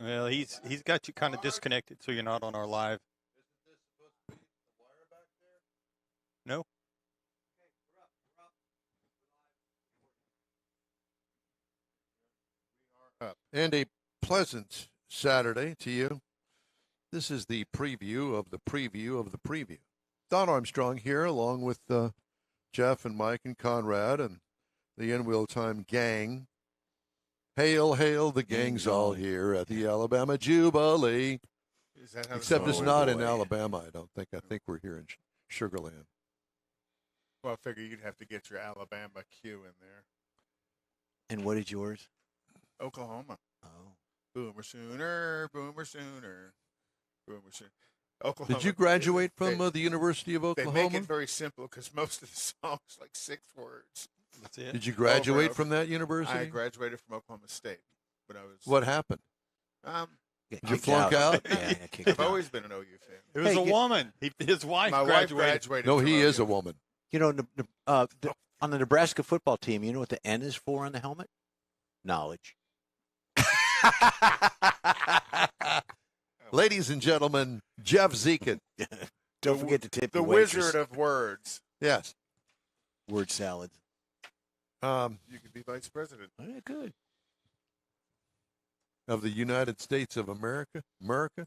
Well, he's got you kind of disconnected, so you're not on our live. No. And a pleasant Saturday to you. This is the preview of the preview of the preview. Don Armstrong here, along with Jeff and Mike and Conrad and the In Wheel Time gang. Hail, hail, the gang's all here at the Alabama Jubilee. Except it's not in Alabama, I don't think. I think we're here in Sugarland. Well, I figure you'd have to get your Alabama Q in there. And what is yours? Oklahoma. Oh. Boomer Sooner, Boomer Sooner, Boomer Sooner. Oklahoma. Did you graduate from the University of Oklahoma? They make it very simple because most of the songs like 6 words. That's it. Did you graduate from that university? I graduated from Oklahoma State, but I was. What happened? Did you flunk out? Yeah, I've always been an OU fan. It was a woman. His wife My graduated. wife graduated. No, from he OU. is a woman. You know, on the Nebraska football team, you know what the N is for on the helmet? Knowledge. Ladies and gentlemen, Jeff Zekin. Don't forget to tip The your waitress. Wizard of Words. Yes. Word salad. You could be vice president. Yeah, good. Of the United States of America? America?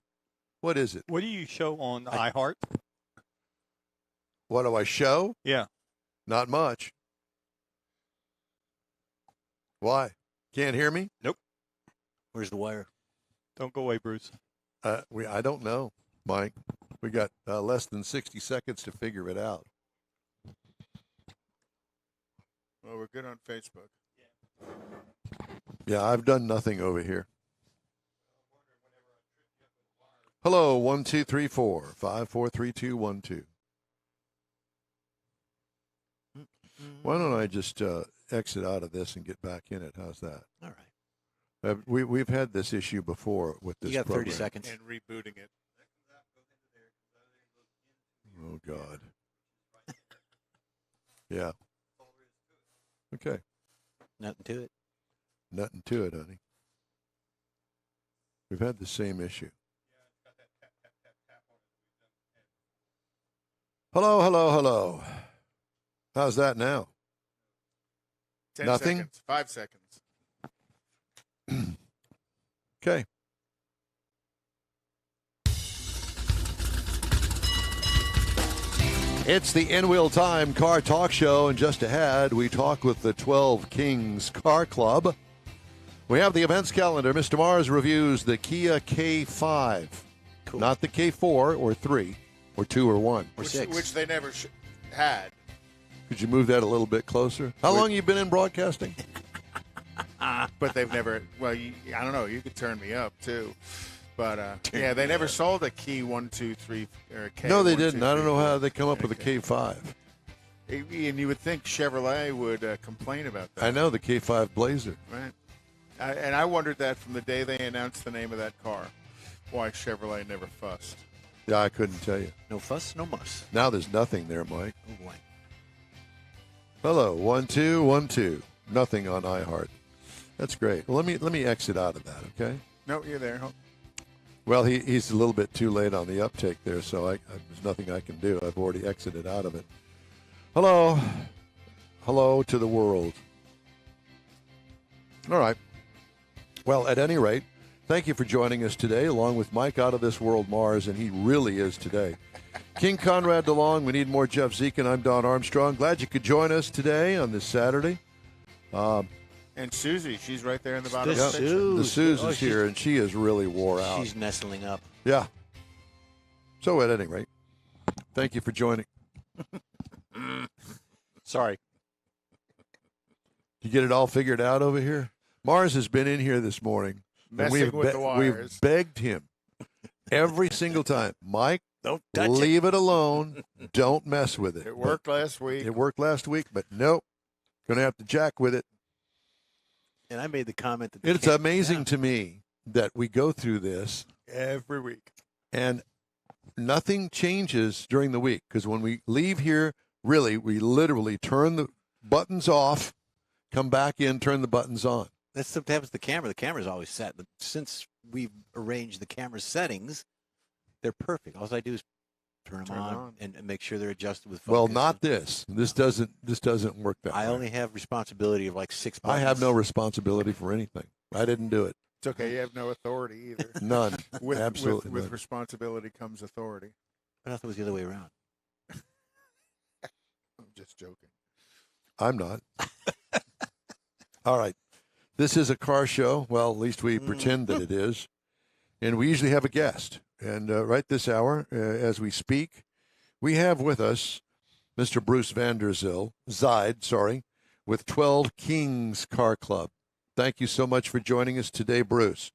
What is it? What do you show on iHeart? What do I show? Yeah. Not much. Why? Can't hear me? Nope. Where's the wire? Don't go away, Bruce. I don't know, Mike. We got less than 60 seconds to figure it out. Well, we're good on Facebook. Yeah, I've done nothing over here. Hello, 1-2-3-4-5-4-3-2-1-2. Why don't I just exit out of this and get back in it? How's that? All right. We've had this issue before with this You got 30 program. seconds. And rebooting it. Oh, God. Yeah. Okay. Nothing to it. Nothing to it, honey. We've had the same issue. Hello, hello, hello. How's that now? 10 Nothing? seconds. 5 seconds. Okay. It's the In Wheel Time Car Talk Show, and just ahead, we talk with the 12 Kings Car Club. We have the events calendar. Mr. Mars reviews the Kia K5. Cool. Not the K4 or 3 or 2 or 1. Or 6. Which they never had. Could you move that a little bit closer? How long have you been in broadcasting? But they've never, well, I don't know. You could turn me up, too. But, yeah, they never sold a Key 1, 2, 3, or a K. No, they 1, 2, didn't. I don't 3, know 4. how they come up with a Okay. K5. And you would think Chevrolet would complain about that. I know, the K5 Blazer. Right. And I wondered that from the day they announced the name of that car, why Chevrolet never fussed. Yeah, I couldn't tell you. No fuss, no muss. Now there's nothing there, Mike. Oh, boy. Hello, 1 2 1 2. Nothing on iHeart. That's great. Well, let me exit out of that, okay? No, you're there. Well, he's a little bit too late on the uptake there, so there's nothing I can do. I've already exited out of it. Hello. Hello to the world. All right. Well, at any rate, thank you for joining us today, along with Mike Out of This World Mars, and he really is today. King Conrad DeLong, we need more Jeff Zekin. I'm Don Armstrong. Glad you could join us today on this Saturday. And Susie, she's right there in the bottom The of the picture. Sue. The Sue's Oh, is here, and she is really wore out. She's nestling up. Yeah. So at any rate, thank you for joining. Sorry. You get it all figured out over here? Mars has been in here this morning. And Messing with the wires. We've begged him every single time, Mike, Don't touch it. leave it alone. Don't mess with it. It worked last week. It worked last week, but nope. Going to have to jack with it. And I made the comment that It's amazing to me that we go through this every week. and nothing changes during the week, because when we leave here, really, we literally turn the buttons off, come back in, turn the buttons on. That's what happens to the camera. The camera's always set. But since we've arranged the camera settings, they're perfect. All I do is turn them on and make sure they're adjusted with focus. Well, not this. This doesn't work that I way. only have responsibility of like 6 I buttons. have no responsibility for anything. I didn't do it. It's okay. You have no authority either. None. With, Absolutely with none. responsibility comes authority. I thought it was the other way around. I'm just joking. I'm not. All right. This is a car show. Well, at least we pretend that it is. And we usually have a guest. And right this hour, as we speak, we have with us Mr. Bruce Zide, with 12 Kings Car Club. Thank you so much for joining us today, Bruce.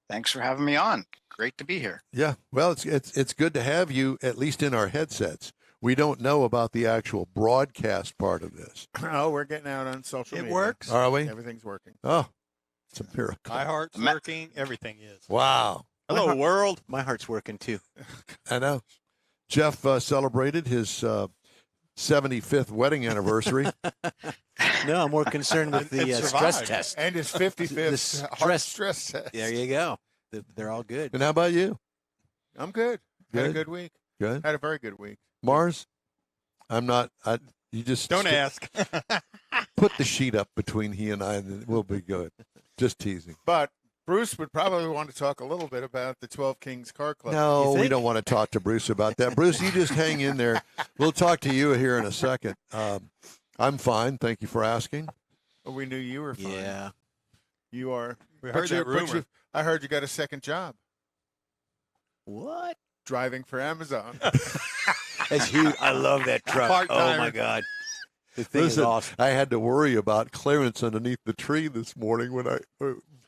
Thanks for having me on. Great to be here. Yeah, well, it's good to have you, at least in our headsets. We don't know about the actual broadcast part of this. Oh, we're getting out on social media. It works. Are we? Everything's working. Oh, it's a miracle. My heart's working. Everything is. Wow. Hello, world. My heart's working too. I know. Jeff celebrated his 75th wedding anniversary. No, I'm more concerned with the It stress survived. test. And his 55th The heart stress test. There you go. They're all good. And how about you? I'm good. Had a Good? good week. Good. Had a very good week. Mars? I'm not. You just Don't ask. put the sheet up between he and I, and we'll be good. Just teasing. But Bruce would probably want to talk a little bit about the 12 Kings Car Club. No, You we think? don't want to talk to Bruce about that. Bruce, you just hang in there. We'll talk to you here in a second. I'm fine. Thank you for asking. We knew you were fine. Yeah. You are. We but heard you- that but rumor. you- I heard you got a second job What? driving for Amazon. That's huge. I love that truck. Oh Part-timer. my God. The thing is Listen, awesome. I had to worry about clearance underneath the tree this morning when I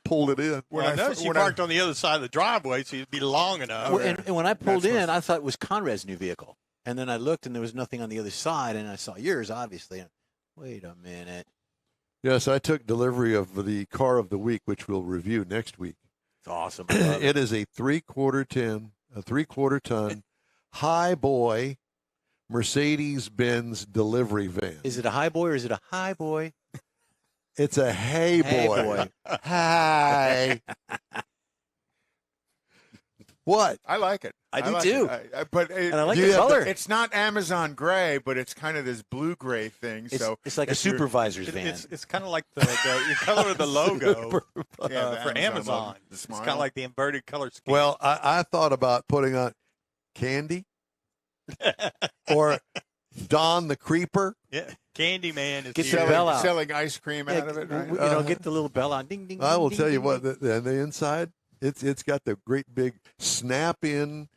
pulled it in. Well, I noticed you parked on the other side of the driveway, so you'd be long enough. Well, and when I pulled That's in, I thought it was Conrad's new vehicle. And then I looked and there was nothing on the other side, and I saw yours, obviously. And, wait a minute. Yes, I took delivery of the car of the week, which we'll review next week. It's awesome. I love it. It is a three-quarter ton high boy Mercedes-Benz delivery van. Is it a high boy or is it a high boy? It's a hey Hey boy. boy. Hi. What? I like it. I do like too. it. But it, And I like You the have to- color. it's not Amazon gray, but it's kind of this blue gray thing. So It's like a if you're- supervisor's van. It's kind of like the color of the logo Yeah, the for Amazon. logo, the It's smile. kind of like the inverted color scheme. Well, I thought about putting on Candy or Don the Creeper. yeah, Candyman is Get here. your bell out. selling ice cream Yeah, out of it. Right? get the little bell on. Ding, ding, I ding, will ding, tell you ding, what, ding. the inside, it's got the great big snap-in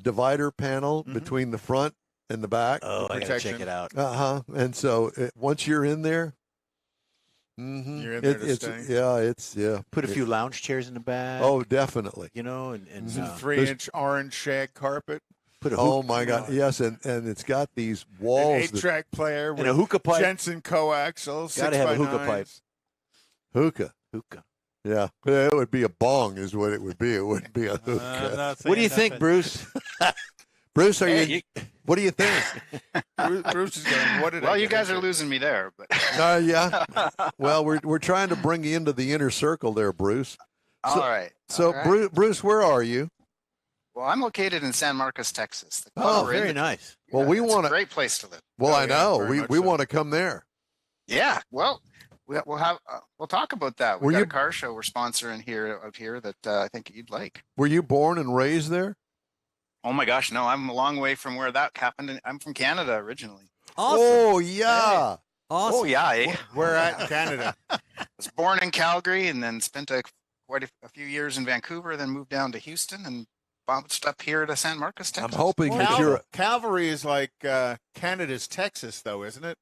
divider panel between the front and the back. Oh, I got to protection. check it out. And so once you're in there, You're in there to stay. yeah. Put a few lounge chairs in the back. Oh, definitely. You know, and It's a Mhm. 3-inch orange shag carpet, put a Oh hook, my God! Yes, and it's got these an walls. that- 8-track player and with a hookah pipe. Jensen coaxial. Gotta have a hookah 6x9s. pipe. hookah. Hookah. Yeah, it would be a bong, is what it would be. It wouldn't be a hookah. I'm not What do you saying think, nothing. Bruce? Bruce, are Hey, you? What do you think? Bruce is going. What did I Well, you get guys are into? losing me there, but Yeah. Well, we're trying to bring you into the inner circle there, Bruce. all right. So, all right. Bruce, where are you? Well, I'm located in San Marcos, Texas. The Oh, color Very in the- nice. Well, we it's wanna- a great place to live. Well, Oh, I yeah, know very we much we so. want to come there. Yeah. Well, we'll have we'll talk about that. Were We got you- a car show we're sponsoring here out here that I think you'd like. Were you born and raised there? Oh my gosh, no, I'm a long way from where that happened. And I'm from Canada originally. Awesome. Oh yeah. Awesome. Oh yeah, eh? Where at Canada? I was born in Calgary and then spent quite a few years in Vancouver, then moved down to Houston and bounced up here to San Marcos, I'm Texas. hoping that you're. Calvary is like Canada's Texas, though, isn't it?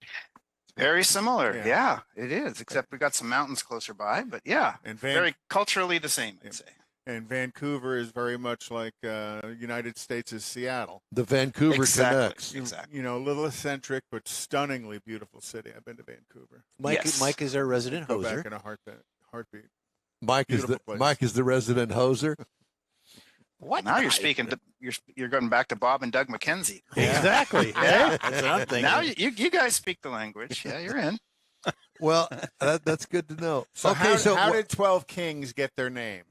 Very similar. Yeah. Yeah, it is, except we got some mountains closer by, but yeah, And very culturally the same, I'd say. and Vancouver is very much like United States is Seattle. The Vancouver Exactly. connects. Exactly. You know, a little eccentric, but stunningly beautiful city. I've been to Vancouver. Mike, Yes. Mike is our resident Go back hoser. in a heartbeat. Mike is the Beautiful place. Mike is the resident hoser. What? Now you're speaking to you're going back to Bob and Doug McKenzie. Exactly. Yeah. That's what I'm thinking. Now you guys speak the language. Yeah, you're in. Well, that's good to know. So okay, how did 12 Kings get their name?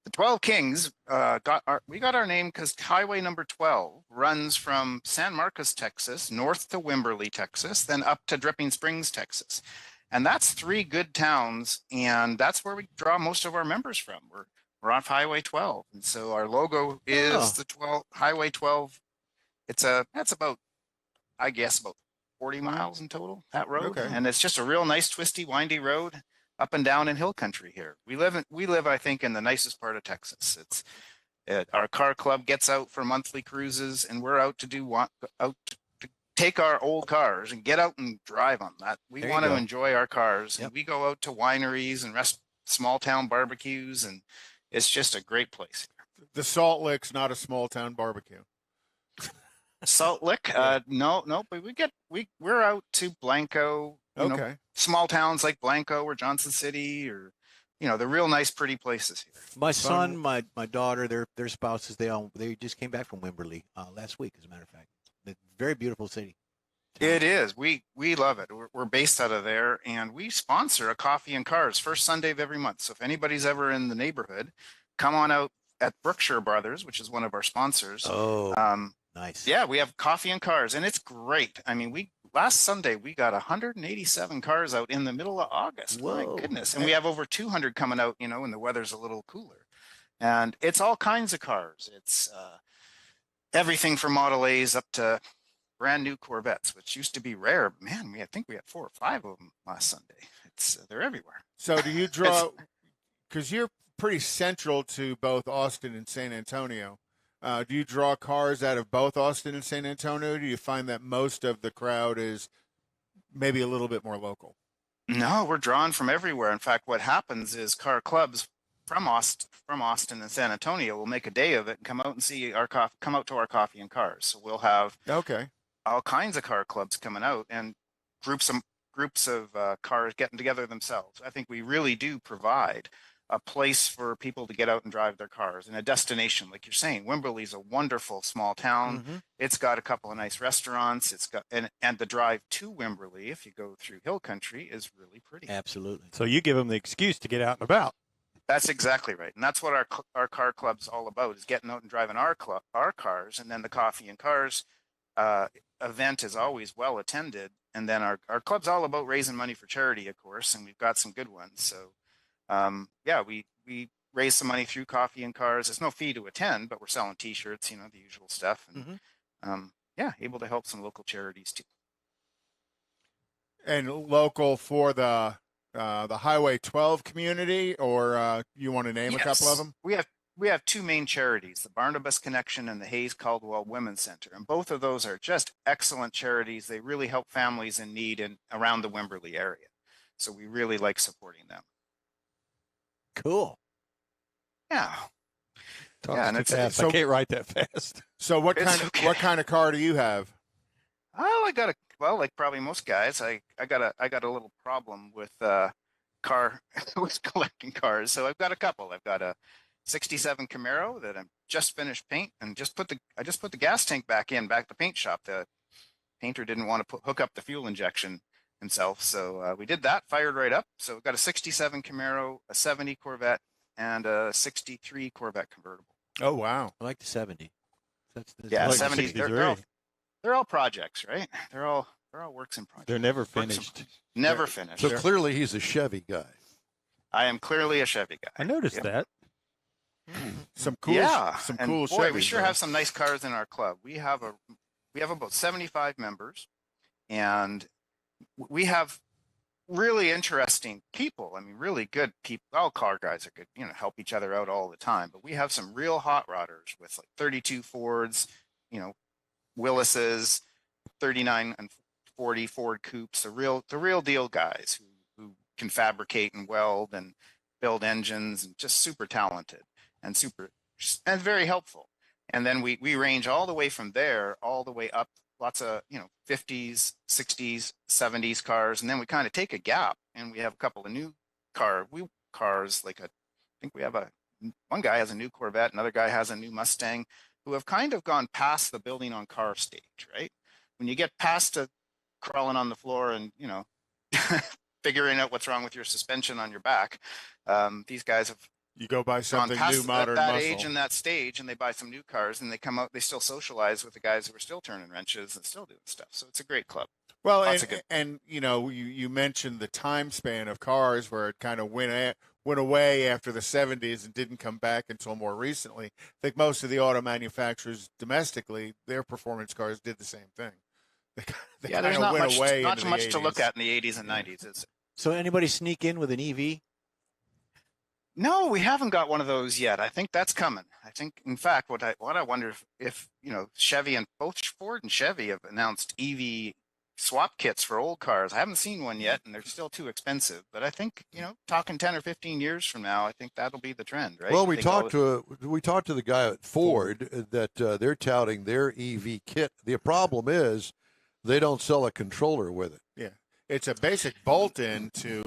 The 12 Kings got our name because Highway number 12 runs from San Marcos, Texas, north to Wimberley, Texas, then up to Dripping Springs, Texas. And that's 3 good towns, and that's where we draw most of our members from. We're off Highway 12. And so our logo is the Highway 12. That's about, I guess, about 40 miles in total, that road. Okay. And it's just a real nice, twisty, windy road up and down in hill country here. We live, I think, in the nicest part of Texas. Our car club gets out for monthly cruises, and we're out to take our old cars and get out and drive them. We want to enjoy our cars, and we go out to wineries and small town barbecues, and it's just a great place. The Salt Lick's not a small town barbecue. Salt Lick, no, but we're out to Blanco. Okay. Small towns like Blanco or Johnson City, or the real nice, pretty places here. My son, my daughter, their spouses, they just came back from Wimberley last week, as a matter of fact. It's a very beautiful city. It is. We love it. We're based out of there, and we sponsor a Coffee and Cars first Sunday of every month. So if anybody's ever in the neighborhood, come on out at Brookshire Brothers, which is one of our sponsors. Oh, nice. Yeah, we have Coffee and Cars, and it's great. I mean, last Sunday we got 187 cars out in the middle of August. Whoa. My goodness. And we have over 200 coming out, when the weather's a little cooler. And it's all kinds of cars. It's everything from Model A's up to brand new Corvettes, which used to be rare. Man, I think we had 4 or 5 of them last Sunday. They're everywhere. So do you draw, because you're pretty central to both Austin and San Antonio, do you draw cars out of both Austin and San Antonio? Do you find that most of the crowd is maybe a little bit more local? No, we're drawn from everywhere. In fact, what happens is car clubs from Austin and San Antonio will make a day of it and come out and see come out to our Coffee and Cars. So we'll have all kinds of car clubs coming out, and groups of cars getting together themselves. I think we really do provide a place for people to get out and drive their cars, and a destination. Like you're saying, Wimberley's a wonderful small town. Mm-hmm. It's got a couple of nice restaurants. It's got and the drive to Wimberley, if you go through hill country, is really pretty. Absolutely. So you give them the excuse to get out and about. That's exactly right, and that's what our car club's all about: is getting out and driving our cars. And then the Coffee and Cars event is always well attended. And then our club's all about raising money for charity, of course, and we've got some good ones. So. We raise some money through Coffee and Cars. There's no fee to attend, but we're selling T-shirts, the usual stuff, and able to help some local charities too. And local for the Highway 12 community, or you want to name a couple of them? We have 2 main charities: the Barnabas Connection and the Hayes Caldwell Women's Center, and both of those are just excellent charities. They really help families in need around the Wimberley area, so we really like supporting them. Cool. Yeah. And it's fast. I can't write that fast. So what kind of car do you have? Oh, like probably most guys, I got a little problem with with collecting cars. So I've got a couple. I've got a 67 Camaro that I'm just finished paint, and I just put the gas tank back the paint shop. The painter didn't want to hook up the fuel injection himself, so we did that, fired right up. So we've got a 67 Camaro, a 70 Corvette, and a 63 Corvette convertible. Oh wow, I like the 70. That's 70s. They're all projects, right? They're all works in progress. They're never finished. Never finished. So clearly he's a Chevy guy. I am clearly a Chevy guy. I noticed that. Some cool Chevys. We sure though. have some nice cars in our club. We have about 75 members, and we have really interesting people. I mean, really good people. All car guys are good, help each other out all the time. But we have some real hot rodders with like 32 Fords, Willis's, 39 and 40 Ford Coupes, the real deal guys who can fabricate and weld and build engines, and just super talented and very helpful. And then we range all the way from there all the way up. Lots of 50s, 60s, 70s cars, and then we kind of take a gap, and we have a couple of new cars. I think we have one guy has a new Corvette, another guy has a new Mustang, who have kind of gone past the building on car stage, right? When you get past crawling on the floor and figuring out what's wrong with your suspension on your back. These guys have You go buy gone something past new, modern that muscle. age and that stage, and they buy some new cars, and they come out. They still socialize with the guys who are still turning wrenches and still doing stuff. So it's a great club. Well, Lots of good. and you know, you mentioned the time span of cars where it kind of went away after the 70s and didn't come back until more recently. I think most of the auto manufacturers domestically, their performance cars did the same thing. They Yeah, there's kinda not went much, away not into the much to look 80s. at in the 80s and 90s. Is it? So anybody sneak in with an EV? No, we haven't got one of those yet. I think that's coming. I think, in fact, what I wonder if Chevy and both Ford and Chevy have announced EV swap kits for old cars. I haven't seen one yet, and they're still too expensive. But I think talking 10 or 15 years from now, I think that'll be the trend, right? Well, I we think talked to the guy at Ford that they're touting their EV kit. The problem is they don't sell a controller with it. Yeah, it's a basic bolt-in to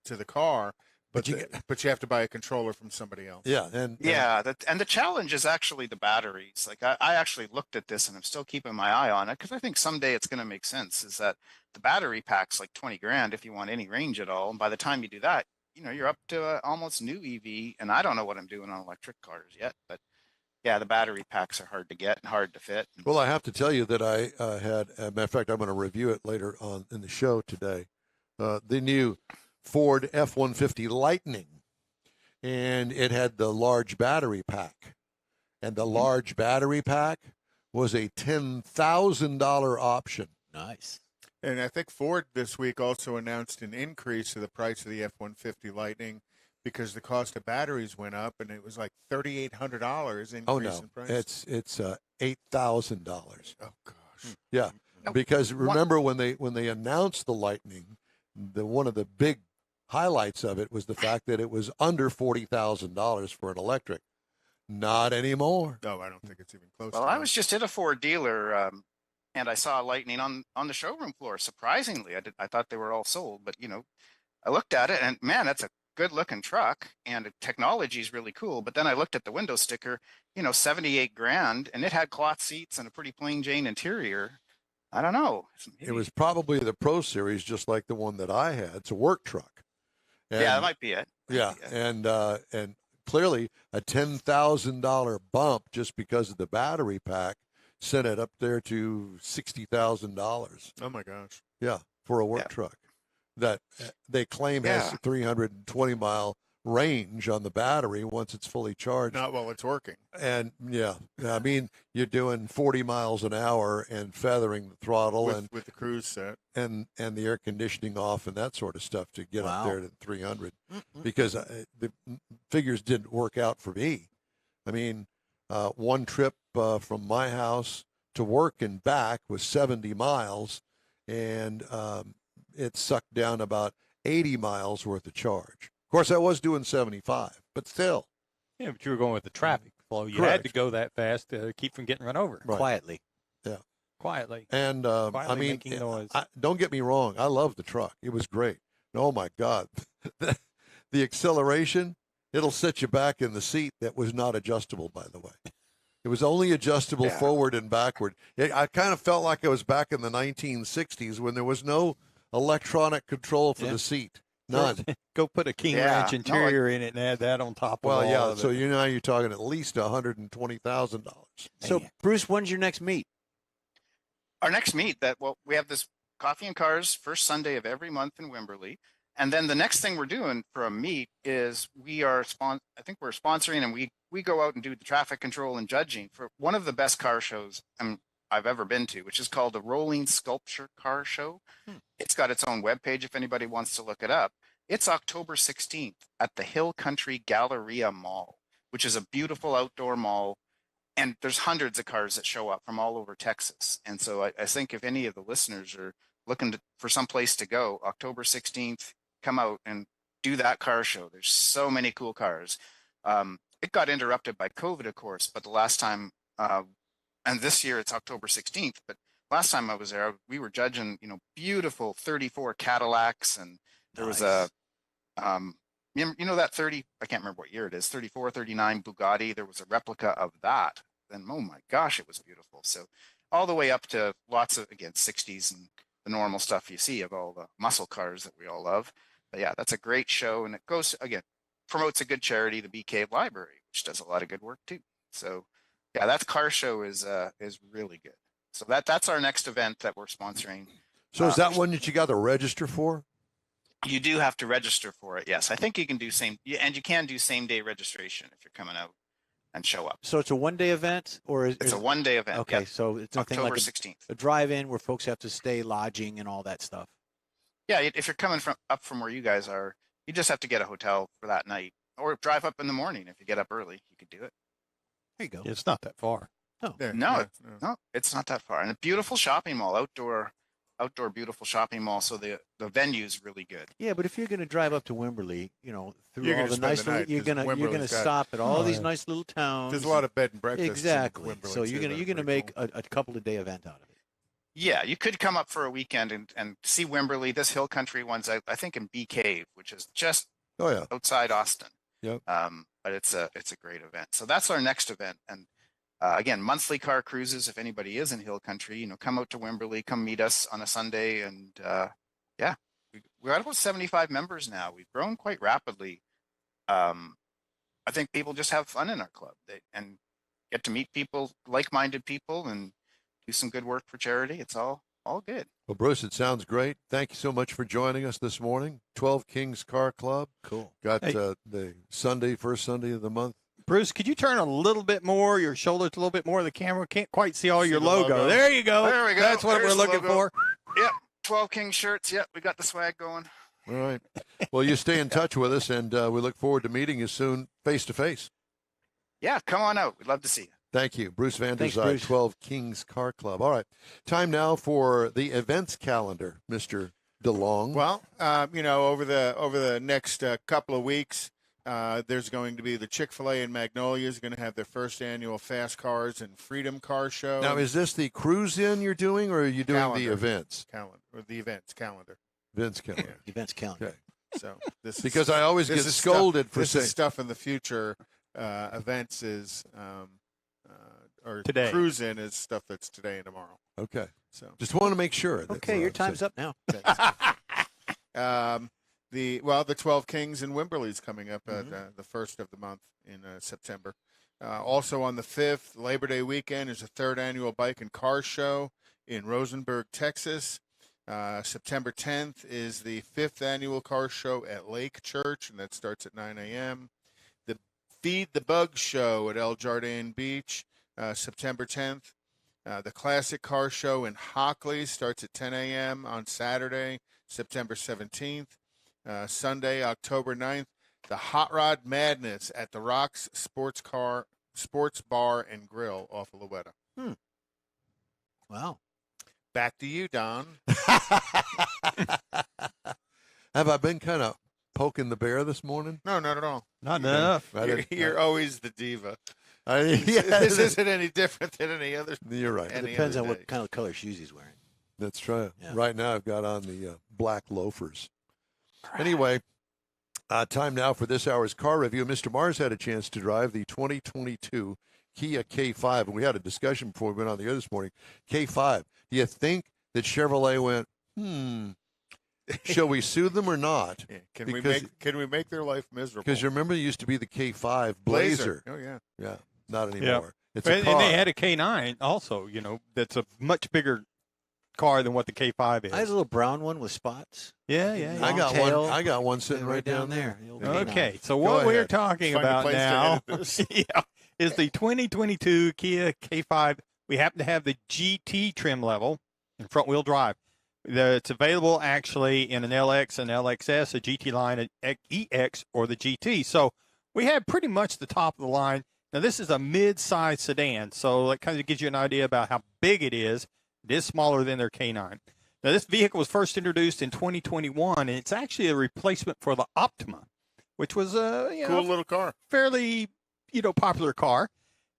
the car, but you have to buy a controller from somebody else. Yeah, and the challenge is actually the batteries. Like I actually looked at this, and I'm still keeping my eye on it because I think someday it's going to make sense. Is that the battery pack's like 20 grand if you want any range at all, and by the time you do that, you're up to almost new EV. And I don't know what I'm doing on electric cars yet, but yeah, the battery packs are hard to get and hard to fit. Well, I have to tell you that I had, as a matter of fact, I'm going to review it later on in the show today. The new Ford F-150 Lightning, and it had the large battery pack. And the large battery pack was a $10,000 option. Nice. And I think Ford this week also announced an increase of the price of the F-150 Lightning because the cost of batteries went up, and it was like $3,800 increase in price. It's $8,000. Oh gosh. Yeah, because remember when they announced the Lightning, one of the big highlights of it was the fact that it was under $40,000 for an electric. Not anymore. No, I don't think it's even close. Well, to I that. was just at a Ford dealer, and I saw a Lightning on the showroom floor. Surprisingly, I thought they were all sold, but I looked at it, and man, that's a good looking truck, and the technology is really cool. But then I looked at the window sticker, 78 grand, and it had cloth seats and a pretty plain Jane interior. I don't know. It was probably the Pro Series, just like the one that I had. It's a work truck. And, yeah, that might be it. And clearly a $10,000 bump just because of the battery pack sent it up there to $60,000. Oh my gosh. Yeah, for a work truck that they claim has a 320-mile range on the battery once it's fully charged. Not while it's working. And I mean, you're doing 40 miles an hour and feathering the throttle with the cruise set and the air conditioning off and that sort of stuff to get up there to 300 because the figures didn't work out for me. I mean, one trip from my house to work and back was 70 miles, and it sucked down about 80 miles worth of charge. Of course, I was doing 75, but still. Yeah, but you were going with the traffic flow. You Correct. had to go that fast to keep from getting run over. Right. Quietly. Yeah. Quietly. And Quietly I mean, making noise. don't get me wrong. I love the truck. It was great. Oh my God. The acceleration, it'll set you back in the seat. That was not adjustable, by the way. It was only adjustable forward and backward. I kind of felt like I was back in the 1960s when there was no electronic control for the seat. None. Go put a King Ranch interior in it and add that on top of all of it. So you're talking at least $120,000. So, Bruce, when's your next meet? Our next meet we have this Coffee and Cars first Sunday of every month in Wimberley. And then the next thing we're doing for a meet is I think we're sponsoring, and we go out and do the traffic control and judging for one of the best car shows I've ever been to, which is called the Rolling Sculpture Car Show. It's got its own webpage if anybody wants to look it up. It's October 16th at the Hill Country Galleria Mall, which is a beautiful outdoor mall. And there's hundreds of cars that show up from all over Texas. And so I think if any of the listeners are looking for some place to go, October 16th, come out and do that car show. There's so many cool cars. It got interrupted by COVID, of course, but the last time, and this year it's October 16th, but last time I was there, we were judging, beautiful 34 Cadillacs, and there was a, that 30, I can't remember what year it is, 34, 39 Bugatti. There was a replica of that. And oh my gosh, it was beautiful. So all the way up to lots of, again, 60s and the normal stuff you see of all the muscle cars that we all love. But yeah, that's a great show, and it goes again promotes a good charity, the Bee Cave Library, which does a lot of good work too. So yeah, that car show is really good. So that's our next event that we're sponsoring. So is that one that you got to register for? You do have to register for it. Yes, I think you can do and you can do same day registration if you're coming out and show up. So it's a 1 day event, or It's a 1 day event. Okay, Yep. so it's nothing October like 16th. a drive-in where folks have to stay lodging and all that stuff. Yeah, if you're coming up from where you guys are, you just have to get a hotel for that night, or drive up in the morning. If you get up early, you could do it. There you go. It's not that far. Yeah, No, yeah, No, it's not that far, and a beautiful shopping mall, outdoor beautiful shopping mall. So the venue's really good. Yeah, but if you're going to drive up to Wimberley, through You're all gonna the spend nice the little, night, you're 'cause gonna Wimberley's got- stop at all these yeah. nice little towns. There's a lot of bed and breakfast. exactly. So you're going gonna make a couple of day event out of it. Yeah, you could come up for a weekend and see Wimberley. This Hill Country one's I think in Bee Cave, which is just Oh yeah. outside Austin. Yep. But it's a great event. So that's our next event. And again, monthly car cruises. If anybody is in Hill Country, come out to Wimberley, come meet us on a Sunday. And yeah, we're at about 75 members now. We've grown quite rapidly. I think people just have fun in our club and get to meet people, like-minded people, and do some good work for charity. It's all good. Well, Bruce, it sounds great. Thank you so much for joining us this morning. 12 Kings Car Club. Cool. Got Hey. the first Sunday of the month. Bruce, could you turn a little bit more, your shoulders a little bit more? The camera can't quite see all See your the logo. logo. There you go. There we go. That's what There's we're the looking logo. for. Yep, 12 King shirts. Yep, we got the swag going. All right. Well, you stay in touch with us, and we look forward to meeting you soon face to face. Yeah, come on out. We'd love to see you. Thank you. Bruce Van der Thanks, Zyde, Bruce. 12 Kings Car Club. All right. Time now for the events calendar, Mr. DeLong. Well, over the next couple of weeks, there's going to be the Chick-fil-A in Magnolia is going to have their first annual Fast Cars and Freedom Car Show. Now, is this the cruise-in you're doing, or are you doing Calendar. the events? the events calendar. Events calendar. Events calendar. Okay. So this Because is, I always this get is scolded stuff, for this saying is stuff in the future. Events is or Today. Cruise in is stuff that's today and tomorrow. Okay. So Just want to make sure. That Okay, your time's up now. the 12 Kings in Wimberley is coming up at the first of the month in September. Also on the 5th, Labor Day weekend, is the 3rd annual Bike and Car Show in Rosenberg, Texas. September 10th is the 5th annual car show at Lake Church, and that starts at 9 a.m. The Feed the Bug Show at El Jardin Beach, September 10th. The Classic Car Show in Hockley starts at 10 a.m. on Saturday, September 17th. Sunday, October 9th, the Hot Rod Madness at the Rocks Sports Bar and Grill off of Louetta. Wow. Back to you, Don. Have I been kind of poking the bear this morning? No, not at all. Not enough. You're always the diva. Yeah, This isn't any different than any other. You're right. Any Depends other on day. what kind of color shoes he's wearing. That's right. Yeah. Right now, I've got on the black loafers. Anyway, time now for this hour's car review. Mr. Mars had a chance to drive the 2022 Kia K5, and we had a discussion before we went on the air this morning. K5, do you think that Chevrolet went, shall we sue them or not? Yeah. Because- Can we make their life miserable? Because you remember it used to be the K5 Blazer. Oh yeah. Yeah, not anymore. It's a And car. they had a K9 also, that's a much bigger car than what the K5 is. I had a little brown one with spots. Yeah, yeah, yeah. I got tail. one. I got one sitting right down there. The old Okay, so Go what we're ahead. talking Find a about place to now edit this. is the 2022 Kia K5. We happen to have the GT trim level and front wheel drive. It's available actually in an LX, an LXS, a GT line, an EX, or the GT. So we have pretty much the top of the line. Now this is a mid-size sedan, so that kind of gives you an idea about how big it is. It is smaller than their K9. Now this vehicle was first introduced in 2021, and it's actually a replacement for the Optima, which was Cool little car. fairly popular car,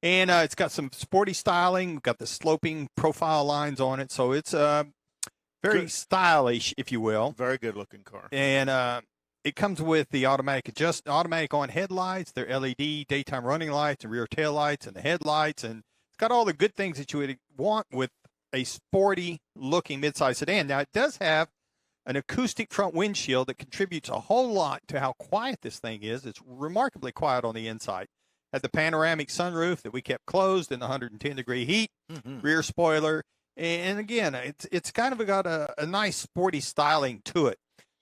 and it's got some sporty styling. We've got the sloping profile lines on it, so it's very Good. stylish, if you will. Very good looking car. And it comes with the automatic on headlights, their LED daytime running lights and rear tail lights and the headlights, and it's got all the good things that you would want with a sporty looking midsize sedan. Now, it does have an acoustic front windshield that contributes a whole lot to how quiet this thing is. It's remarkably quiet on the inside. Had the panoramic sunroof that we kept closed in the 110-degree heat, rear spoiler, and again, it's kind of got a nice sporty styling to it.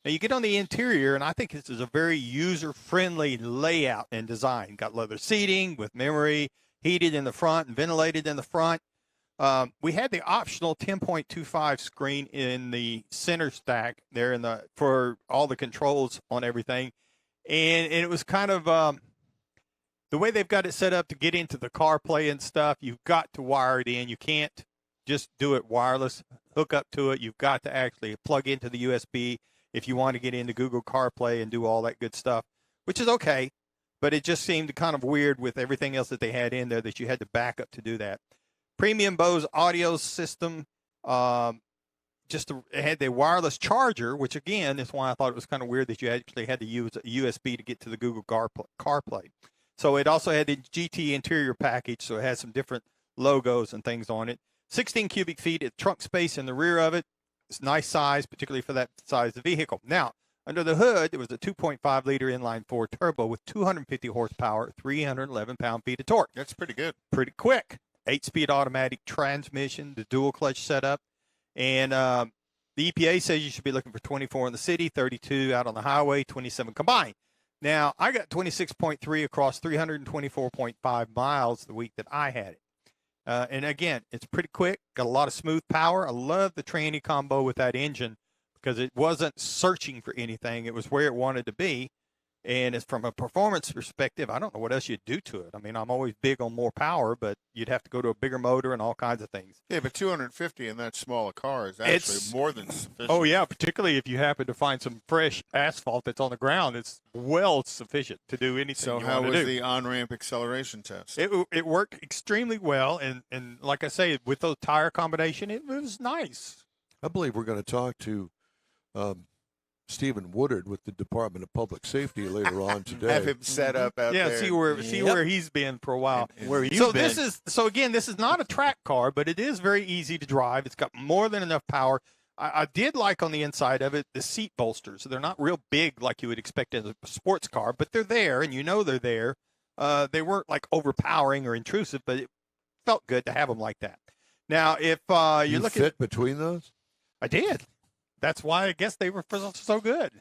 Now, you get on the interior, and I think this is a very user-friendly layout and design. Got leather seating with memory, heated in the front and ventilated in the front. We had the optional 10.25 screen in the center stack there for all the controls on everything. And it was kind of the way they've got it set up to get into the CarPlay and stuff. You've got to wire it in. You can't just do it wireless, hook up to it. You've got to actually plug into the USB if you want to get into Google CarPlay and do all that good stuff, which is okay. But it just seemed kind of weird with everything else that they had in there that you had to back up to do that. Premium Bose audio system. It had the wireless charger, which again is why I thought it was kind of weird that you actually had to use a USB to get to the Google CarPlay. So it also had the GT interior package, so it had some different logos and things on it. 16 cubic feet of trunk space in the rear of it. It's a nice size, particularly for that size of vehicle. Now, under the hood, it was a 2.5-liter inline-4 turbo with 250 horsepower, 311 pound-feet of torque. That's pretty good. Pretty quick. 8-speed automatic transmission, the dual clutch setup. And the EPA says you should be looking for 24 in the city, 32 out on the highway, 27 combined. Now, I got 26.3 across 324.5 miles the week that I had it. And again, it's pretty quick, got a lot of smooth power. I love the tranny combo with that engine because it wasn't searching for anything. It was where it wanted to be. And it's from a performance perspective, I don't know what else you'd do to it. I mean, I'm always big on more power, but you'd have to go to a bigger motor and all kinds of things. Yeah, but 250 in that small a car is actually more than sufficient. Oh, yeah, particularly if you happen to find some fresh asphalt that's on the ground. It's well sufficient to do anything So you how want to was do. the on-ramp acceleration test? It worked extremely well, and like I say, with those tire combination, it was nice. I believe we're going to talk to Stephen Woodard with the Department of Public Safety later on today. Have him set up out there. See where he's been for a while. Where you So been? this is not a track car, but it is very easy to drive. It's got more than enough power. I did like on the inside of it the seat bolsters. They're not real big like you would expect in a sports car, but they're there, and you know they're there. They weren't like overpowering or intrusive, but it felt good to have them like that. Now, if you looking, fit between those? I did. That's why I guess they were so good.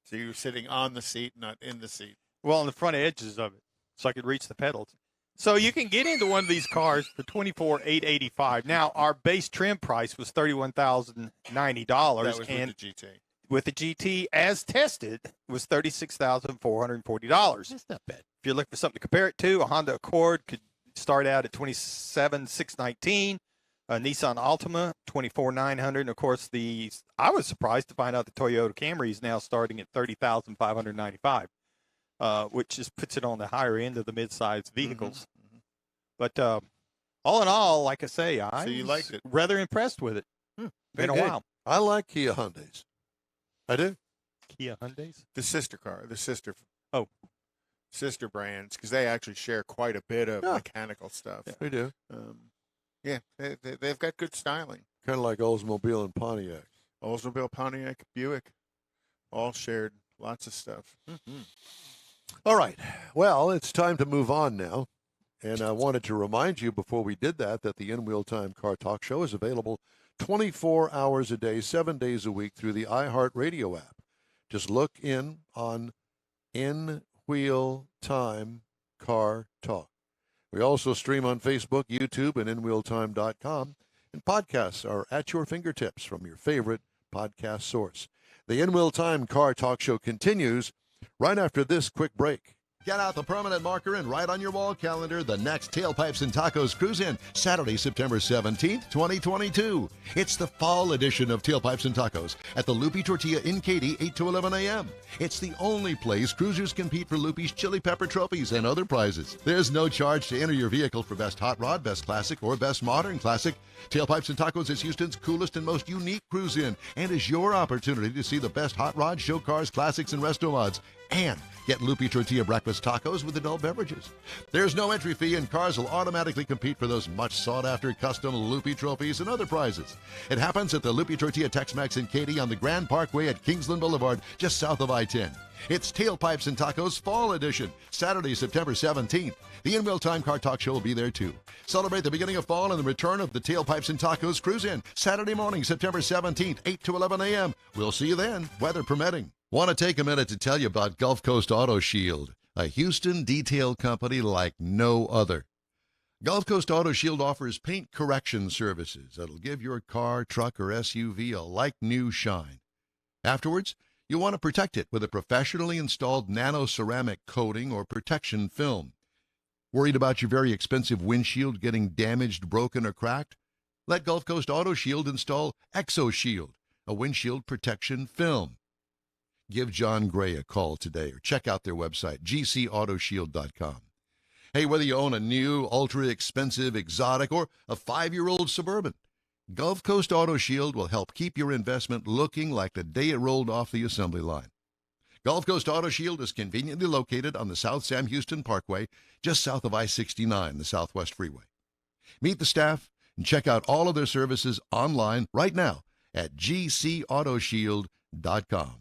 So you were sitting on the seat, not in the seat. Well, on the front edges of it, so I could reach the pedals. So you can get into one of these cars for $24,885. Now, our base trim price was $31,090. That was and with the GT. with the GT, as tested, was $36,440. That's not bad. If you're looking for something to compare it to, a Honda Accord could start out at $27,619. A Nissan Altima, $24,900. And of course, I was surprised to find out the Toyota Camry is now starting at $30,595, which just puts it on the higher end of the mid-sized vehicles. Mm-hmm. But all in all, like I say, I you was liked it. rather impressed with it. Been a good. while. I like Kia Hyundais. I do. Kia Hyundais. The sister car, sister brands, because they actually share quite a bit of mechanical stuff. We do. Yeah, they've got good styling. Kind of like Oldsmobile and Pontiac. Oldsmobile, Pontiac, Buick, all shared lots of stuff. All right. Well, it's time to move on now. And I wanted to remind you before we did that the In Wheel Time Car Talk Show is available 24 hours a day, 7 days a week through the iHeartRadio app. Just look in on In Wheel Time Car Talk. We also stream on Facebook, YouTube, and InWheelTime.com. And podcasts are at your fingertips from your favorite podcast source. The In Wheel Time Car Talk Show continues right after this quick break. Get out the permanent marker and write on your wall calendar the next Tailpipes and Tacos Cruise-In, Saturday, September 17th, 2022. It's the fall edition of Tailpipes and Tacos at the Lupi Tortilla in Katy, 8 to 11 a.m. It's the only place cruisers compete for Lupi's Chili Pepper trophies and other prizes. There's no charge to enter your vehicle for Best Hot Rod, Best Classic, or Best Modern Classic. Tailpipes and Tacos is Houston's coolest and most unique cruise-in and is your opportunity to see the best hot rod, show cars, classics, and resto mods. And get Lupi Tortilla breakfast breakfast tacos with adult beverages. There's no entry fee, and cars will automatically compete for those much sought-after custom Loopy trophies and other prizes. It happens at the Loopy Tortilla Tex-Mex in Katy on the Grand Parkway at Kingsland Boulevard, just south of I-10. It's Tailpipes and Tacos Fall Edition, Saturday, September 17th. The In Real Time Car Talk Show will be there too. Celebrate the beginning of fall and the return of the Tailpipes and Tacos Cruise In, Saturday morning, September 17th, 8 to 11 a.m. We'll see you then, weather permitting. Want to take a minute to tell you about Gulf Coast Auto Shield, a Houston detail company like no other. Gulf Coast Auto Shield offers paint correction services that'll give your car, truck, or SUV a like-new shine. Afterwards, you'll want to protect it with a professionally installed nano-ceramic coating or protection film. Worried about your very expensive windshield getting damaged, broken, or cracked? Let Gulf Coast Auto Shield install ExoShield, a windshield protection film. Give John Gray a call today or check out their website, gcautoshield.com. Hey, whether you own a new, ultra-expensive, exotic, or a 5-year-old Suburban, Gulf Coast Auto Shield will help keep your investment looking like the day it rolled off the assembly line. Gulf Coast Auto Shield is conveniently located on the South Sam Houston Parkway, just south of I-69, the Southwest Freeway. Meet the staff and check out all of their services online right now at gcautoshield.com.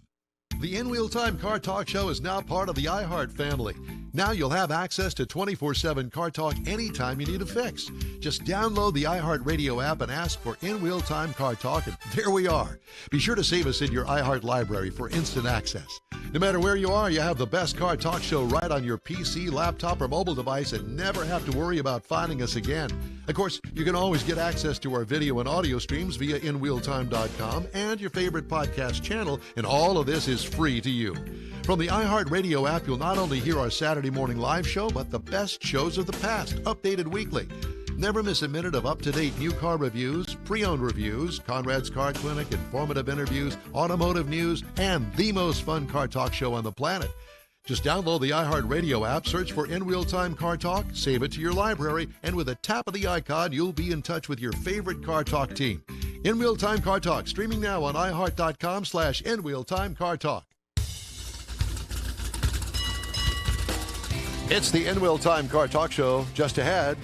The In Wheel Time Car Talk Show is now part of the iHeart family. Now you'll have access to 24/7 Car Talk anytime you need a fix. Just download the iHeart Radio app and ask for In Wheel Time Car Talk, and there we are. Be sure to save us in your iHeart library for instant access. No matter where you are, you have the best Car Talk Show right on your PC, laptop, or mobile device and never have to worry about finding us again. Of course, you can always get access to our video and audio streams via InWheelTime.com and your favorite podcast channel, and all of this is free to you. From the iHeart Radio app, you'll not only hear our Saturday morning live show, but the best shows of the past, updated weekly. Never miss a minute of up-to-date new car reviews, pre-owned reviews, Conrad's Car Clinic, informative interviews, automotive news, and the most fun car talk show on the planet. Just download the iHeart Radio app, search for In Real Time Car Talk, save it to your library, and with a tap of the icon, you'll be in touch with your favorite Car Talk team. In Real Time Car Talk, streaming now on iHeart.com/In Real Time Car Talk. It's the In Wheel Time Car Talk Show. Just ahead,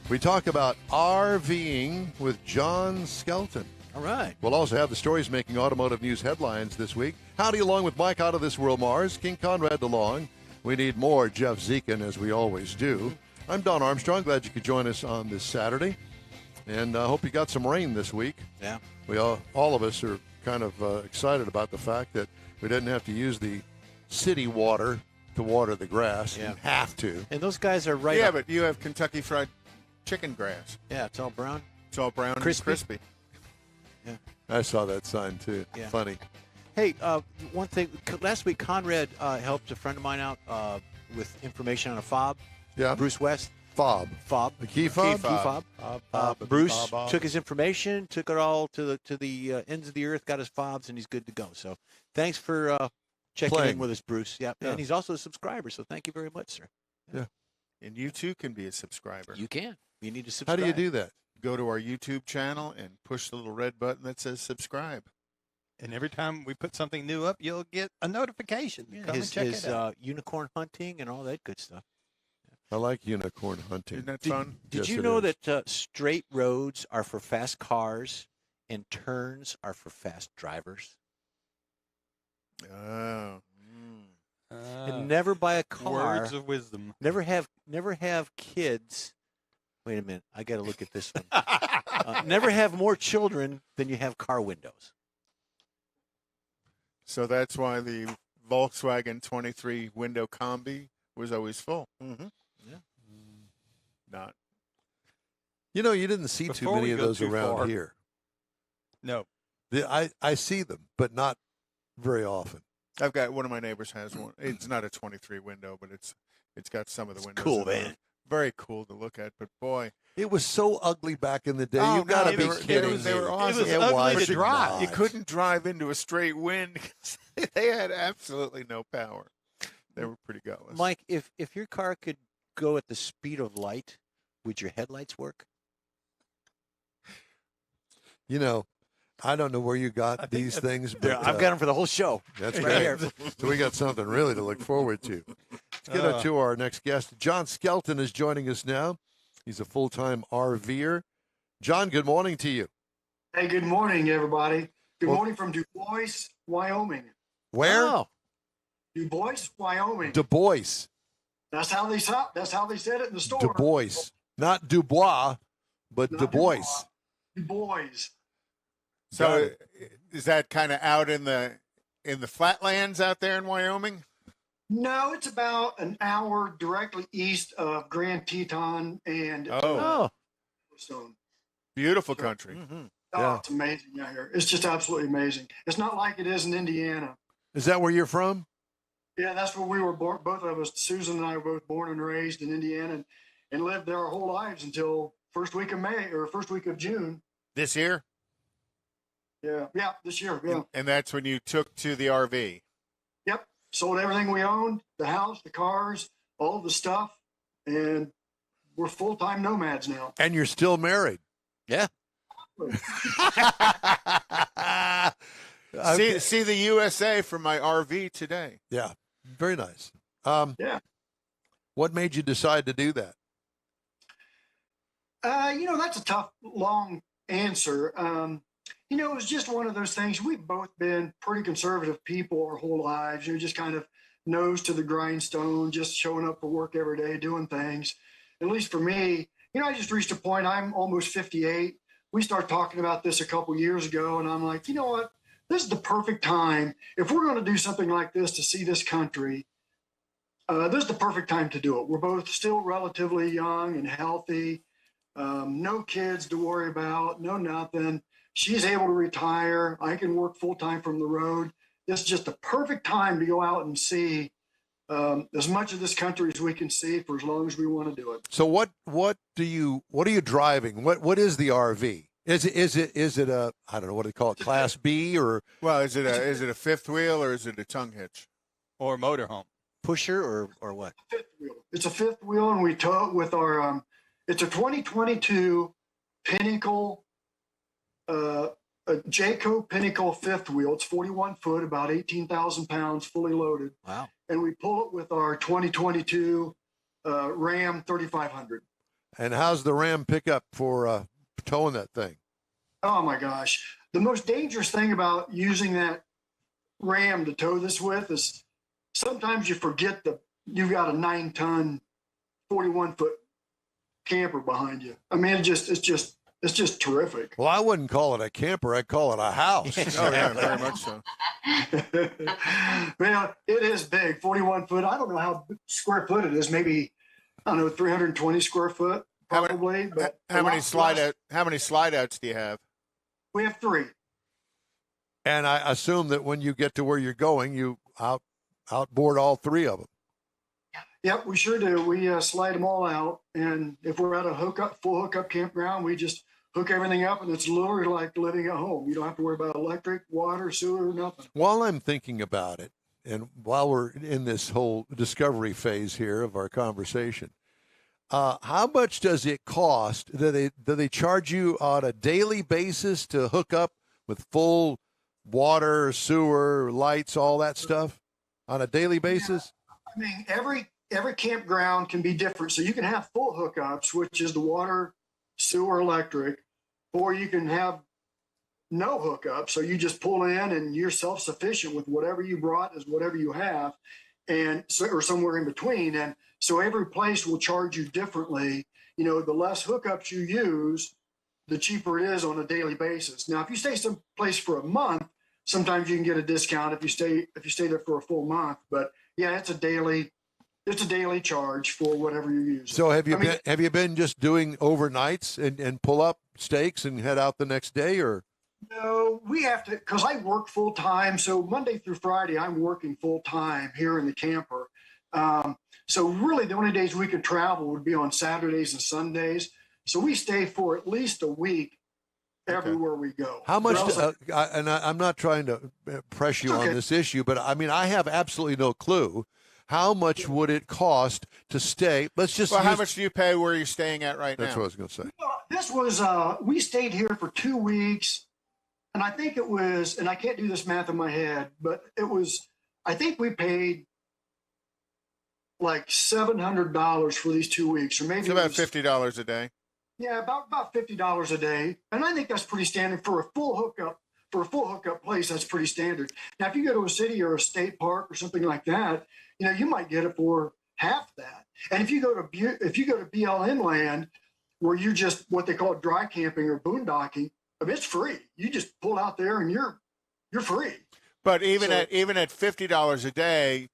we talk about RVing with John Skelton. All right. We'll also have the stories making automotive news headlines this week. Howdy along with Mike Out of This World Mars, King Conrad DeLong. We need more Jeff Zekin, as we always do. I'm Don Armstrong. Glad you could join us on this Saturday. And I hope you got some rain this week. Yeah. We all of us are kind of excited about the fact that we didn't have to use the city water to water the grass. Yeah. You have to. And those guys are right Yeah, up. but you have Kentucky Fried Chicken grass. Yeah, it's all brown. It's all brown Crispy. and crispy. I saw that sign, too. Yeah. Funny. Hey, one thing. Last week, Conrad helped a friend of mine out with information on a fob. Yeah. Bruce West. Fob. The key fob? Key fob. Bruce took his information, took it all to the ends of the earth, got his fobs, and he's good to go. So thanks for checking Playing. in with us, Bruce. Yeah, Yeah. and he's also a subscriber, so thank you very much, sir. And you too can be a subscriber. You can. You need to How subscribe. do you do that? Go to our YouTube channel and push the little red button that says subscribe. And every time we put something new up, you'll get a notification. Yeah, Come his and check it out. unicorn hunting and all that good stuff. I like unicorn hunting. Isn't that fun? Did Yes, you it know is. that straight roads are for fast cars and turns are for fast drivers? Oh. And never buy a car. Words of wisdom. Never have kids. Wait a minute, I got to look at this one. Never have more children than you have car windows. So that's why the Volkswagen 23 window combi was always full. Mm-hmm. Not. You know, you didn't see too Before many we of go those too around far. here. No. I see them, but not very often. I've got one of my neighbors has one. It's not a 23 window, but it's got some of the windows. cool, in there. man. Very cool to look at, but boy, It was so ugly back in the day. Oh, You've got no, to they be were- kidding they were me. awesome. It was ugly was to drive. not. you couldn't drive into a straight wind because they had absolutely no power. They were pretty gutless. Mike, if your car could go at the speed of light, would your headlights work? You know, I don't know where you I got think these that's- things, but I've got them for the whole show. that's right great. here. So we got something really to look forward to. Let's get to our next guest. John Skelton is joining us now. He's a full-time RVer. John, good morning to you. Hey, good morning, everybody. Good morning from Du Bois, Wyoming. Where? Oh, Du Bois, Wyoming. Du Bois. That's how they said it in the store. Du Bois. Not Dubois, but Not Du Bois. Du Bois. So is that kind of out in the flatlands out there in Wyoming? No, it's about an hour directly east of Grand Teton and Oh, Stone. beautiful country. mhm. Oh, Yeah. it's amazing out here. It's just absolutely amazing. It's not like it is in Indiana. Is that where you're from? Yeah, that's where we were born. Both of us, Susan and I, were both born and raised in Indiana, and lived there our whole lives until first week of May or first week of June. This year? Yeah, this year. Yeah. And that's when you took to the RV. Yep. Sold everything we owned, the house, the cars, all the stuff, and we're full-time nomads now. And you're still married. Yeah. See the USA from my RV today. Yeah, very nice. Yeah. What made you decide to do that? That's a tough, long answer. It was just one of those things. We've both been pretty conservative people our whole lives, just kind of nose to the grindstone, just showing up for work every day, doing things. At least for me, I just reached a point. I'm almost 58. We started talking about this a couple years ago, and I'm like, you know what? This is the perfect time. If we're going to do something like this to see this country, this is the perfect time to do it. We're both still relatively young and healthy. No kids to worry about, no nothing. She's able to retire. I can work full-time from the road. This is just the perfect time to go out and see as much of this country as we can see for as long as we want to do it. So what are you driving? What is the RV? Is it a, I don't know what they call it, Class B or? Well, is it a fifth wheel or is it a tongue hitch? Or motorhome. Pusher or what? Fifth wheel. It's a fifth wheel, and we tow it with our. It's a 2022 Pinnacle, a Jayco Pinnacle fifth wheel. It's 41 foot, about 18,000 pounds, fully loaded. Wow. And we pull it with our 2022 Ram 3500. And how's the Ram pickup for towing that thing? Oh my gosh. The most dangerous thing about using that Ram to tow this with is sometimes you forget that you've got a 9-ton, 41-foot camper behind you. I mean, it's just terrific. Well, I wouldn't call it a camper. I'd call it a house. Oh yeah, very much so. Well, it is big, 41 foot. I don't know how square foot it is. Maybe, I don't know, 320 square foot probably. But How many slide outs do you have? We have 3. And I assume that when you get to where you're going, you outboard all 3 of them. Yep, we sure do. We slide them all out, and if we're at a full hookup campground, we just hook everything up, and it's literally like living at home. You don't have to worry about electric, water, sewer, nothing. While I'm thinking about it, and while we're in this whole discovery phase here of our conversation, how much does it cost? Do they charge you on a daily basis to hook up with full water, sewer, lights, all that stuff on a daily basis? I mean, every campground can be different. So you can have full hookups, which is the water, sewer, electric, or you can have no hookup. So you just pull in and you're self-sufficient with whatever you brought is whatever you have, and so, or somewhere in between. And so every place will charge you differently. The less hookups you use, the cheaper it is on a daily basis. Now, if you stay someplace for a month, sometimes you can get a discount if you stay there for a full month. But yeah, it's a daily charge for whatever you use. So have you been just doing overnights and pull up stakes and head out the next day, or? No, we have to, because I work full time. So Monday through Friday, I'm working full time here in the camper. So really the only days we could travel would be on Saturdays and Sundays. So we stay for at least a week everywhere we go. How much, I'm not trying to press you on this issue, but I mean, I have absolutely no clue. How much would it cost to stay? How much do you pay where you're staying at right now? That's what I was going to say. This was, we stayed here for 2 weeks. And I think it was, and I can't do this math in my head, but it was, I think we paid like $700 for these 2 weeks, or maybe It's about it was- $50 a day. Yeah, about $50 a day, and I think that's pretty standard for a full hookup. For a full hookup place, that's pretty standard. Now, if you go to a city or a state park or something like that, you might get it for half that. And if you go to BLM land, where you just what they call dry camping or boondocking, I mean, it's free. You just pull out there and you're free. But even So- at $50 a day,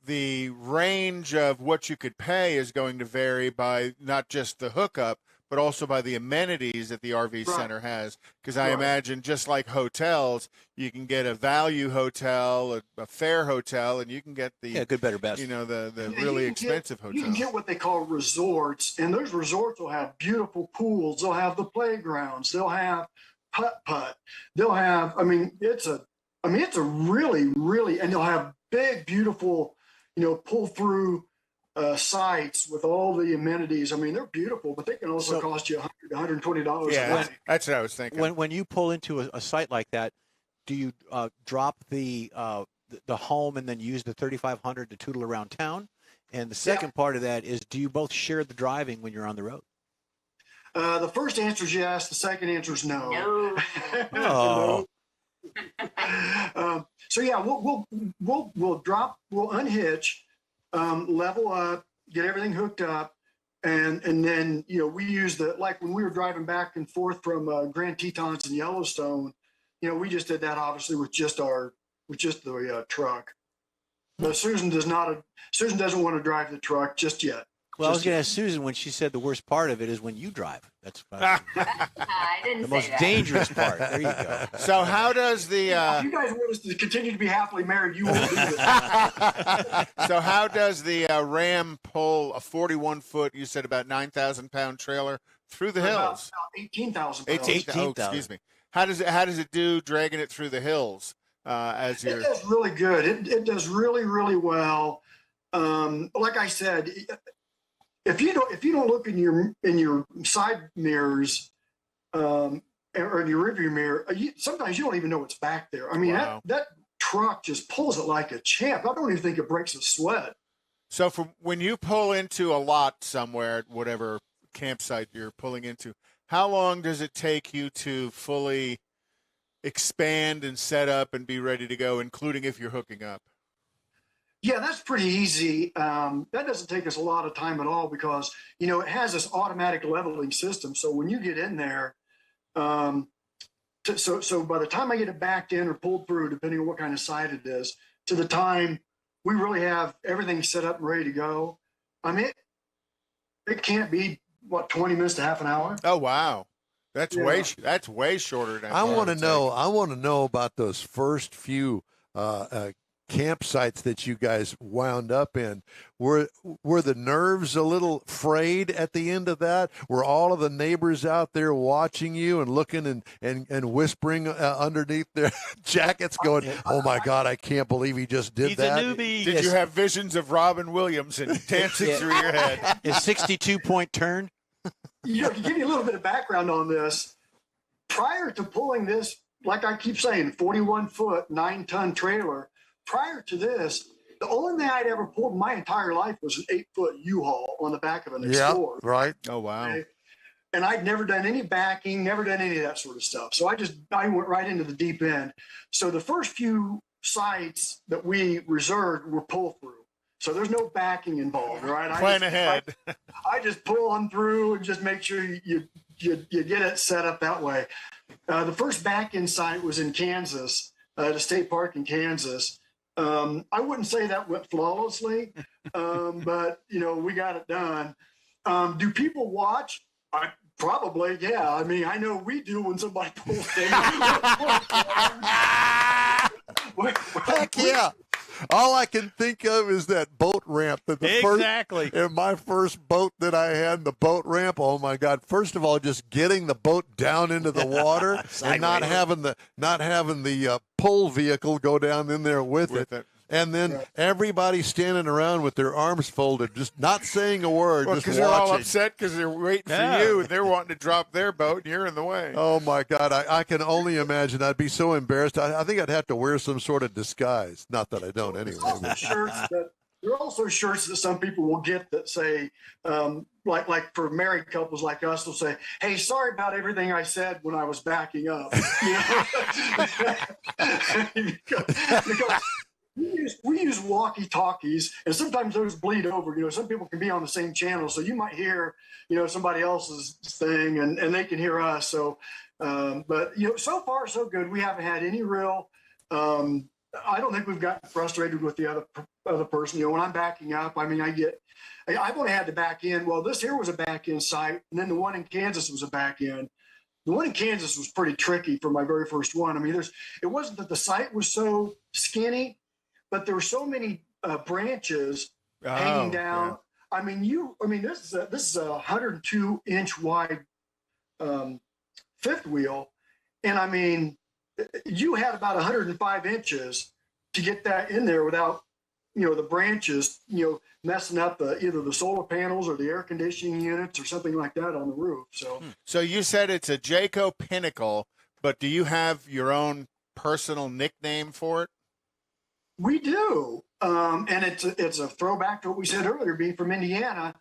the range of what you could pay is going to vary by not just the hookup, but also by the amenities that the RV Right. center has. Because I Right. imagine just like hotels, you can get a value hotel, a fair hotel, and you can get the Yeah, good, better, best. the Yeah, you really can get- expensive You can hotels. get what they call resorts, and those resorts will have beautiful pools. They'll have the playgrounds. They'll have putt. They'll have. It's a really, really, and they'll have big, beautiful, pull through sites with all the amenities. I mean, they're beautiful, but they can also So- cost you $100, $120 Yeah, a day. that's what I was thinking. When you pull into a site like that, do you drop the home and then use the 3,500 to tootle around town? And the second part of that is, do you both share the driving when you're on the road? The first answer is yes. The second answer is no. No. Oh. So yeah, we'll unhitch, level up, get everything hooked up, and then we use like when we were driving back and forth from Grand Tetons and Yellowstone, we just did that obviously with just the truck. But Susan doesn't want to drive the truck just yet. Well, I was Just going to ask Susan when she said the worst part of it is when you drive. That's I didn't the say most that. dangerous part. There you go. So how does if you guys want us to continue to be happily married, you won't do that. so how does the Ram pull a 41-foot, you said about 9,000-pound trailer through the hills? About 18,000 pounds. 18,000. Oh, excuse me. How does it do dragging it through the hills as It you're? does really good. It does really, really well. Like I said, if you don't look in your side mirrors, or in your rearview mirror, sometimes you don't even know what's back there. I mean, Wow. that truck just pulls it like a champ. I don't even think it breaks a sweat. So from when you pull into a lot somewhere, at whatever campsite you're pulling into, how long does it take you to fully expand and set up and be ready to go, including if you're hooking up? Yeah, that's pretty easy. That doesn't take us a lot of time at all because, it has this automatic leveling system. So when you get in there, so by the time I get it backed in or pulled through, depending on what kind of site it is, to the time we really have everything set up and ready to go, I mean, it can't be, 20 minutes to half an hour? Oh wow, that's Yeah. that's way shorter than I want to know. I want to know about those first few campsites that you guys wound up in. Were the nerves a little frayed at the end of that? Were all of the neighbors out there watching you and looking and whispering underneath their jackets, going, "Oh my God, I can't believe he just did He's that." a newbie. Did you have visions of Robin Williams and dancing Yeah. through your head? Is 62-point turn? To give you a little bit of background on this, prior to pulling this, like I keep saying, 41-foot, 9-ton trailer, prior to this, the only thing I'd ever pulled in my entire life was an 8-foot U-Haul on the back of an Yeah, Explorer. right. Oh wow. Okay? And I'd never done any backing, never done any of that sort of stuff. So I went right into the deep end. So the first few sites that we reserved were pull through. So there's no backing involved, right? Plan ahead. I just pull on through and just make sure you get it set up that way. The first back-in site was in Kansas, at a state park in Kansas. I wouldn't say that went flawlessly, but we got it done. Do people watch? Probably, yeah. I mean, I know we do when somebody pulls in. Heck yeah. All I can think of is that boat ramp that Exactly. in my first boat that I had, the boat ramp. Oh my God! First of all, just getting the boat down into the water and not having the pull vehicle go down in there with it. And then everybody standing around with their arms folded, just not saying a word, Well, just because they're all watching. upset because they're waiting Yeah. for you and they're wanting to drop their boat and you're in the way. Oh my God! I can only imagine. I'd be so embarrassed. I think I'd have to wear some sort of disguise. Not that I don't, anyway. Shirts that There are also shirts that some people will get that say, like for married couples like us, will say, "Hey, sorry about everything I said when I was backing up." You know? because we use walkie-talkies, and sometimes those bleed over. You know, some people can be on the same channel, so you might hear, you know, somebody else's thing, and they can hear us. So, but you know, so far so good. We haven't had any real. I don't think we've gotten frustrated with the other person. You know, when I'm backing up, I mean, I've only had to back in. Well, this here was a back in site, and then the one in Kansas was a back in. The one in Kansas was pretty tricky for my very first one. I mean, it wasn't that the site was so skinny, but there were so many branches hanging down. Yeah. I mean, this is a 102-inch wide fifth wheel, and I mean, you had about 105 inches to get that in there without, you know, the branches, you know, messing up either the solar panels or the air conditioning units or something like that on the roof. So you said it's a Jayco Pinnacle, but do you have your own personal nickname for it? We do, and it's a throwback to what we said earlier. Being from Indiana,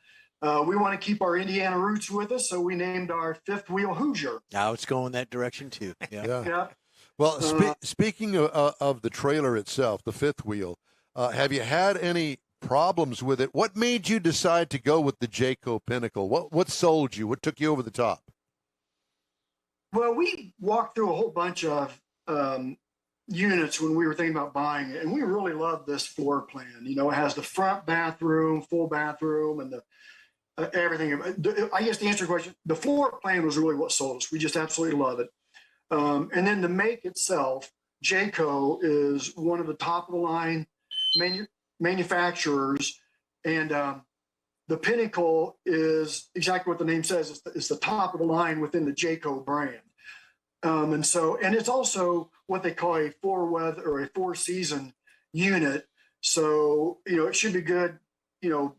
we want to keep our Indiana roots with us, so we named our fifth wheel Hoosier. Now it's going that direction too. Yeah. Well, speaking of the trailer itself, the fifth wheel, have you had any problems with it? What made you decide to go with the Jayco Pinnacle? What sold you? What took you over the top? Well, we walked through a whole bunch of units when we were thinking about buying it, and we really love this floor plan. You know, it has the front bathroom, full bathroom, and the everything. I guess to answer your question, the floor plan was really what sold us. We just absolutely love it. And then the make itself, Jayco is one of the top of the line manufacturers, and the Pinnacle is exactly what the name says. It's the top of the line within the Jayco brand. And it's also what they call a four-weather or a four-season unit. So, you know, it should be good, you know,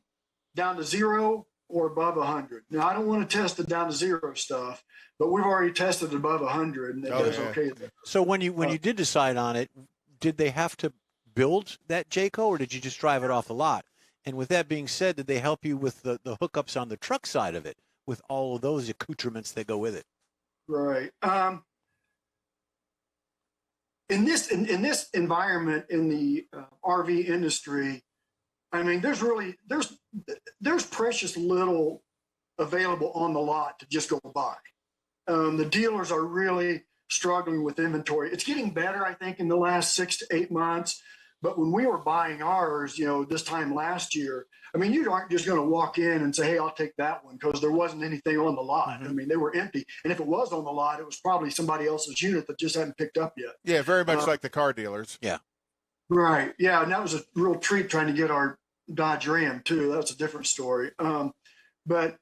down to 0 or above 100. Now, I don't want to test the down to 0 stuff, but we've already tested above 100, and it does okay there. So when you did decide on it, did they have to build that Jayco, or did you just drive it off the lot? And with that being said, did they help you with the hookups on the truck side of it, with all of those accoutrements that go with it? Right. In this environment in the RV industry, I mean, there's precious little available on the lot to just go buy. The dealers are really struggling with inventory. It's getting better, I think, in the last 6 to 8 months. But when we were buying ours, you know, this time last year, I mean, you aren't just going to walk in and say, "Hey, I'll take that one," because there wasn't anything on the lot. Mm-hmm. I mean, they were empty. And if it was on the lot, it was probably somebody else's unit that just hadn't picked up yet. Yeah, very much like the car dealers. Yeah. Right. Yeah. And that was a real treat trying to get our Dodge Ram, too. That's a different story. But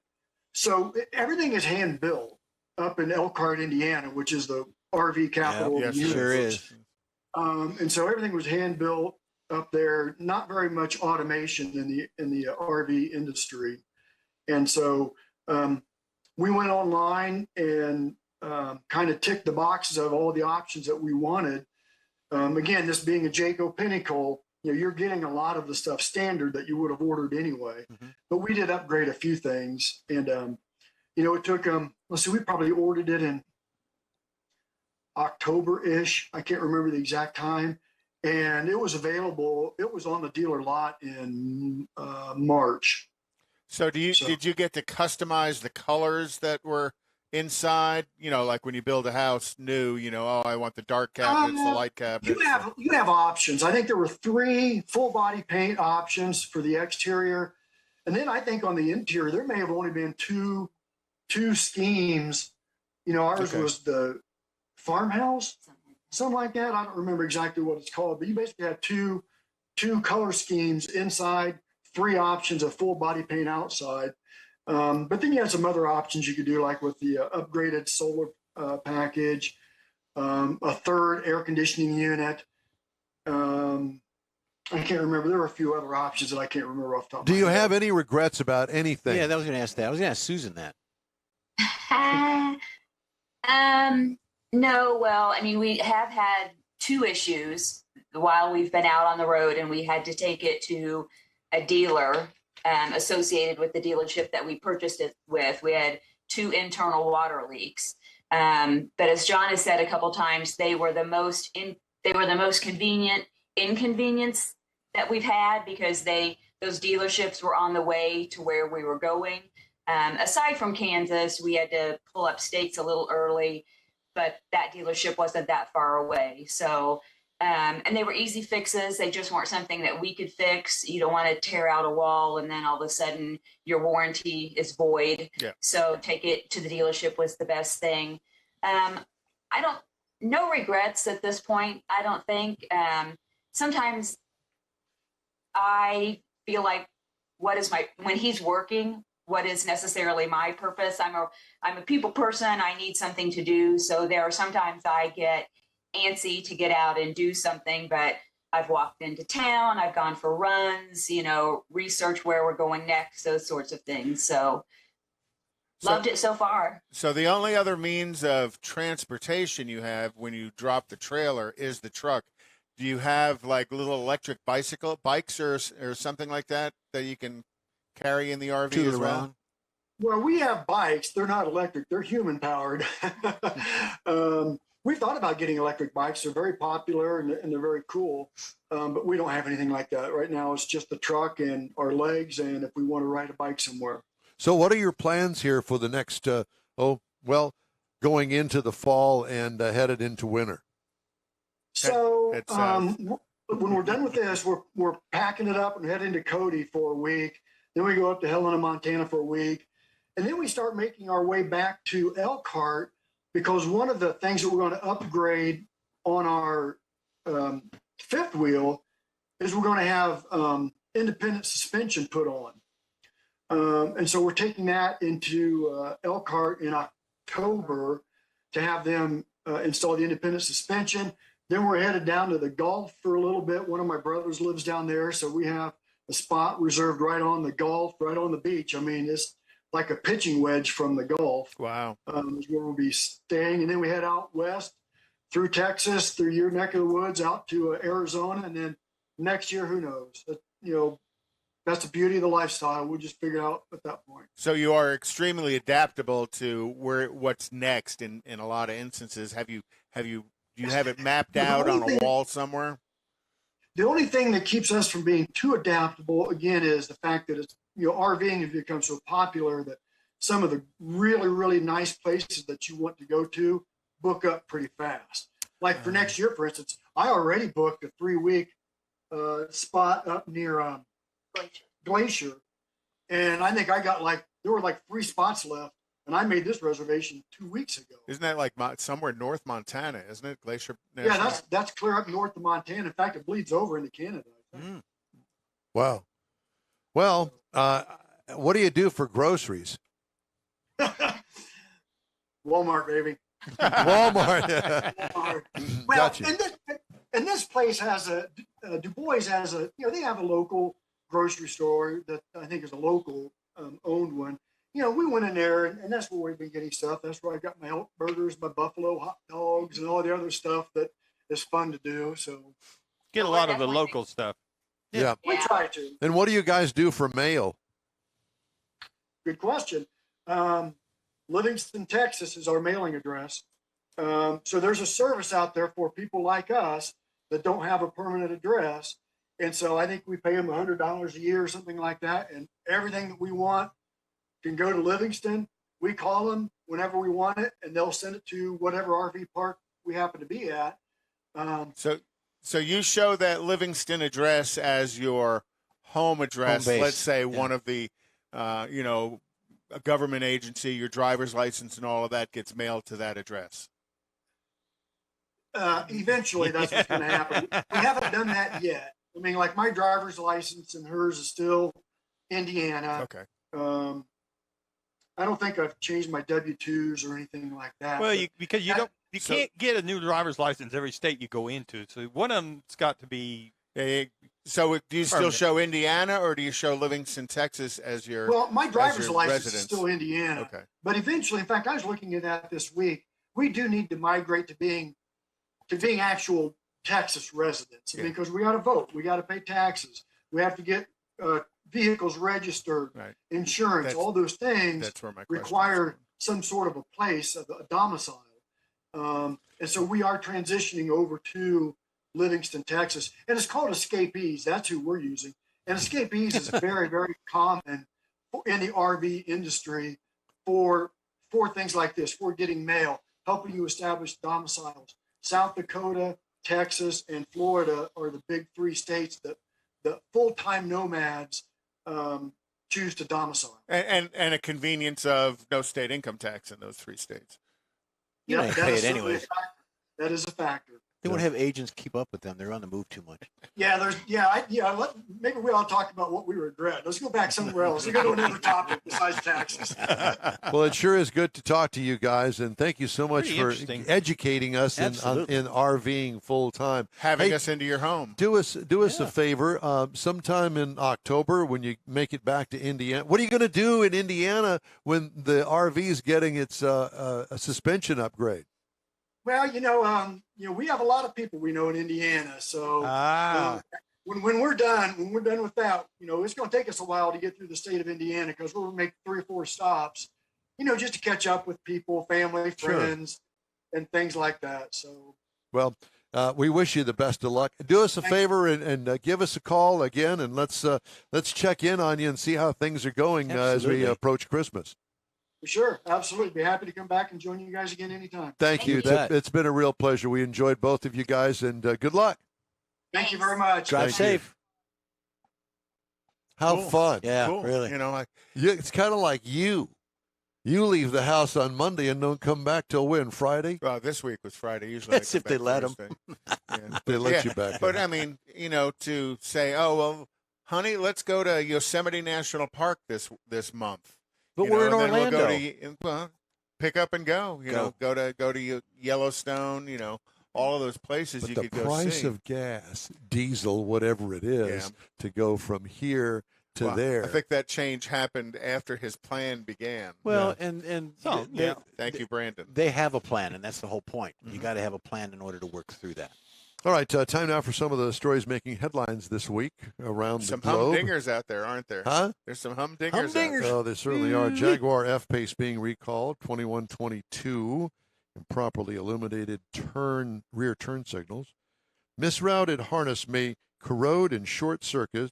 so everything is hand built up in Elkhart, Indiana, which is the RV capital. Yeah, of the yes, sure universe. is. And so everything was hand built up there. Not very much automation in the RV industry. And so we went online and kind of ticked the boxes of all the options that we wanted. Again, this being a Jayco Pinnacle, you know, you're getting a lot of the stuff standard that you would have ordered anyway. Mm-hmm. But we did upgrade a few things, and you know, it took let's see, we probably ordered it in October-ish. I can't remember the exact time. And it was available. It was on the dealer lot in March. So did you get to customize the colors that were inside? You know, like when you build a house new, you know, I want the dark cabinets, the light cabinets. You have options. I think there were 3 full body paint options for the exterior. And then I think on the interior, there may have only been two schemes. You know, ours was the farmhouse, something like that. I don't remember exactly what it's called, but you basically had two color schemes inside, 3 options of full body paint outside. But then you had some other options you could do, like with the upgraded solar package, a third air conditioning unit. I can't remember. There were a few other options that I can't remember off the top of my head. Do you have any regrets about anything? Yeah, I was going to ask that. I was going to ask Susan that. No, well, I mean, we have had 2 issues while we've been out on the road, and we had to take it to a dealer associated with the dealership that we purchased it with. We had 2 internal water leaks. But as John has said a couple times, they were the most convenient inconvenience that we've had, because those dealerships were on the way to where we were going. Aside from Kansas, we had to pull up stakes a little early, but that dealership wasn't that far away. So, and they were easy fixes. They just weren't something that we could fix. You don't want to tear out a wall and then all of a sudden your warranty is void. Yeah. So take it to the dealership was the best thing. No regrets at this point, I don't think. Sometimes I feel like when he's working, what is necessarily my purpose? I'm a people person. I need something to do. So there are sometimes I get antsy to get out and do something, but I've walked into town, I've gone for runs, research where we're going next, those sorts of things. So loved it so far. So the only other means of transportation you have when you drop the trailer is the truck. Do you have like little electric bikes or something like that you can carry in the RV as well? Well, we have bikes. They're not electric. They're human powered. We've thought about getting electric bikes. They're very popular and they're very cool. But we don't have anything like that. Right now, it's just the truck and our legs. And if we want to ride a bike somewhere. So what are your plans here for the next, going into the fall and headed into winter? So when we're done with this, we're packing it up and heading to Cody for a week. Then we go up to Helena, Montana for a week. And then we start making our way back to Elkhart, because one of the things that we're going to upgrade on our fifth wheel is we're going to have independent suspension put on. And so we're taking that into Elkhart in October to have them install the independent suspension. Then we're headed down to the Gulf for a little bit. One of my brothers lives down there, so we have a spot reserved right on the Gulf, right on the beach. I mean, it's like a pitching wedge from the Gulf. Wow. Is where we'll be staying. And then we head out west through Texas, through your neck of the woods, out to Arizona. And then next year, who knows? That's the beauty of the lifestyle. We'll just figure it out at that point. So you are extremely adaptable to what's next in a lot of instances. Do you have it mapped out on a wall somewhere? The only thing that keeps us from being too adaptable, again, is the fact that it's, RVing has become so popular that some of the really, really nice places that you want to go to book up pretty fast. Like for next year, for instance, I already booked a 3-week spot up near Glacier. And I think there were 3 spots left. And I made this reservation 2 weeks ago. Isn't that like somewhere north Montana, isn't it? Glacier National? Yeah, that's clear up north of Montana. In fact, it bleeds over into Canada. Wow. Well, what do you do for groceries? Walmart, baby. Walmart. Well, Gotcha. and this place has Du Bois has they have a local grocery store that I think is a local owned one. We went in there, and that's where we've been getting stuff. That's where I got my elk burgers, my buffalo hot dogs, and all the other stuff that is fun to do. So get a lot of the local stuff. Yeah. We try to. And what do you guys do for mail? Good question. Livingston, Texas is our mailing address. So there's a service out there for people like us that don't have a permanent address. And so I think we pay them $100 a year or something like that. And everything that we want can go to Livingston. We call them whenever we want it, and they'll send it to whatever RV park we happen to be at. So you show that Livingston address as your home address. Home base. Let's say one of the, a government agency, your driver's license and all of that gets mailed to that address. Eventually, that's what's going to happen. We haven't done that yet. I mean, like my driver's license and hers is still Indiana. Okay. I don't think I've changed my W-2s or anything like that. Well, you can't get a new driver's license every state you go into. So one of them's got to be. So do you still permanent. show Indiana, or do you show Livingston, Texas as your? Well, my driver's your license residence? is still Indiana. Okay. But eventually, in fact, I was looking at that this week. We do need to migrate to being actual Texas residents. I mean, because we got to vote, we got to pay taxes, we have to get vehicles registered, Right. insurance, That's- all those things That's where my question require some sort of a place, a domicile. And so we are transitioning over to Livingston, Texas, and it's called Escapees. That's who we're using. And Escapees is very, very common in the RV industry for things like this, for getting mail, helping you establish domiciles. South Dakota, Texas, and Florida are the big three states that the full-time nomads choose to domicile. and a convenience of no state income tax in those 3 states. You don't that pay is it certainly a anyways. factor. That is a factor. They won't have agents keep up with them. They're on the move too much. Yeah, maybe we all talked about what we regret. Let's go back somewhere else. Let's go to another topic besides taxes. Well, it sure is good to talk to you guys, and thank you so much Pretty for interesting. educating us in Absolutely. RVing full time. Having Hey, us into your home. Do us a favor. Sometime in October, when you make it back to Indiana, what are you going to do in Indiana when the RV is getting its a suspension upgrade? Well, we have a lot of people we know in Indiana. So when we're done with that, it's going to take us a while to get through the state of Indiana because we'll make 3 or 4 stops, just to catch up with people, family, Sure. friends, and things like that. So, Well, we wish you the best of luck. Do us a Thank you. favor and give us a call again, and let's check in on you and see how things are going as we Absolutely. approach Christmas. sure, absolutely. Be happy to come back and join you guys again anytime. Thank you. You bet. It's been a real pleasure. We enjoyed both of you guys, and good luck. Thank you very much. Drive Thank you. safe. How Cool. fun! Yeah, Cool. really. It's kind of like you. You leave the house on Monday and don't come back till when? Friday? Well, this week was Friday. Usually, That's I come if they back let 'em. Thursday. Yeah. They let Yeah, you back. But in. I mean, to say, oh well, honey, let's go to Yosemite National Park this month. But You we're in know, and then Orlando. We'll go to pick up and go. Go to Yellowstone. All of those places But you the could go price see. of gas, diesel, whatever it is, to go from here to Well, there. I think that change happened after his plan began. Well, and So, they- Thank you, Brandon. they have a plan, and that's the whole point. You got to have a plan in order to work through that. All right, time now for some of the stories making headlines this week around Some the globe. humdingers out there, aren't there? Huh? There's some humdingers. out Humdingers. there. Oh, they certainly are. Jaguar F-Pace being recalled, 2122, improperly illuminated rear turn signals. Misrouted harness may corrode and short circuit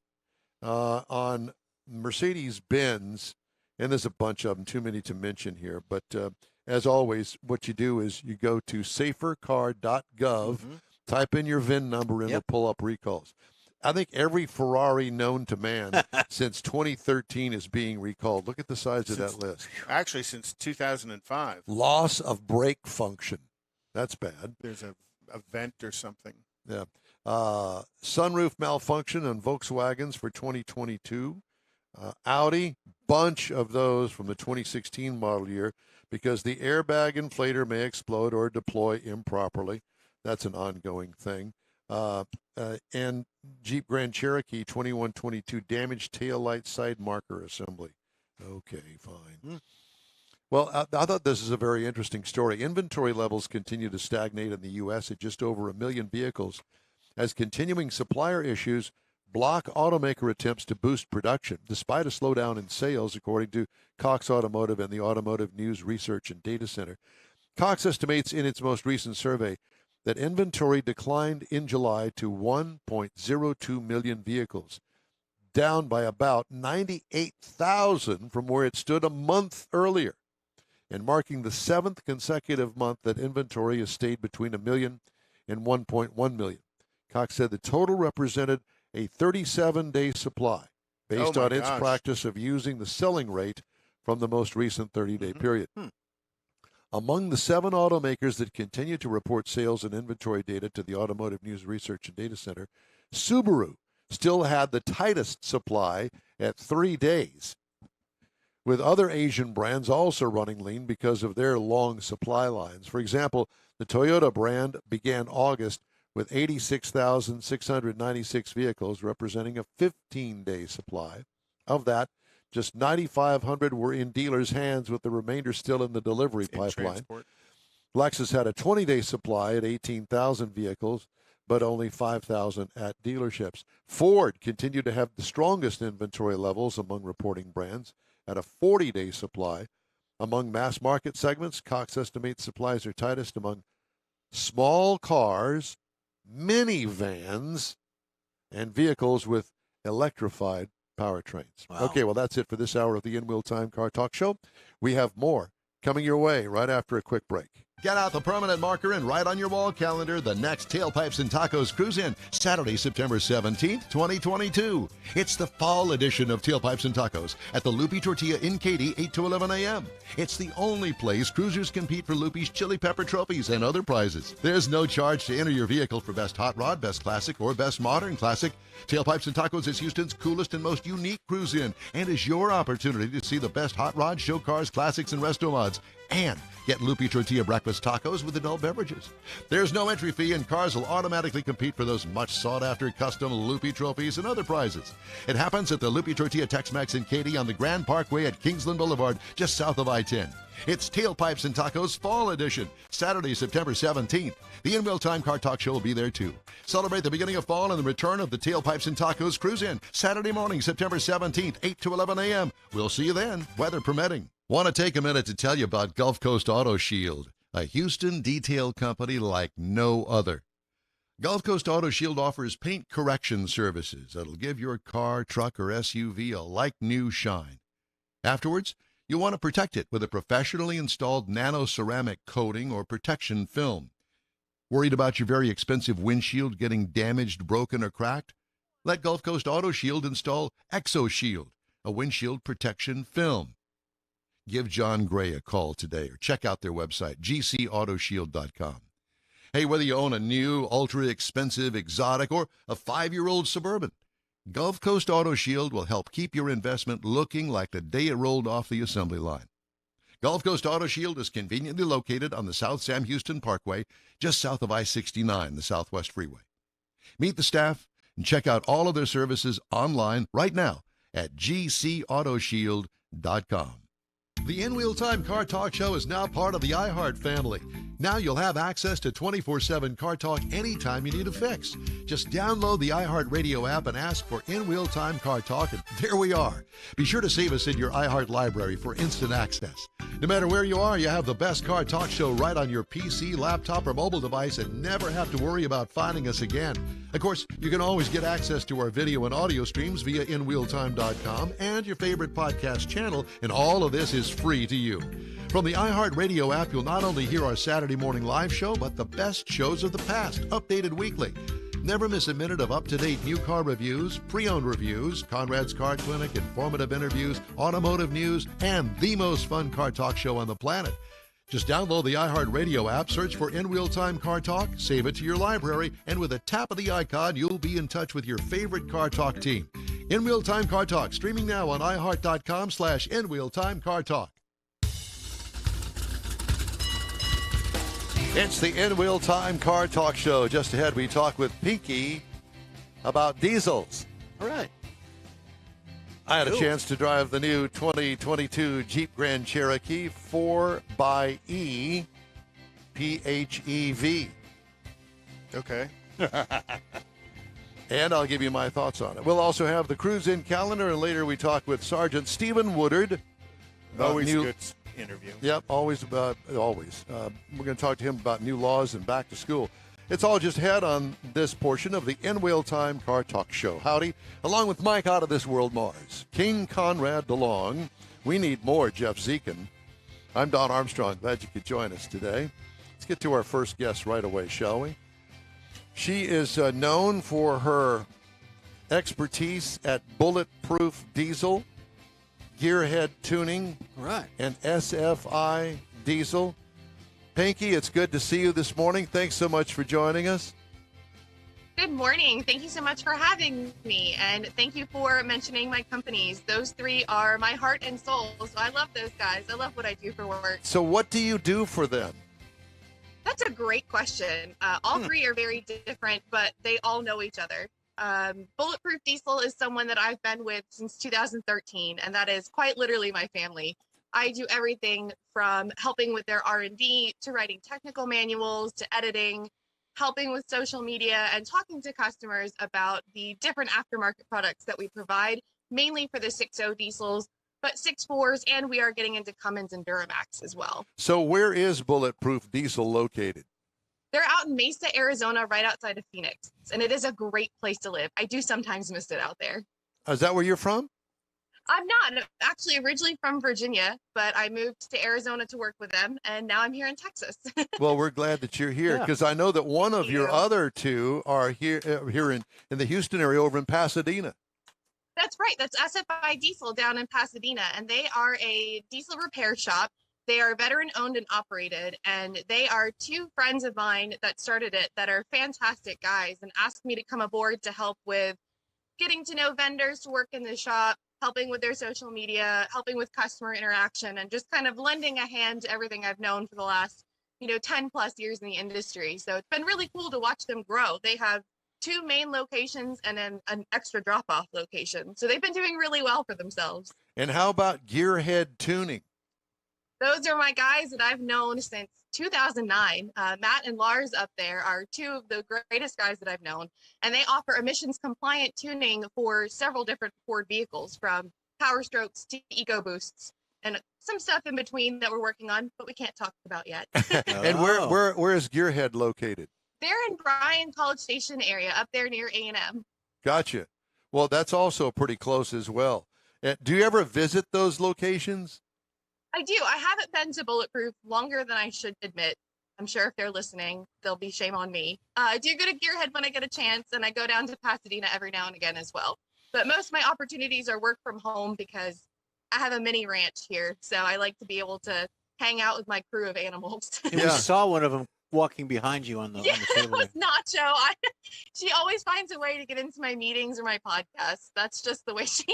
on Mercedes-Benz, and there's a bunch of them, too many to mention here. But as always, what you do is you go to safercar.gov, type in your VIN number, and Yep. it'll pull up recalls. I think every Ferrari known to man since 2013 is being recalled. Look at the size of that list. Actually, since 2005, Loss of brake function. That's bad. there's a vent or something. Yeah. Sunroof malfunction on Volkswagens for 2022. Audi, bunch of those from the 2016 model year because the airbag inflator may explode or deploy improperly. That's an ongoing thing. And Jeep Grand Cherokee 2122 damaged taillight side marker assembly. Okay, fine. Well, I thought this is a very interesting story. Inventory levels continue to stagnate in the U.S. at just over 1 million vehicles as continuing supplier issues block automaker attempts to boost production, despite a slowdown in sales, according to Cox Automotive and the Automotive News Research and Data Center. Cox estimates in its most recent survey that inventory declined in July to 1.02 million vehicles, down by about 98,000 from where it stood a month earlier, and marking the 7th consecutive month that inventory has stayed between 1 million and 1.1 million. Cox said the total represented a 37-day supply based Oh, my on its gosh. practice of using the selling rate from the most recent 30-day period. Among the 7 automakers that continue to report sales and inventory data to the Automotive News Research and Data Center, Subaru still had the tightest supply at 3 days, with other Asian brands also running lean because of their long supply lines. For example, the Toyota brand began August with 86,696 vehicles, representing a 15-day supply. Of that, just 9,500 were in dealers' hands, with the remainder still in the delivery In pipeline. transport. Lexus had a 20-day supply at 18,000 vehicles, but only 5,000 at dealerships. Ford continued to have the strongest inventory levels among reporting brands at a 40-day supply. Among mass market segments, Cox estimates supplies are tightest among small cars, minivans, and vehicles with electrified powertrains. Wow. Okay, well, that's it for this hour of the In Wheel Time Car Talk Show. We have more coming your way right after a quick break. Get out the permanent marker and write on your wall calendar the next Tailpipes and Tacos Cruise In, Saturday, September 17th, 2022. It's the fall edition of Tailpipes and Tacos at the Lupi Tortilla in Katy, 8 to 11 a.m. It's the only place cruisers compete for Lupi's Chili Pepper trophies and other prizes. There's no charge to enter your vehicle for Best Hot Rod, Best Classic, or Best Modern Classic. Tailpipes and Tacos is Houston's coolest and most unique cruise in and is your opportunity to see the best hot rod, show cars, classics, and resto mods. And get Lupi Tortilla breakfast tacos with adult beverages. There's no entry fee, and cars will automatically compete for those much sought-after custom Lupi trophies and other prizes. It happens at the Lupi Tortilla Tex-Mex in Katy on the Grand Parkway at Kingsland Boulevard, just south of I-10. It's Tailpipes and Tacos Fall Edition, Saturday, September 17th. The In Wheel Time Car Talk Show will be there, too. Celebrate the beginning of fall and the return of the Tailpipes and Tacos Cruise In, Saturday morning, September 17th, 8 to 11 a.m. We'll see you then, weather permitting. Want to take a minute to tell you about Gulf Coast Auto Shield, a Houston detail company like no other. Gulf Coast Auto Shield offers paint correction services that'll give your car, truck, or SUV a like-new shine. Afterwards, you'll want to protect it with a professionally installed nano-ceramic coating or protection film. Worried about your very expensive windshield getting damaged, broken, or cracked? Let Gulf Coast Auto Shield install ExoShield, a windshield protection film. Give John Gray a call today or check out their website, gcautoshield.com. Hey, whether you own a new, ultra-expensive, exotic, or a 5-year-old Suburban, Gulf Coast Auto Shield will help keep your investment looking like the day it rolled off the assembly line. Gulf Coast Auto Shield is conveniently located on the South Sam Houston Parkway, just south of I-69, the Southwest Freeway. Meet the staff and check out all of their services online right now at gcautoshield.com. The In Wheel Time Car Talk Show is now part of the iHeart family. Now you'll have access to 24/7 Car Talk anytime you need a fix. Just download the iHeart Radio app and ask for In Wheel Time Car Talk, and there we are. Be sure to save us in your iHeart library for instant access. No matter where you are, you have the best Car Talk Show right on your PC, laptop, or mobile device and never have to worry about finding us again. Of course, you can always get access to our video and audio streams via InWheelTime.com and your favorite podcast channel, and all of this is free to you. From the iHeart Radio app, you'll not only hear our Saturday morning live show, but the best shows of the past, updated weekly. Never miss a minute of up-to-date new car reviews, pre-owned reviews, Conrad's Car Clinic, informative interviews, automotive news, and the most fun car talk show on the planet. Just download the iHeart Radio app, search for In Wheel Time Car Talk, save it to your library, and with a tap of the icon, you'll be in touch with your favorite Car Talk team. In Wheel Time Car Talk, streaming now on iHeart.com/In Wheel Time Car Talk. It's the In Wheel Time Car Talk Show. Just ahead, we talk with Pinky about diesels. All right. I had a Cool. chance to drive the new 2022 Jeep Grand Cherokee 4xE PHEV. Okay. And I'll give you my thoughts on it. We'll also have the cruise-in calendar, and later we talk with Sergeant Stephen Woodard. about Always new- a good interview. Yep, always. We're going to talk to him about new laws and back to school. It's all just ahead on this portion of the In Wheel Time Car Talk Show. Howdy, along with Mike out of this world Mars, King Conrad DeLong. We need more Jeff Zekin. I'm Don Armstrong. Glad you could join us today. Let's get to our first guest right away, shall we? She is known for her expertise at bulletproof diesel, gearhead tuning, All right. and SFI diesel. Pinky, it's good to see you this morning. Thanks so much for joining us. Good morning. Thank you so much for having me. And thank you for mentioning my companies. Those three are my heart and soul. So I love those guys. I love what I do for work. So what do you do for them? That's a great question. All three are very different, but they all know each other. Bulletproof Diesel is someone that I've been with since 2013, and that is quite literally my family. I do everything from helping with their R&D to writing technical manuals to editing, helping with social media and talking to customers about the different aftermarket products that we provide, mainly for the 6.0 diesels, but 6.4s, and we are getting into Cummins and Duramax as well. So where is Bulletproof Diesel located? They're out in Mesa, Arizona, right outside of Phoenix, and it is a great place to live. I do sometimes miss it out there. Is that where you're from? I'm not. I'm actually originally from Virginia, but I moved to Arizona to work with them, and now I'm here in Texas. Well, we're glad that you're here, Yeah. because I know that one of Thank your you. other two are here in the Houston area, over in Pasadena. That's right. That's SFI Diesel down in Pasadena, and they are a diesel repair shop. They are veteran owned and operated, and they are two friends of mine that started it that are fantastic guys and asked me to come aboard to help with getting to know vendors to work in the shop, helping with their social media, helping with customer interaction, and just kind of lending a hand to everything I've known for the last, 10 plus years in the industry. So it's been really cool to watch them grow. They have 2 main locations and then an extra drop-off location. So they've been doing really well for themselves. And how about Gearhead Tuning? Those are my guys that I've known since 2009. Matt and Lars up there are 2 of the greatest guys that I've known, and they offer emissions compliant tuning for several different Ford vehicles, from Power Strokes to EcoBoosts, and some stuff in between that we're working on, but we can't talk about yet. And Oh. where is Gearhead located? They're in Bryan College Station area, up there near A&M. Gotcha. Well, that's also pretty close as well. Do you ever visit those locations? I do. I haven't been to Bulletproof longer than I should admit. I'm sure if they're listening, they'll be shame on me. I do go to Gearhead when I get a chance, and I go down to Pasadena every now and again as well. But most of my opportunities are work from home because I have a mini ranch here. So I like to be able to hang out with my crew of animals. And we Yeah. saw one of them walking behind you on the Yeah, it table. was Nacho. She always finds a way to get into my meetings or my podcasts. That's just the way she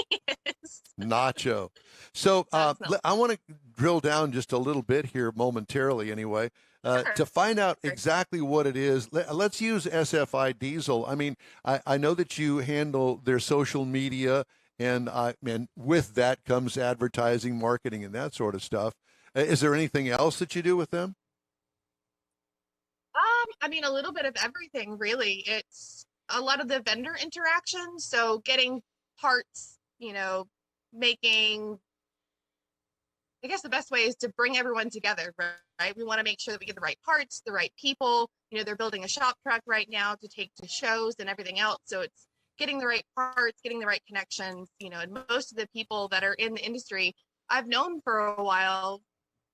is. Nacho. So That's not- I want to drill down just a little bit here momentarily anyway, Sure. to find out Sure. exactly what it is. Let's use SFI Diesel. I mean, I know that you handle their social media, and with that comes advertising, marketing, and that sort of stuff. Is there anything else that you do with them? I mean, a little bit of everything, really. It's a lot of the vendor interaction. So getting parts, making, I guess the best way is to bring everyone together, right? We want to make sure that we get the right parts, the right people. They're building a shop truck right now to take to shows and everything else. So it's getting the right parts, getting the right connections, and most of the people that are in the industry I've known for a while,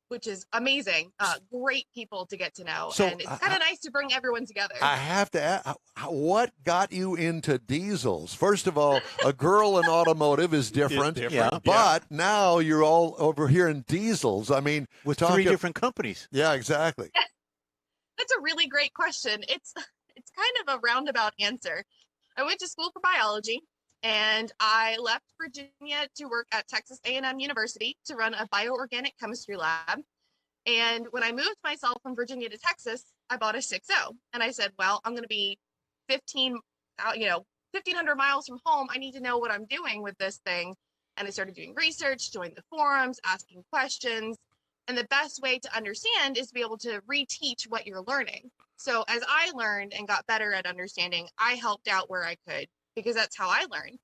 which is amazing. Great people to get to know. So, and it's kind of nice to bring everyone together. I have to ask, what got you into diesels? First of all, a girl in automotive is different. Yeah. But now you're all over here in diesels. I mean, With talk 3 of- different companies. Yeah, exactly. That's a really great question. It's kind of a roundabout answer. I went to school for biology, and I left Virginia to work at Texas A&M University to run a bioorganic chemistry lab. And when I moved myself from Virginia to Texas, I bought a 6.0, and I said, well, I'm going to be 1,500 miles from home. I need to know what I'm doing with this thing. And I started doing research, joined the forums, asking questions. And the best way to understand is to be able to reteach what you're learning. So as I learned and got better at understanding, I helped out where I could, because that's how I learned.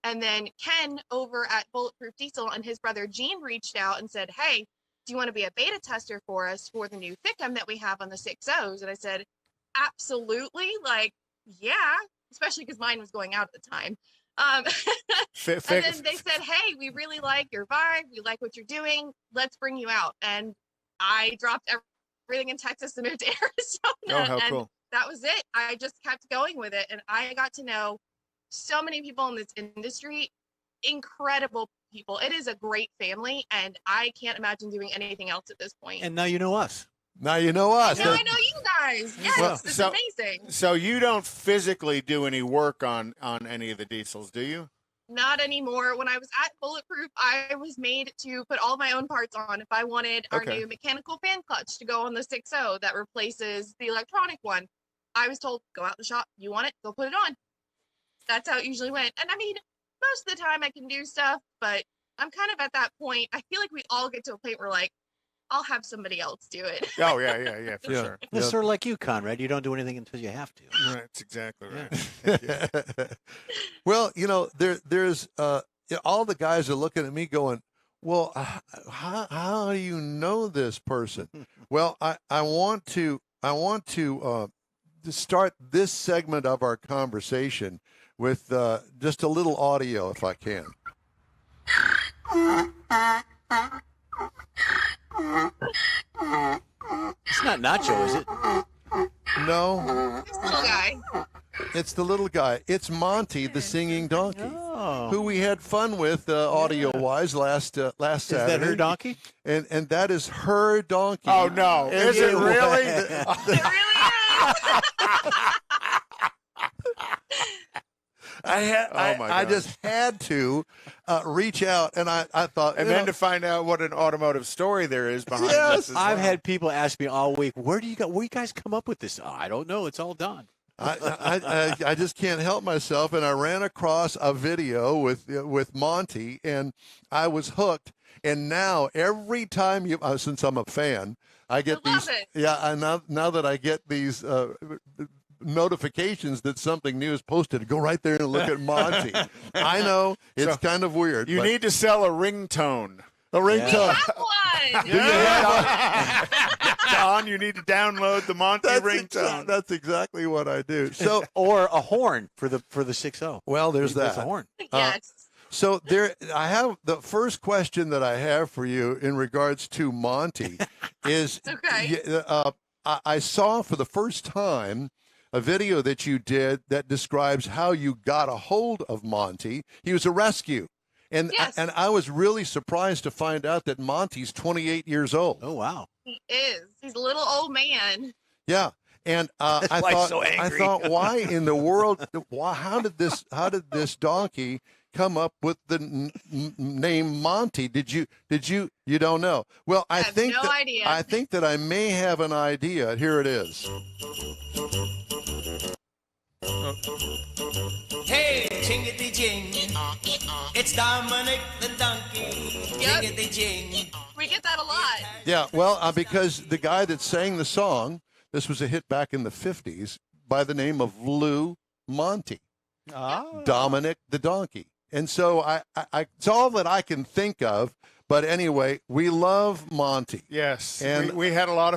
And then Ken over at Bulletproof Diesel and his brother Gene reached out and said, hey, do you want to be a beta tester for us for the new Thickum that we have on the 6.0s? And I said, absolutely. Yeah, especially because mine was going out at the time. And then they said, hey, we really like your vibe. We like what you're doing. Let's bring you out. And I dropped everything in Texas and moved to Arizona. Oh, how and cool. that was it. I just kept going with it. And I got to know so many people in this industry, incredible people. It is a great family. And I can't imagine doing anything else at this point. And now you know us. Now you know us. now I know you guys. Yes, Well, it's so- amazing. So you don't physically do any work on any of the diesels, do you? Not anymore. When I was at Bulletproof, I was made to put all my own parts on. If I wanted our Okay. new mechanical fan clutch to go on the 6.0 that replaces the electronic one, I was told, go out in the shop. You want it? Go put it on. That's how it usually went. And I mean, most of the time I can do stuff, but I'm kind of at that point. I feel like we all get to a point where like, I'll have somebody else do it. Oh yeah, for Yeah. sure. It's sort of like you, Conrad. You don't do anything until you have to. That's exactly right. Well, there's all the guys are looking at me going, well, how do you know this person? Well, I want to start this segment of our conversation with just a little audio, if I can. It's not Nacho, is it? No, This little guy. it's the little guy. It's Monty, the singing donkey, Oh. who we had fun with audio-wise last Is Saturday. that her donkey? And that is her donkey. Oh no! And Is it you- really? It really is. Oh, my I gosh. just had to reach out, and I thought, And then to find out what an automotive story there is behind Yes. this. as I've well. had people ask me all week, where do you guys come up with this? Oh, I don't know. It's all done. I just can't help myself, and I ran across a video with Monty, and I was hooked. And now every time since I'm a fan, I get I love these. it. Yeah, and now that I get these notifications that something new is posted, go right there and look at Monty. I know it's So, kind of weird. You but need to sell a ringtone. a ringtone. Have one. Don, you need to download the Monty ringtone. That's exactly what I do. So, Or a horn for the 6-0. well, there's He does that. a horn. Yes. So I have the first question that I have for you in regards to Monty is, Okay. I saw for the first time a video that you did that describes how you got a hold of Monty. He was a rescue. And, Yes. and I was really surprised to find out that Monty's 28 years old. Oh, wow. He is. He's a little old man. Yeah. And I why he's thought, so angry. why in the world? How did this donkey come up with the name Monty? Did you don't know? Well, I have think no that, idea. I think that I may have an idea. Here it is. Hey, jingity jing. It's Dominic the donkey. Yep. Jingity jing. We get that a lot. Yeah, well, because the guy that sang the song, this was a hit back in the 50s by the name of Lou Monty. Dominic the donkey. And so I it's all that I can think of. But anyway, we love Monty. Yes, And- we had a lot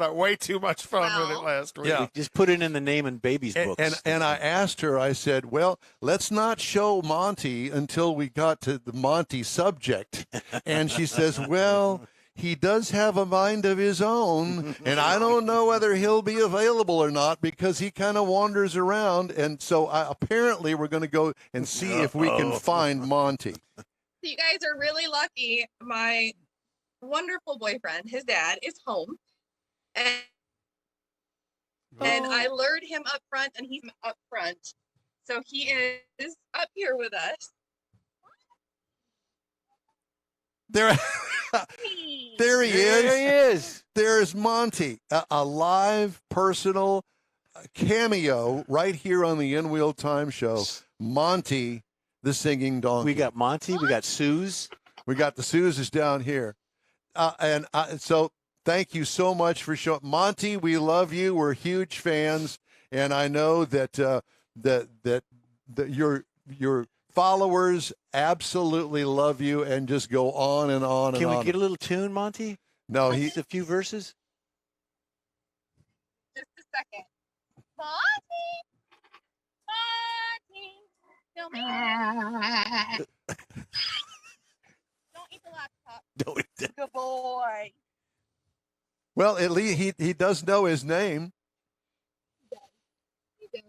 of way too much fun with it last week. Yeah. Just put it in the name and baby's books. And I asked her, I said, well, let's not show Monty until we got to the Monty subject. And she says, well, he does have a mind of his own, and I don't know whether he'll be available or not because he kind of wanders around. And so apparently we're going to go and see if we can find Monty. You guys are really lucky. My wonderful boyfriend, his dad, is home. And I lured him up front, and he's up front. So he is up here with us. There, there he is. There he is. There's Monty, a live personal cameo right here on the In Wheel Time Show. Monty, the singing donkey. We got Monty. We got Suze. We got the Suses down here. So thank you so much for showing. Monty, we love you. We're huge fans. And I know that that your followers absolutely love you and just go on and on Can and we on. get a little tune, Monty? No, Just a few verses. Just a second. Monty! Monty! Don't eat the laptop. Don't eat that. Good boy. well, at least he does know his name. He does.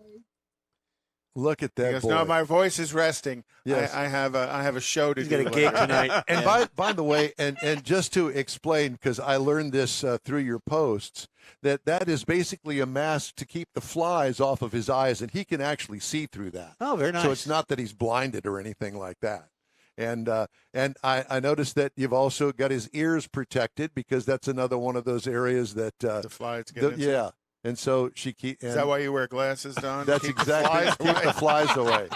Look at that Because boy. no, my voice is resting. Yes. I have a show to He's do. got a gig tonight. And by the way, and just to explain, because I learned this through your posts, that is basically a mask to keep the flies off of his eyes, and he can actually see through that. Oh, very nice. So it's not that he's blinded or anything like that. And I noticed that you've also got his ears protected because that's another one of those areas that the flies get into. yeah. And so she Is that why you wear glasses, Don? That's Keep the exactly flies keep away? the flies away.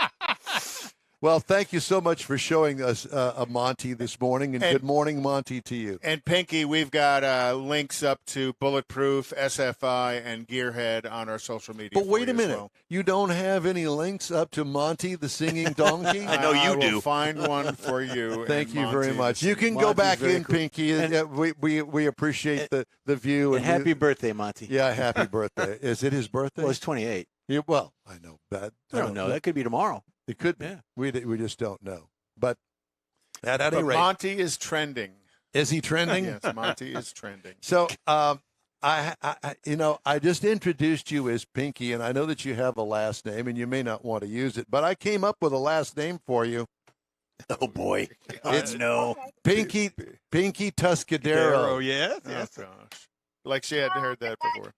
Well, thank you so much for showing us Monty this morning, and good morning, Monty, to you. And Pinky, we've got links up to Bulletproof, SFI, and Gearhead on our social media. But wait for a you as minute. well. You don't have any links up to Monty the singing donkey? I know you will do. find one for you. Thank and you very Monty much. the You can singing- go Monty's back very in, cool. Pinky. And, we appreciate the view. And happy birthday, Monty. Yeah, happy birthday. Is it his birthday? Well, it's 28. Yeah, well, I know that. I don't know. That could be tomorrow. It could be. Yeah. We just don't know. But at any But rate, Monty is trending. is he trending? Yes, Monty is trending. So, I just introduced you as Pinky, and I know that you have a last name, and you may not want to use it, but I came up with a last name for you. Oh boy. It's no. Pinky Darrow, Tuscadero. yes, Oh, yes. gosh. Like she hadn't heard that before.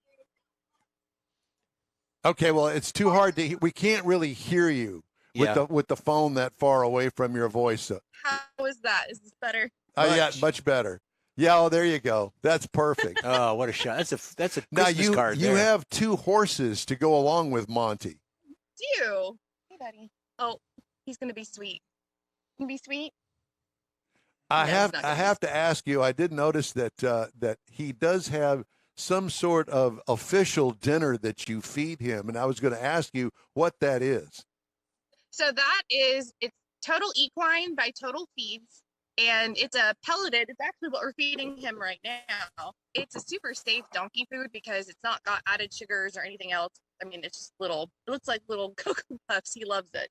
Okay, well, it's too hard to. We can't really hear you with the phone that far away from your voice. How is that? Is this better? Yeah, much better. Yeah, oh, there you go. That's perfect. Oh, what a shot! That's a Now Christmas card. you there. have two horses to go along with Monty. Do you? Hey, buddy. Oh, he's gonna be sweet. Gonna be sweet. I No, have it's not I gonna have to ask you. I did notice that that he does have some sort of official dinner that you feed him, and I was going to ask you what that is. So it's Total Equine by Total Feeds, and it's a pelleted. It's actually what we're feeding him right now. It's a super safe donkey food because it's not got added sugars or anything else. I mean, it's just it looks like little Cocoa Puffs. He loves it.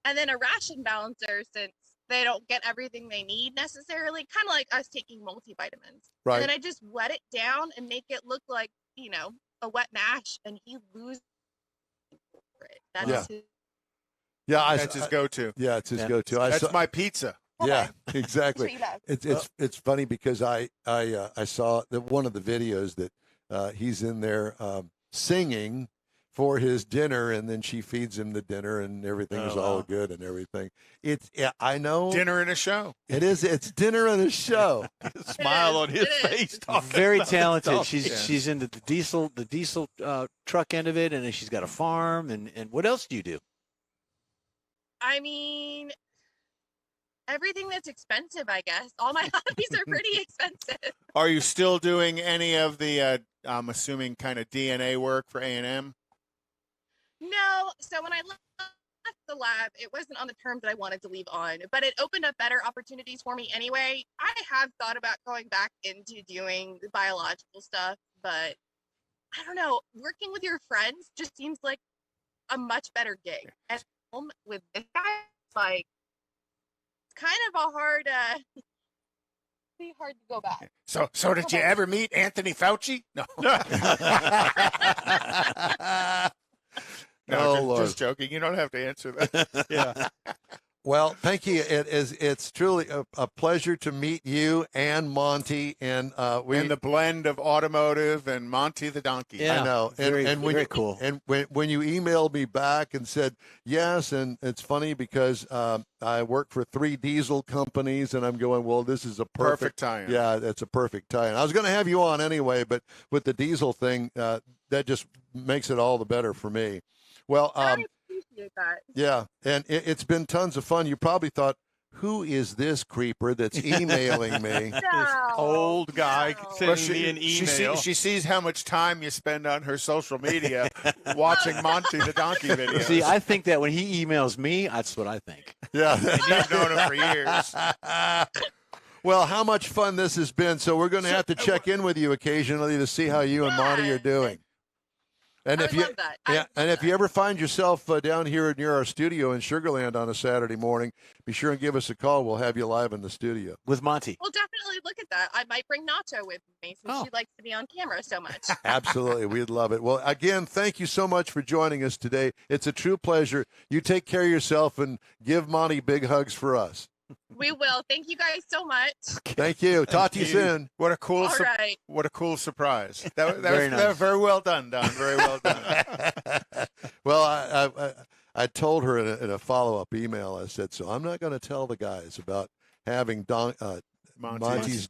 And then a ration balancer, since they don't get everything they need necessarily, kind of like us taking multivitamins. Right. And then I just wet it down and make it look like, a wet mash, and he loses it. That's Yeah. his Yeah, That's his go-to. Yeah, it's his Yeah. go-to. That's my pizza. Yeah, That's exactly. what he loves. It's funny because I saw one of the videos that he's in there singing for his dinner, and then she feeds him the dinner, and everything is all good and everything. I know Dinner and a show. it is. It's dinner and a show. Smile on his It is. face. talking Very about talented. stuff. She's into the diesel truck end of it, and then she's got a farm. And what else do you do? I mean, everything that's expensive, I guess. All my hobbies are pretty expensive. Are you still doing any of the, I'm assuming, kind of DNA work for A&M? No. So when I left the lab, it wasn't on the terms that I wanted to leave on, but it opened up better opportunities for me anyway. I have thought about going back into doing the biological stuff, but I don't know. Working with your friends just seems like a much better gig. And home with this guy, it's like kind of a hard, pretty hard to go back. So did you ever meet Anthony Fauci? No. No, just joking. You don't have to answer that. Yeah. Well, thank you. It's truly a pleasure to meet you and Monty, and And the blend of automotive and Monty the donkey. Yeah. I know. And, Very- and when very you, cool. And when you emailed me back and said yes, and it's funny because I work for 3 diesel companies, and I'm going, well, this is a Perfect tie-in. Yeah, that's a perfect tie-in. I was going to have you on anyway, but with the diesel thing, that just makes it all the better for me. Well, I appreciate that. yeah, and it's been tons of fun. You probably thought, who is this creeper that's emailing me? No, Old guy no. sending me an email. She sees how much time you spend on her social media watching Monty the donkey videos. See, I think that when he emails me, that's what I think. Yeah. You've known him for years. Well, how much fun this has been. So we're going to have to check in with you occasionally to see how you and Monty are doing. And I if would you, love that. yeah, and if you ever find yourself down here near our studio in Sugarland on a Saturday morning, be sure and give us a call. We'll have you live in the studio. With Monty. We'll definitely look at that. I might bring Nacho with me since Oh. she likes to be on camera so much. Absolutely. We'd love it. Well, again, thank you so much for joining us today. It's a true pleasure. You take care of yourself and give Monty big hugs for us. We will. Thank you guys so much. Thank you. Talk to you soon. What a cool, All right. what a cool surprise. That Very was nice. very well done, Don. Very well done. Well, I told her in a follow-up email, I said, so I'm not going to tell the guys about having Monty's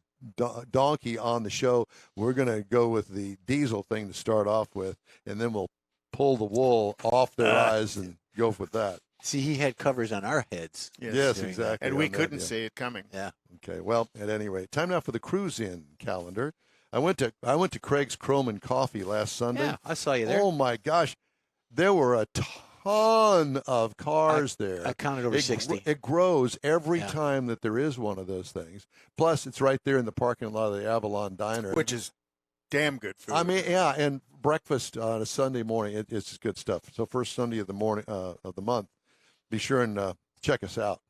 donkey on the show. We're going to go with the diesel thing to start off with, and then we'll pull the wool off their eyes and go with that. See, he had covers on our heads. Yes, doing exactly. And we on that, couldn't yeah. see it coming. Yeah. Okay. Well, at any rate, time now for the cruise in calendar. I went to Craig's Chrome and Coffee last Sunday. Yeah, I saw you there. Oh my gosh, there were a ton of cars there. I counted over 60. It grows every Yeah. time that there is one of those things. Plus, it's right there in the parking lot of the Avalon Diner, Which is damn good food. I mean, yeah, and breakfast on a Sunday morning, it's good stuff. So first Sunday of the morning of the month, be sure and check us out.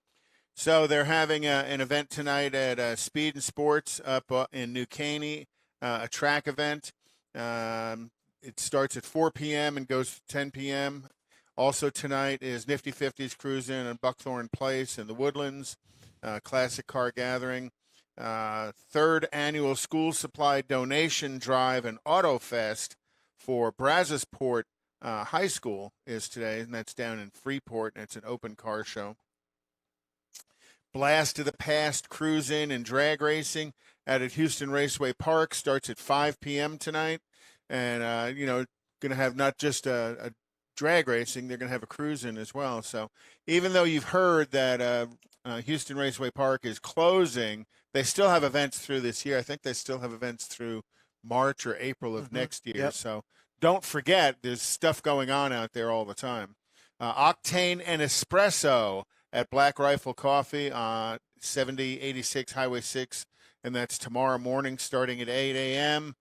So they're having an event tonight at Speed and Sports up in New Caney, a track event. It starts at 4 p.m. and goes to 10 p.m. Also tonight is Nifty 50s Cruise In on Buckthorn Place in the Woodlands, classic car gathering. Third annual school supply donation drive and auto fest for Brazosport High School is today, and that's down in Freeport, and it's an open car show. Blast of the Past Cruise In and drag racing out at Houston Raceway Park starts at 5 p.m. tonight, and going to have not just a drag racing, they're going to have a cruise in as well. So even though you've heard that Houston Raceway Park is closing, they still have events through this year. I think they still have events through March or April of next year. Yep. So don't forget, there's stuff going on out there all the time. Octane and Espresso at Black Rifle Coffee, 7086 Highway 6, and that's tomorrow morning starting at 8 a.m.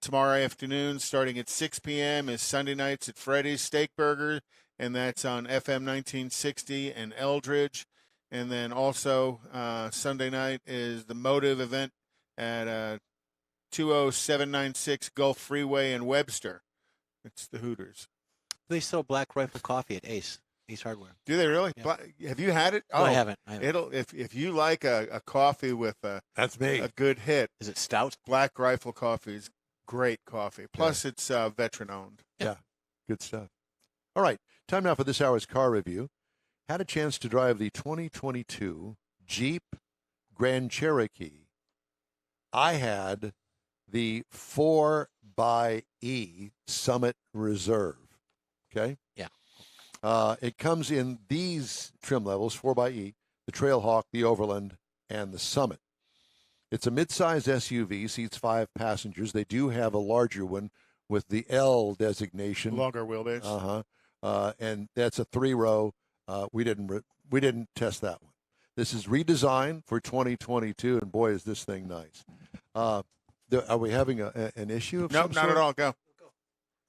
Tomorrow afternoon starting at 6 p.m. is Sunday nights at Freddy's Steak Burger, and that's on FM 1960 and Eldridge. And then also Sunday night is the Motive event at 20796 Gulf Freeway in Webster. It's the Hooters. They sell Black Rifle Coffee at Ace Hardware. Do they really? Yeah. Have you had it? No, I haven't. It'll if you like a coffee with That's me. a good hit. Is it stout? Black Rifle Coffee is great coffee. Plus, it's veteran owned. Yeah, good stuff. All right, time now for this hour's car review. Had a chance to drive the 2022 Jeep Grand Cherokee. I had the 4xe Summit Reserve. Okay? Yeah. It comes in these trim levels, 4xe, the Trailhawk, the Overland, and the Summit. It's a midsize SUV, seats 5 passengers. They do have a larger one with the L designation. Longer wheelbase. And that's a 3-row. We didn't test that one. This is redesigned for 2022, and boy, is this thing nice. Are we having an issue of Nope, some not sort? at all. Go.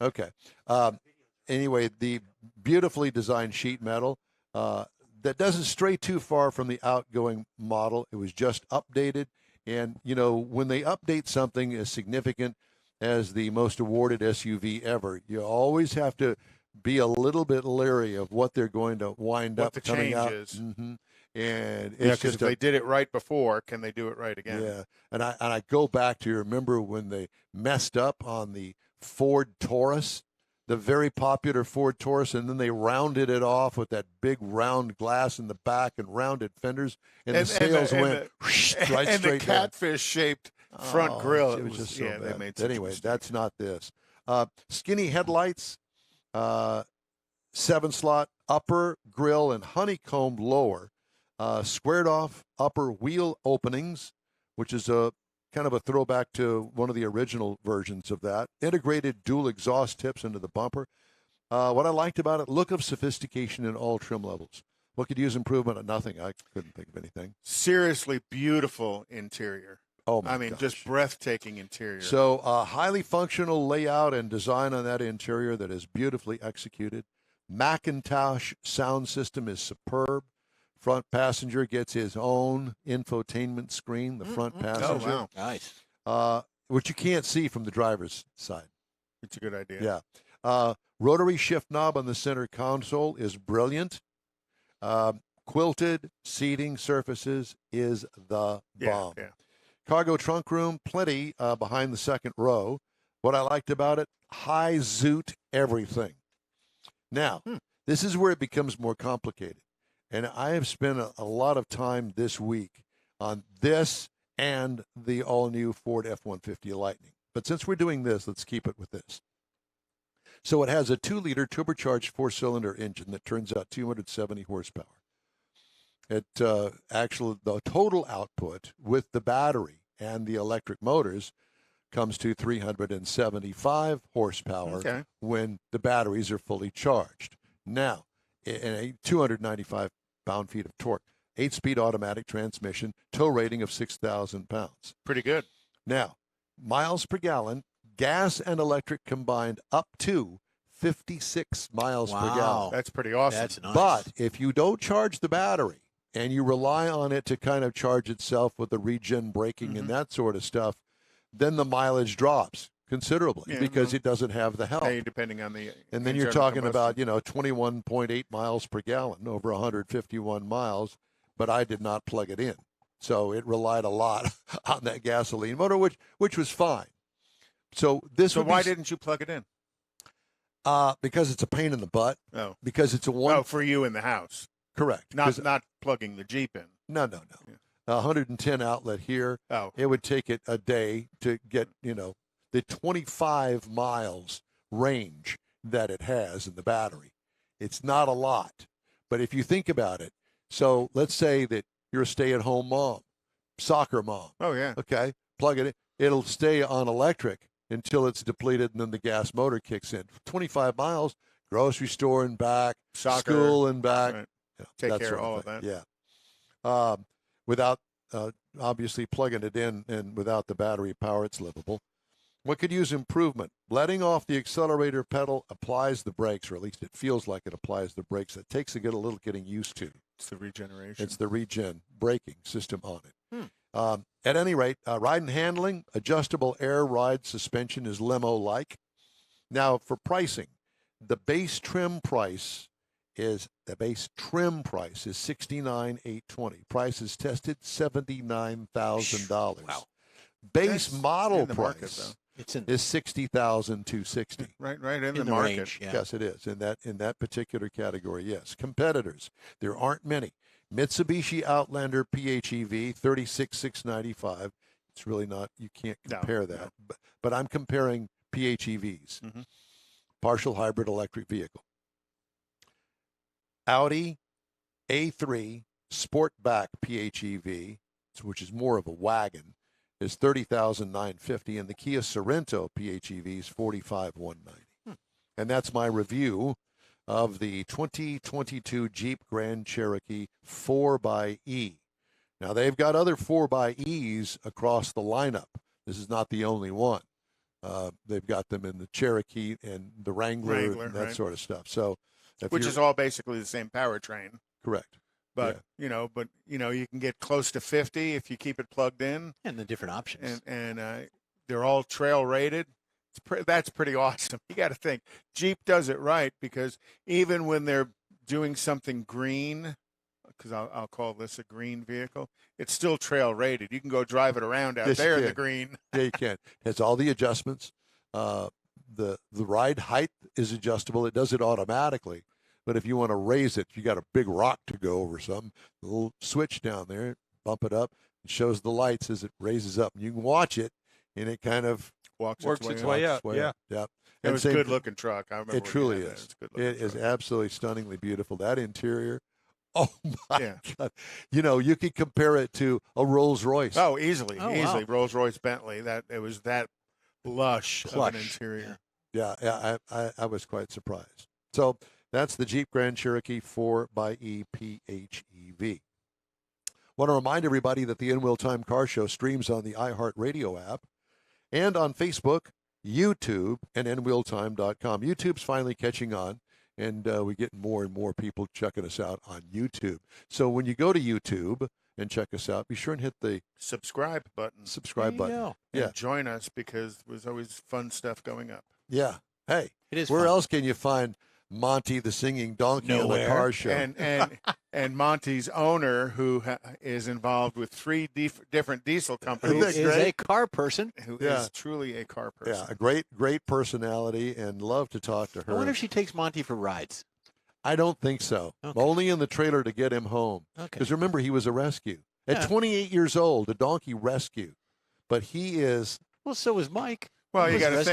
Okay. Anyway, the beautifully designed sheet metal that doesn't stray too far from the outgoing model. It was just updated. And, when they update something as significant as the most awarded SUV ever, you always have to be a little bit leery of what they're going to wind What up the coming change out. is. Mm-hmm. And Yeah, it's because just if they did it right before, can they do it right again? yeah. And I go back to remember when they messed up on the Ford Taurus, the very popular Ford Taurus, and then they rounded it off with that big round glass in the back and rounded fenders, and the sails went right and straight the down. catfish-shaped front grill. It was just so yeah, bad. they made such a Anyway, mistake. that's not this. Skinny headlights, 7-slot upper grill and honeycombed lower, squared off upper wheel openings, which is a kind of a throwback to one of the original versions of that. Integrated dual exhaust tips into the bumper. What I liked about it, look of sophistication in all trim levels. What could use improvement? Nothing. I couldn't think of anything. Seriously beautiful interior. Oh my I mean, gosh. just breathtaking interior. So highly functional layout and design on that interior that is beautifully executed. Macintosh sound system is superb. Front passenger gets his own infotainment screen, the front passenger. wow. Nice. Which you can't see from the driver's side. It's a good idea. Yeah. Rotary shift knob on the center console is brilliant. Quilted seating surfaces is the bomb. Yeah. Cargo trunk room, plenty behind the second row. What I liked about it, high zoot everything. Now, this is where it becomes more complicated. And I have spent a lot of time this week on this and the all-new Ford F-150 Lightning. But since we're doing this, let's keep it with this. So it has a 2-liter turbocharged 4-cylinder engine that turns out 270 horsepower. It actually, the total output with the battery and the electric motors comes to 375 horsepower when the batteries are fully charged. Now, in a 295 pound-feet of torque, 8-speed automatic transmission, tow rating of 6,000 pounds. Pretty good. Now, miles per gallon, gas and electric combined up to 56 miles per gallon. That's pretty awesome. That's nice. But if you don't charge the battery and you rely on it to kind of charge itself with the regen braking and that sort of stuff, then the mileage drops considerably because it doesn't have the help. Hey, depending on the And then you're talking about, 21.8 miles per gallon over 151 miles, but I did not plug it in. So it relied a lot on that gasoline motor, which was fine. So why didn't you plug it in? Because it's a pain in the butt. Oh. Because it's a one. Oh, for you in the house. Correct. Not plugging the Jeep in. No. Yeah. 110 outlet here. Oh. It would take it a day to get, the 25 miles range that it has in the battery. It's not a lot. But if you think about it, so let's say that you're a stay-at-home mom, soccer mom. Oh, yeah. Okay. Plug it in. It'll stay on electric until it's depleted, and then the gas motor kicks in. 25 miles, grocery store and back, Soccer, school and back. right. Yeah, Take that care sort of all thing. of that. Yeah. Without obviously plugging it in and without the battery power, it's livable. What could use improvement? Letting off the accelerator pedal applies the brakes, or at least it feels like it applies the brakes. It takes a little getting used to. It's the regeneration. It's the regen braking system on it. At any rate, ride and handling, adjustable air ride suspension is limo-like. Now, for pricing, the base trim price is $69,820. Price is tested $79,000. Wow. Base That's model in the market, price It's in is $60,260. Right in the the market. range. Yeah. Yes, it is in that particular category. Yes, competitors. There aren't many. Mitsubishi Outlander PHEV 36,695. It's really not. You can't compare that. But I'm comparing PHEVs, partial hybrid electric vehicle. Audi A3 Sportback PHEV, which is more of a wagon, is $30,950, and the Kia Sorento PHEV is $45,190. And that's my review of the 2022 Jeep Grand Cherokee 4xE. Now, they've got other 4xEs across the lineup. This is not the only one. They've got them in the Cherokee and the Wrangler and that sort of stuff. So, which is all basically the same powertrain. Correct. But you can get close to 50 if you keep it plugged in. And the different options. And they're all trail rated. That's pretty awesome. You got to think Jeep does it right, because even when they're doing something green, because I'll call this a green vehicle, it's still trail rated. You can go drive it around out there in the green. Yeah, you can. It has all the adjustments. The ride height is adjustable. It does it automatically. But if you want to raise it, you got a big rock to go over something, a little switch down there, bump it up. It shows the lights as it raises up. You can watch it, and it kind of works its way up. Yeah. Yep. It was a good-looking truck. I remember it truly is. It's a good-looking It is truck. absolutely stunningly beautiful. That interior, oh my Yeah. God! You could compare it to a Rolls Royce. Oh, easily. Wow. Rolls-Royce Bentley. It was that plush of an interior. Yeah, I was quite surprised. So that's the Jeep Grand Cherokee 4xE PHEV. Want to remind everybody that the In Wheel Time Car Show streams on the iHeartRadio app and on Facebook, YouTube, and InWheelTime.com. YouTube's finally catching on, and we get more and more people checking us out on YouTube. So when you go to YouTube and check us out, be sure and hit the subscribe button. Yeah. And join us, because there's always fun stuff going up. Yeah. Hey, It is where fun. else can you find Monty the singing donkey on the Nowhere. car show? And Monty's owner, who is involved with 3 different diesel companies, Isn't Is that great? a car person. who Yeah. is truly a car person. Yeah, a great personality, and love to talk to I her. wonder if she takes Monty for rides. I don't think so. Okay. Only in the trailer to get him home. Okay. Because remember, he was a rescue. At Yeah. 28 years old, a donkey rescue. But he is, Well, so is Mike. Well, you got to Rest-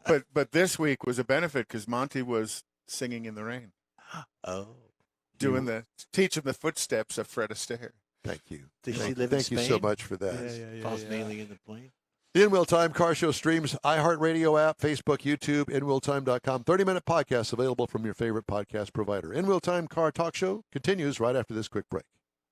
think. But this week was a benefit because Monty was singing in the rain, Oh. teaching the footsteps of Fred Astaire. Thank you. Does he Thank, live in thank you so Spain? much for that. Falls mainly in the plane. The In Wheel Time Car Show streams iHeartRadio app, Facebook, YouTube, InWheelTime.com. 30-minute podcasts available from your favorite podcast provider. In Wheel Time Car Talk Show continues right after this quick break.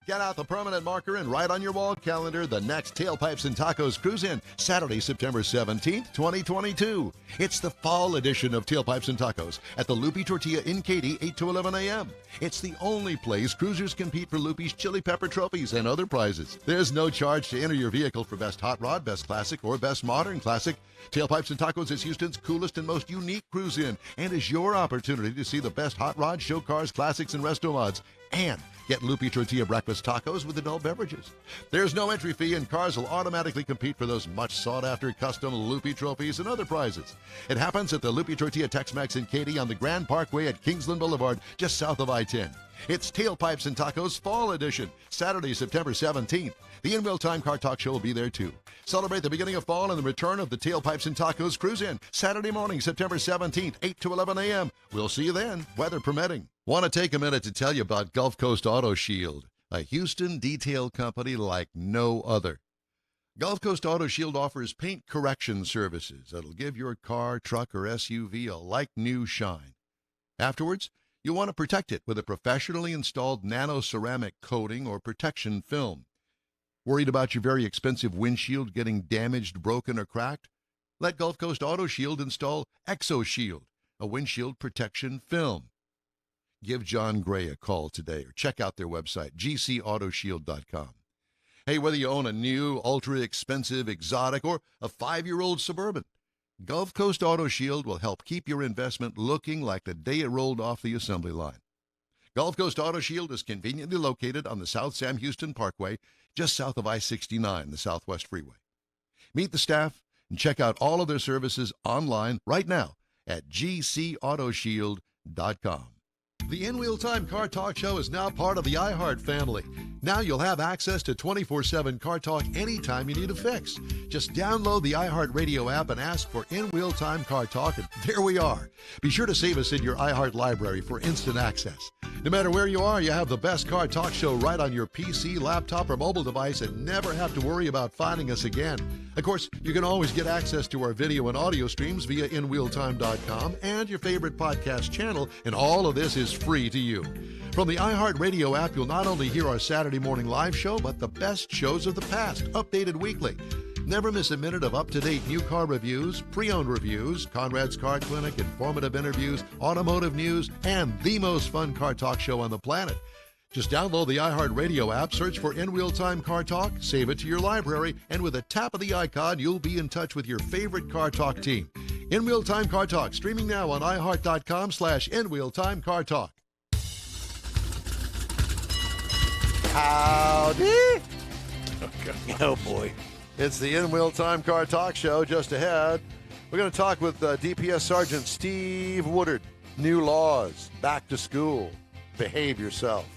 Get out the permanent marker and write on your wall calendar the next Tailpipes and Tacos Cruise In, Saturday, September 17th, 2022. It's the fall edition of Tailpipes and Tacos at the Loopy Tortilla in Katy, 8 to 11 a.m. It's the only place cruisers compete for Loopy's Chili Pepper trophies and other prizes. There's no charge to enter your vehicle for Best Hot Rod, Best Classic, or Best Modern Classic. Tailpipes and Tacos is Houston's coolest and most unique cruise in and is your opportunity to see the best hot rods, show cars, classics, and resto mods. And get Loopy Tortilla breakfast tacos with adult beverages. There's no entry fee, and cars will automatically compete for those much sought-after custom Loopy trophies and other prizes. It happens at the Loopy Tortilla Tex-Mex in Katy on the Grand Parkway at Kingsland Boulevard, just south of I-10. It's Tailpipes and Tacos Fall Edition, Saturday, September 17th. The In Wheel Time Car Talk Show will be there too. Celebrate the beginning of fall and the return of the Tailpipes and Tacos Cruise In, Saturday morning, September 17th, 8 to 11 a.m. We'll see you then, weather permitting. Want to take a minute to tell you about Gulf Coast Auto Shield, a Houston detail company like no other. Gulf Coast Auto Shield offers paint correction services that'll give your car, truck, or SUV a like-new shine. Afterwards, you'll want to protect it with a professionally installed nano-ceramic coating or protection film. Worried about your very expensive windshield getting damaged, broken, or cracked? Let Gulf Coast Auto Shield install ExoShield, a windshield protection film. Give John Gray a call today or check out their website, gcautoshield.com. Hey, whether you own a new, ultra-expensive, exotic, or a 5-year-old Suburban, Gulf Coast Auto Shield will help keep your investment looking like the day it rolled off the assembly line. Gulf Coast Auto Shield is conveniently located on the South Sam Houston Parkway, just south of I-69, the Southwest Freeway. Meet the staff and check out all of their services online right now at gcautoshield.com. The In Wheel Time Car Talk Show is now part of the iHeart family. Now you'll have access to 24/7 Car Talk anytime you need a fix. Just download the iHeart Radio app and ask for In Wheel Time Car Talk, and there we are. Be sure to save us in your iHeart library for instant access. No matter where you are, you have the best Car Talk Show right on your PC, laptop, or mobile device and never have to worry about finding us again. Of course, you can always get access to our video and audio streams via InWheelTime.com and your favorite podcast channel, and all of this is free to you. From the iHeart Radio app, you'll not only hear our Saturday morning live show, but the best shows of the past, updated weekly. Never miss a minute of up-to-date new car reviews, pre-owned reviews, Conrad's Car Clinic, informative interviews, automotive news, and the most fun car talk show on the planet. Just download the iHeart Radio app, search for In Wheel Time Car Talk, save it to your library, and with a tap of the icon, you'll be in touch with your favorite Car Talk team. In Wheel Time Car Talk, streaming now on iHeart.com/In Wheel Time Car Talk. Howdy! Oh, boy. It's the In Wheel Time Car Talk Show. Just ahead, we're going to talk with DPS Sergeant Steve Woodard. New laws, back to school, behave yourself.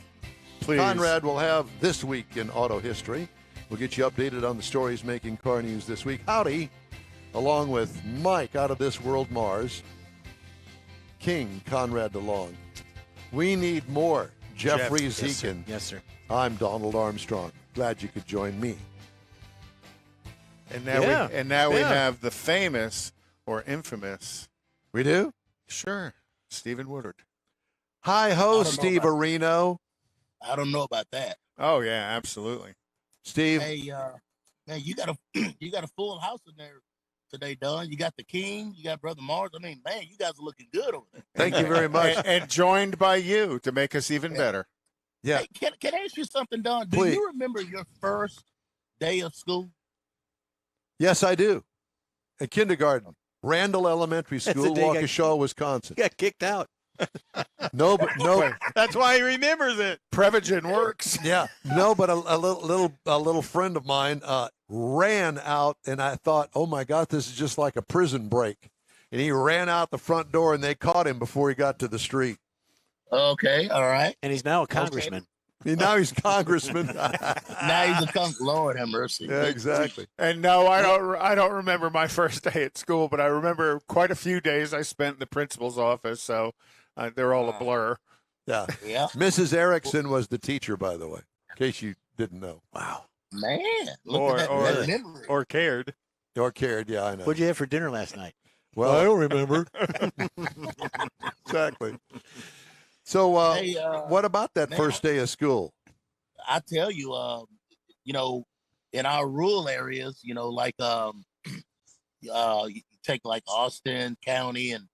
Please. Conrad will have This Week in Auto History. We'll get you updated on the stories making car news this week. Howdy, along with Mike out of This World Mars, King Conrad DeLong. We need more. Jeffrey Zekin. Yes, sir. I'm Donald Armstrong. Glad you could join me. And now we have the famous or infamous. We do? Sure. Stephen Woodard. Hi-ho, Steve Areno. I don't know about that. Oh, yeah, absolutely. Steve. Hey, man, you got a full house in there today, Don. You got the King, you got Brother Mars. I mean, man, you guys are looking good over there. Thank you very much. and joined by you to make us even better. Yeah. Hey, can I ask you something, Don? Do Please. you remember your first day of school? Yes, I do. At kindergarten, Randall Elementary That's the School, day you Waukesha, Wisconsin. He got kicked out. No, but no. That's why he remembers it. Prevagen works. Yeah, no, but a little friend of mine ran out, and I thought, oh my God, this is just like a prison break. And he ran out the front door, and they caught him before he got to the street. Okay, all right. And he's now a congressman. Now he's congressman. Now he's a Lord have mercy. Yeah, exactly. And no, I don't remember my first day at school, but I remember quite a few days I spent in the principal's office. So they're all a blur. Yeah. Yeah. Mrs. Erickson was the teacher, by the way, in case you didn't know. Wow. Man, look at that memory. Or cared. Or cared, yeah, I know. What'd you have for dinner last night? Well, I don't remember. Exactly. So, Hey, what about that man, first day of school? I tell you, you know, in our rural areas, you know, like you take like Austin County and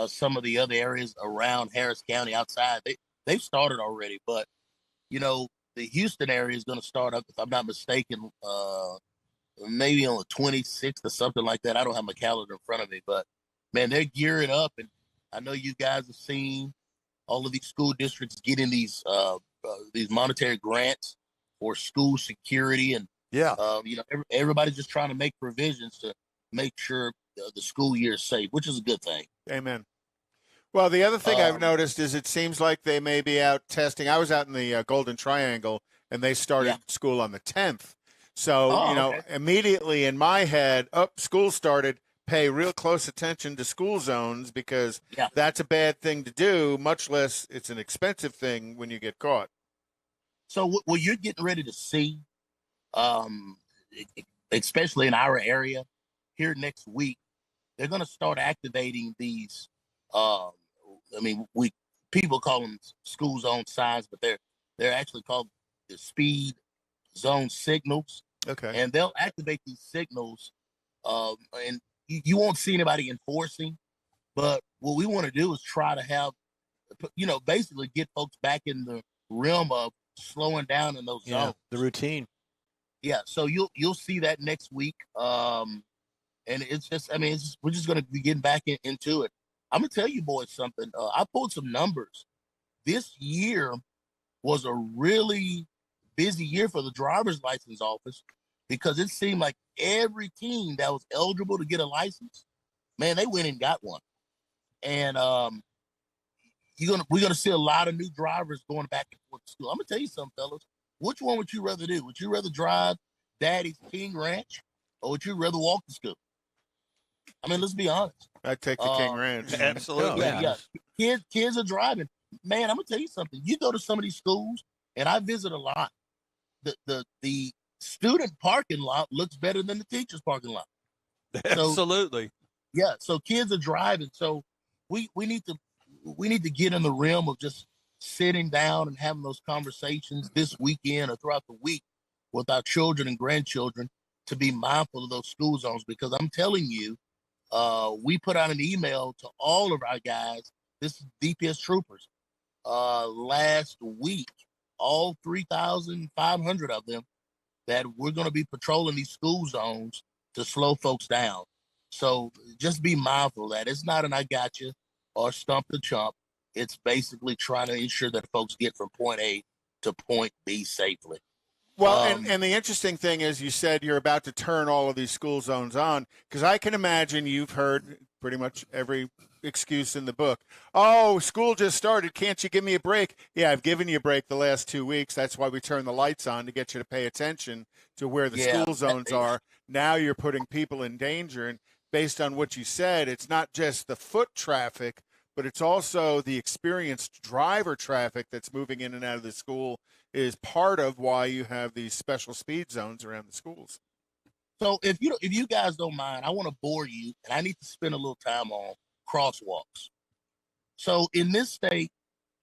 some of the other areas around Harris County outside, they've started already. But you know, the Houston area is going to start up, if I'm not mistaken, maybe on the 26th or something like that. I don't have my calendar in front of me, but man, they're gearing up, and I know you guys have seen all of these school districts getting these monetary grants for school security, and Yeah. you know, everybody's just trying to make provisions to make sure the school year is safe, which is a good thing. Amen. Well, the other thing I've noticed is it seems like they may be out testing. I was out in the Golden Triangle, and they started school on the 10th. So, you know, immediately in my head, school started, pay real close attention to school zones, because that's a bad thing to do, much less it's an expensive thing when you get caught. So what you're getting ready to see, especially in our area here next week, they're going to start activating these. I mean, people call them school zone signs, but they're actually called the speed zone signals. Okay. And they'll activate these signals, and you won't see anybody enforcing. But what we want to do is try to have, you know, basically get folks back in the realm of slowing down in those zones. The routine. Yeah, so you'll see that next week. And it's just, I mean, we're just going to be getting back into it. I'm going to tell you boys something. I pulled some numbers. This year was a really busy year for the driver's license office, because it seemed like every team that was eligible to get a license, man, they went and got one. And we're gonna see a lot of new drivers going back and forth to school. I'm gonna tell you something, fellas. Which one would you rather do? Would you rather drive Daddy's King Ranch, or would you rather walk to school? I mean, let's be honest. I'd take the King Ranch. Absolutely. Yeah. Kids are driving. Man, I'm gonna tell you something. You go to some of these schools, and I visit a lot. The student parking lot looks better than the teacher's parking lot. So, Absolutely. yeah. So kids are driving. So we need to get in the realm of just sitting down and having those conversations this weekend or throughout the week with our children and grandchildren to be mindful of those school zones, because I'm telling you, we put out an email to all of our guys. This is DPS troopers. Last week, all 3,500 of them, that we're going to be patrolling these school zones to slow folks down. So just be mindful of that. It's not an I got you or stump the chump. It's basically trying to ensure that folks get from point A to point B safely. Well, and the interesting thing is, you said you're about to turn all of these school zones on, because I can imagine you've heard pretty much every excuse in the book. Oh, school just started. Can't you give me a break? Yeah, I've given you a break the last 2 weeks. That's why we turn the lights on, to get you to pay attention to where the school zones are. Now you're putting people in danger. And based on what you said, it's not just the foot traffic, but it's also the experienced driver traffic that's moving in and out of the school is part of why you have these special speed zones around the schools. So if you guys don't mind, I want to bore you, and I need to spend a little time on crosswalks. So in this state,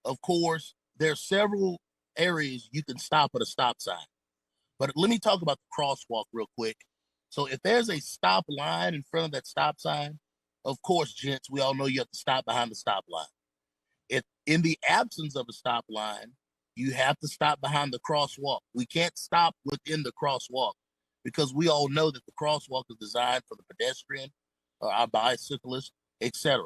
of course, there are several areas you can stop at a stop sign. But let me talk about the crosswalk real quick. So if there's a stop line in front of that stop sign, of course, gents, we all know you have to stop behind the stop line. If in the absence of a stop line, you have to stop behind the crosswalk. We can't stop within the crosswalk, because we all know that the crosswalk is designed for the pedestrian, or our bicyclist, etc.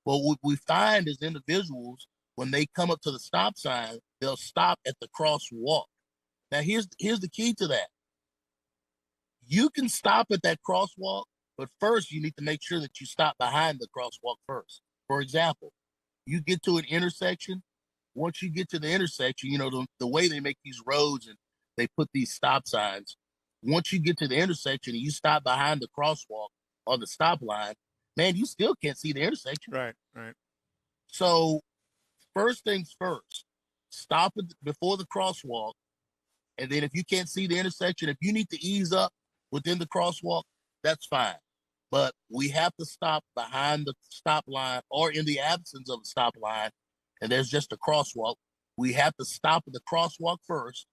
Well, what we find is individuals, when they come up to the stop sign, they'll stop at the crosswalk. Now, here's the key to that. You can stop at that crosswalk, but first you need to make sure that you stop behind the crosswalk first. For example, you get to an intersection, once you get to the intersection, the way they make these roads and they put these stop signs, once you get to the intersection and you stop behind the crosswalk or the stop line, man, you still can't see the intersection. Right. So first things first, stop before the crosswalk. And then if you can't see the intersection, if you need to ease up within the crosswalk, that's fine. But we have to stop behind the stop line or in the absence of a stop line, and there's just a crosswalk. We have to stop at the crosswalk first.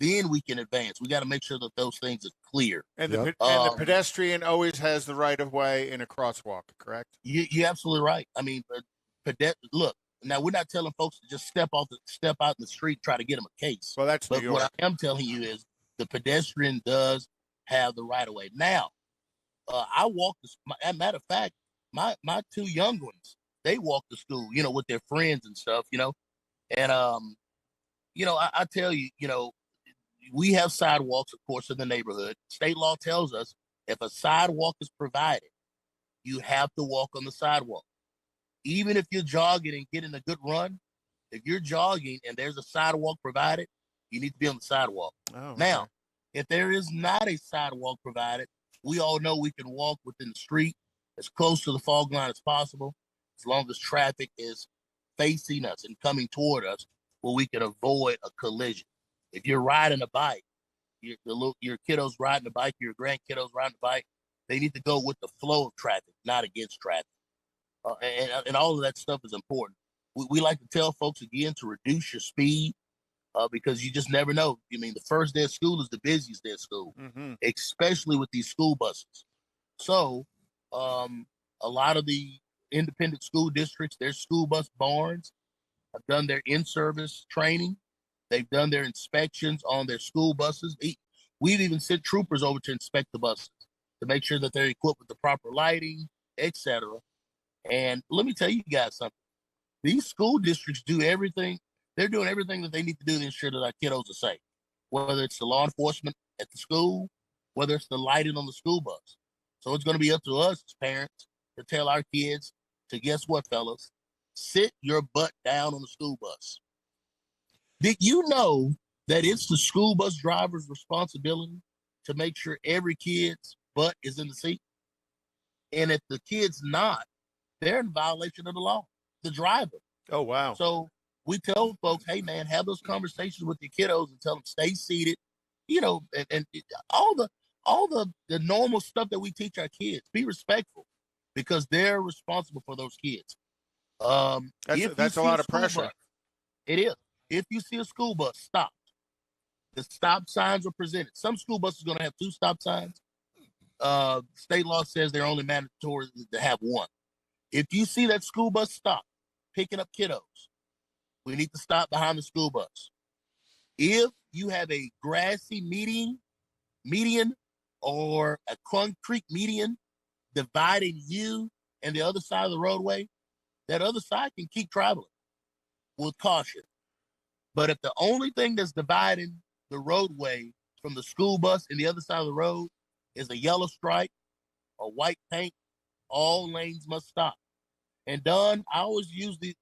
Then we can advance. We got to make sure that those things are clear. And the pedestrian always has the right of way in a crosswalk, correct? You're absolutely right. I mean, look, now we're not telling folks to just step out in the street and try to get them a case. Well, that's New But York. what I am telling you is the pedestrian does have the right of way. Now, I walk this. As a matter of fact, my two young ones, they walk to school, with their friends and stuff, And I tell you, we have sidewalks, of course, in the neighborhood. State law tells us if a sidewalk is provided, you have to walk on the sidewalk. Even if you're jogging and getting a good run, if you're jogging and there's a sidewalk provided, you need to be on the sidewalk. Oh, okay. Now, if there is not a sidewalk provided, we all know we can walk within the street as close to the fog line as possible, as long as traffic is facing us and coming toward us, where we can avoid a collision. If you're riding a bike, your kiddos riding a bike, your grandkiddos riding a bike, they need to go with the flow of traffic, not against traffic. And all of that stuff is important. We like to tell folks again to reduce your speed because you just never know. I mean, the first day of school is the busiest day of school, especially with these school buses. So a lot of the independent school districts, their school bus barns have done their in-service training. They've done their inspections on their school buses. We've even sent troopers over to inspect the buses to make sure that they're equipped with the proper lighting, etc. And let me tell you guys something. These school districts do everything. They're doing everything that they need to do to ensure that our kiddos are safe, whether it's the law enforcement at the school, whether it's the lighting on the school bus. So it's going to be up to us as parents to tell our kids to, guess what, fellas? Sit your butt down on the school bus. Did you know that it's the school bus driver's responsibility to make sure every kid's butt is in the seat? And if the kid's not, they're in violation of the law, the driver. Oh, wow. So we tell folks, hey, man, have those conversations with your kiddos and tell them stay seated, and all the normal stuff that we teach our kids. Be respectful because they're responsible for those kids. That's a lot of pressure. It is. If you see a school bus stopped, the stop signs are presented. Some school buses are going to have 2 stop signs. State law says they're only mandatory to have 1. If you see that school bus stop picking up kiddos, we need to stop behind the school bus. If you have a grassy median or a concrete median dividing you and the other side of the roadway, that other side can keep traveling with caution. But if the only thing that's dividing the roadway from the school bus and the other side of the road is a yellow stripe or white paint, all lanes must stop. And Don, I always use the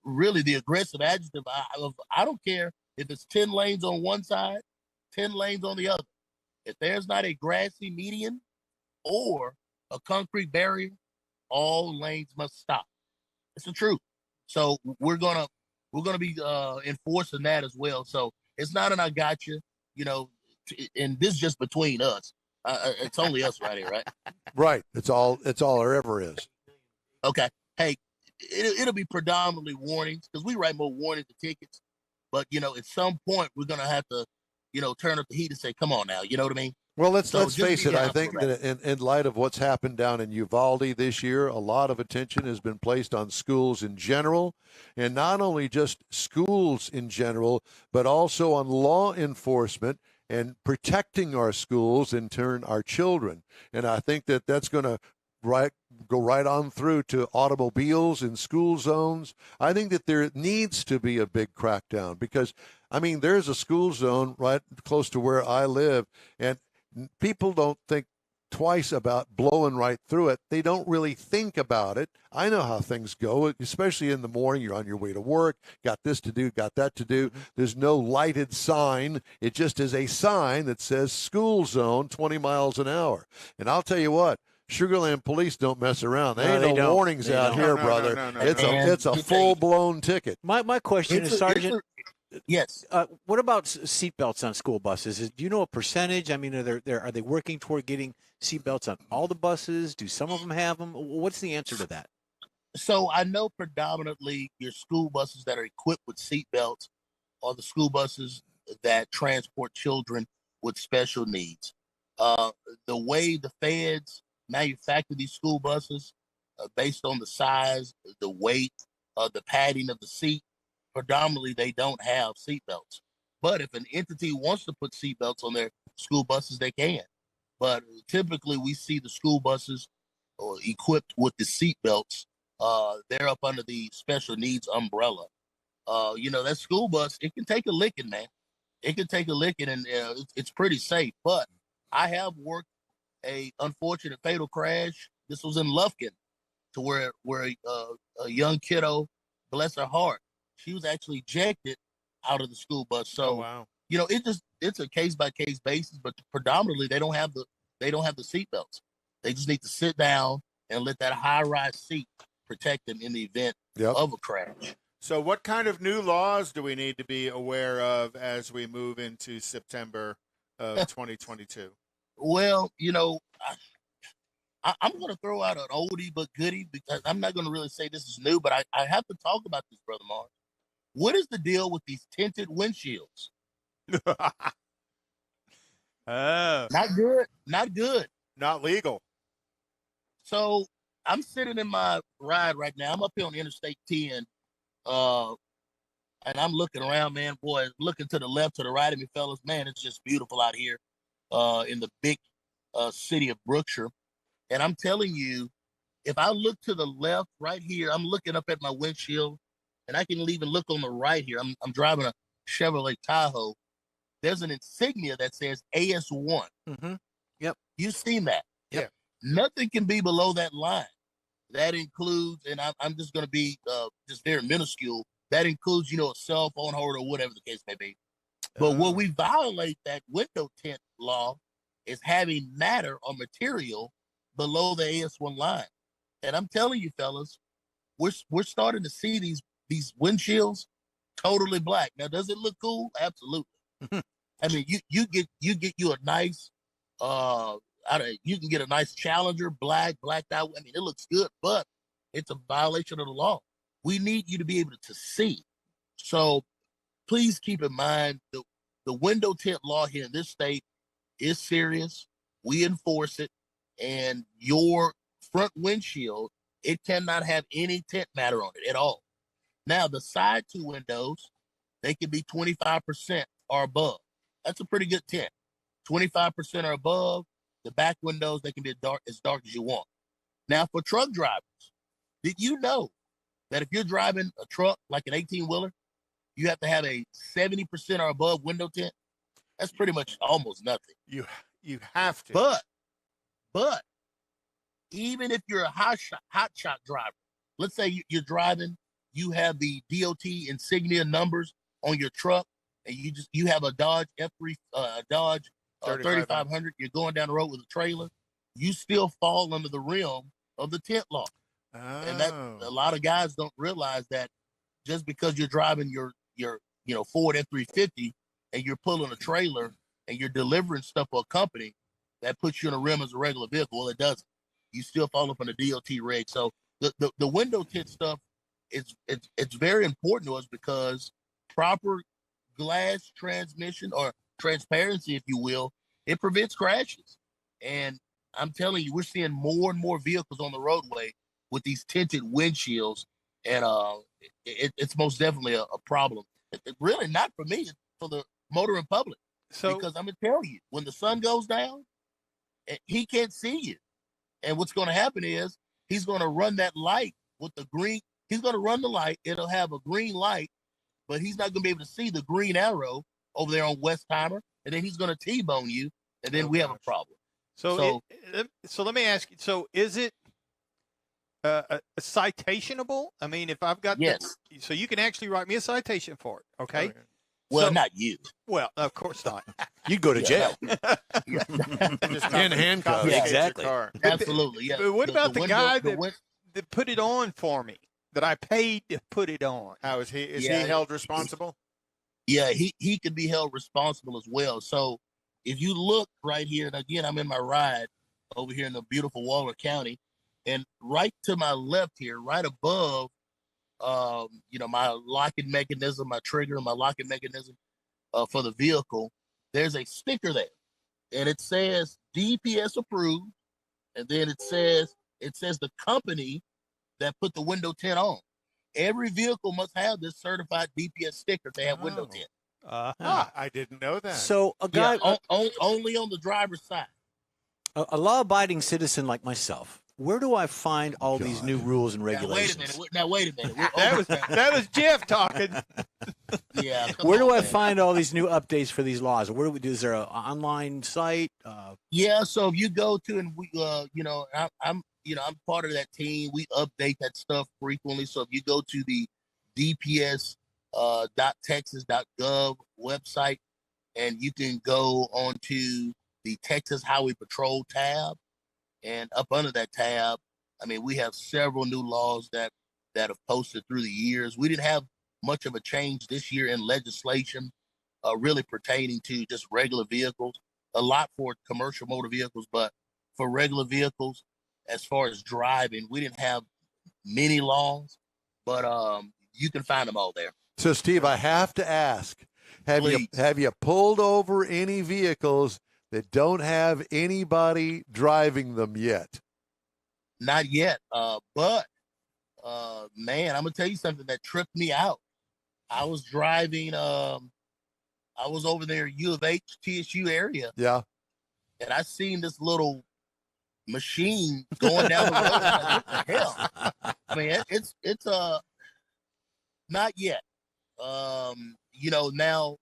really the aggressive adjective. I don't care if it's 10 lanes on one side, 10 lanes on the other. If there's not a grassy median or a concrete barrier, all lanes must stop. It's the truth. So we're gonna be enforcing that as well. So it's not an I got you, and this is just between us. It's only us right here, right? Right. It's all there ever is. Okay. Hey, it'll be predominantly warnings because we write more warnings than tickets. But at some point we're gonna have to, turn up the heat and say, "Come on now," you know what I mean? Well, let's face it. I mindful think of that in light of what's happened down in Uvalde this year, a lot of attention has been placed on schools in general, and not only just schools in general, but also on law enforcement and protecting our schools, in turn, our children. And I think that that's going to go right on through to automobiles in school zones. I think that there needs to be a big crackdown because, I mean, there's a school zone right close to where I live, and people don't think twice about blowing right through it. They don't really think about it. I know how things go, especially in the morning. You're on your way to work, got this to do, got that to do. There's no lighted sign. It just is a sign that says school zone 20 miles an hour. And I'll tell you what, Sugarland police don't mess around. There ain't no warnings out here, brother. It's a full-blown ticket. My question is, Sergeant. Yes. What about seatbelts on school buses? Do you know a percentage? I mean, are they working toward getting seatbelts on all the buses? Do some of them have them? What's the answer to that? So I know predominantly your school buses that are equipped with seatbelts are the school buses that transport children with special needs. The way the feds manufacture these school buses, based on the size, the weight, the padding of the seat, predominantly they don't have seatbelts. But if an entity wants to put seatbelts on their school buses, they can. But typically we see the school buses equipped with the seatbelts. They're up under the special needs umbrella. That school bus, it can take a licking, man. It can take a licking, and it's pretty safe. But I have worked a unfortunate fatal crash. This was in Lufkin, to where a young kiddo, bless her heart, she was actually ejected out of the school bus. So, wow. It's a case by case basis, but predominantly they don't have the seatbelts. They just need to sit down and let that high rise seat protect them in the event of a crash. So what kind of new laws do we need to be aware of as we move into September of 2022? Well, I'm going to throw out an oldie but goodie, because I'm not going to really say this is new, but I have to talk about this, Brother Mark. What is the deal with these tinted windshields? Not good. Not good. Not legal. So I'm sitting in my ride right now. I'm up here on Interstate 10, and I'm looking around, man. Boy, looking to the left, to the right of me, fellas. Man, it's just beautiful out here in the big city of Brookshire. And I'm telling you, if I look to the left right here, I'm looking up at my windshield, and I can even look on the right here. I'm driving a Chevrolet Tahoe. There's an insignia that says AS1. Mm-hmm. Yep. You've seen that. Yep. Nothing can be below that line. That includes, and I'm just going to be just very minuscule, that includes, a cell phone holder or whatever the case may be. But where we violate that window tint law is having matter or material below the AS1 line. And I'm telling you, fellas, we're starting to see these windshields totally black. Now, does it look cool? Absolutely. I mean, you get you a nice you can get a nice Challenger blacked out. I mean, it looks good, but it's a violation of the law. We need you to be able to see. So please keep in mind the window tint law here in this state is serious. We enforce it, and your front windshield, it cannot have any tint matter on it at all. Now, the side two windows, they can be 25% or above. That's a pretty good tint. 25% or above. The back windows, they can be as dark as you want. Now, for truck drivers, did you know that if you're driving a truck like an 18-wheeler, you have to have a 70% or above window tint? That's pretty much almost nothing. You have to. But even if you're a hot shot driver, let's say you're driving, you have the DOT insignia numbers on your truck, and you have a Dodge Dodge 3500. You're going down the road with a trailer. You still fall under the realm of the tint law. Oh. And that a lot of guys don't realize that just because you're driving your Ford F-350 and you're pulling a trailer and you're delivering stuff for a company, that puts you in a rim as a regular vehicle. Well, it doesn't. You still fall up on the DOT reg. So the window tint stuff, it's very important to us, because proper glass transmission or transparency, if you will, it prevents crashes. And I'm telling you, we're seeing more and more vehicles on the roadway with these tinted windshields, and it's most definitely a problem. Really not for me, it's for the motoring public. Because I'm gonna tell you, when the sun goes down, he can't see you, and what's going to happen is he's going to run that light with the green. He's going to run the light. It'll have a green light, but he's not going to be able to see the green arrow over there on Westheimer, and then he's going to T-bone you, and then we have a problem. So let me ask you. So is it a citationable? I mean, if I've got Yes. so you can actually write me a citation for it. Okay. Well, So- not you. Well, of course not. You'd go to jail. Just In handcuffs. confiscate your Exactly. car. Absolutely. Yeah. But what about the window- guy the that win- that put it on for me? That I paid to put it on. How is he? Is Yeah. he held responsible? Yeah, he could be held responsible as well. So if you look right here, and again, I'm in my ride over here in the beautiful Waller County, and right to my left here, right above, my locking mechanism, my trigger, my locking mechanism for the vehicle, there's a sticker there, and it says DPS approved, and then it says the company that put the window tint on. Every vehicle must have this certified DPS sticker to have window Oh. tint. I didn't know that. So a guy, Yeah, only on the driver's side. a law-abiding citizen like myself, where do I find all these new rules and regulations? Now wait a minute. We're That was Jeff talking. yeah. come Where do on, I man. find all these new updates for these laws? Where do we do? Is there an online site? Yeah, so if you go to and we, I'm part of that team. We update that stuff frequently. So if you go to the DPS.texas.gov website, and you can go onto the Texas Highway Patrol tab, and up under that tab, I mean, we have several new laws that have posted through the years. We didn't have much of a change this year in legislation, really pertaining to just regular vehicles. A lot for commercial motor vehicles, but for regular vehicles, as far as driving, we didn't have many laws, but you can find them all there. So, Steve, I have to ask: Have Please. you pulled over any vehicles that don't have anybody driving them yet? Not yet, but man, I'm gonna tell you something that tripped me out. I was driving. I was over there, U of H, TSU area, Yeah. and I seen this little machine going down the road. I'm like, what the hell? I mean, it's not yet. Now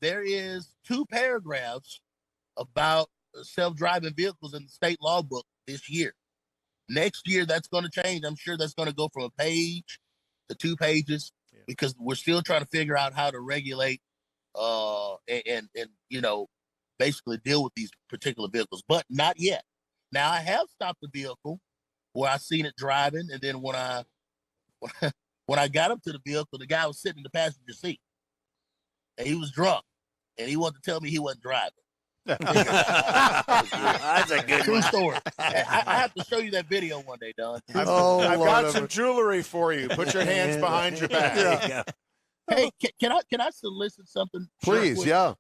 there is 2 paragraphs about self-driving vehicles in the state law book this year. Next year, that's going to change. I'm sure that's going to go from a page to 2 pages because we're still trying to figure out how to regulate and basically deal with these particular vehicles, but not yet. Now I have stopped the vehicle where I seen it driving, and then when I got up to the vehicle, the guy was sitting in the passenger seat, and he was drunk, and he wanted to tell me he wasn't driving. That's a good True one. story. I have to show you that video one day, Don. I've Lord got of some it. jewelry for you. Put your hands behind your back. There you go. Hey, can I solicit something? Please, quick? yeah.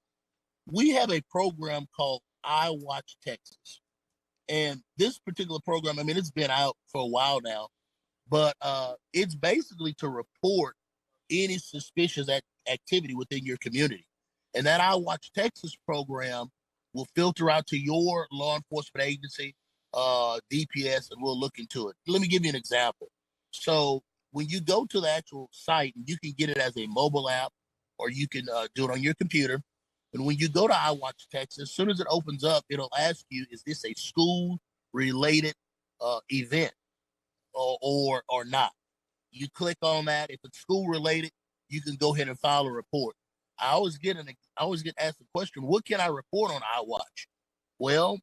We have a program called I Watch Texas. And this particular program, I mean, it's been out for a while now, but it's basically to report any suspicious activity within your community. And that I Watch Texas program will filter out to your law enforcement agency, DPS, and we'll look into it. Let me give you an example. So when you go to the actual site, you can get it as a mobile app, or you can do it on your computer. And when you go to I Watch Texas, as soon as it opens up, it'll ask you, is this a school-related event or not? You click on that. If it's school-related, you can go ahead and file a report. I always get asked the question, what can I report on I Watch? Well,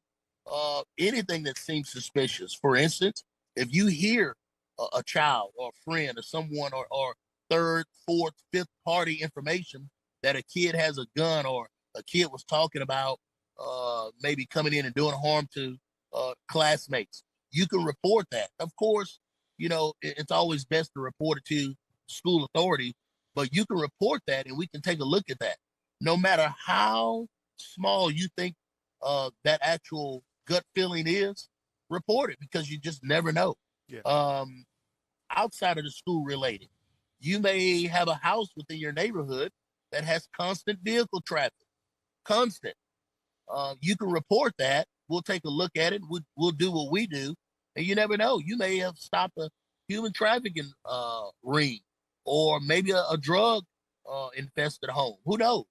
anything that seems suspicious. For instance, if you hear a child or a friend or someone or third, fourth, fifth party information that a kid has a gun, or a kid was talking about maybe coming in and doing harm to classmates, you can report that. Of course, it's always best to report it to school authority, but you can report that and we can take a look at that. No matter how small you think that actual gut feeling is, report it, because you just never know. Yeah. Outside of the school related, you may have a house within your neighborhood that has constant vehicle traffic. Constant. You can report that. We'll take a look at it. We'll do what we do. And you never know. You may have stopped a human trafficking ring, or maybe a drug infested home. Who knows?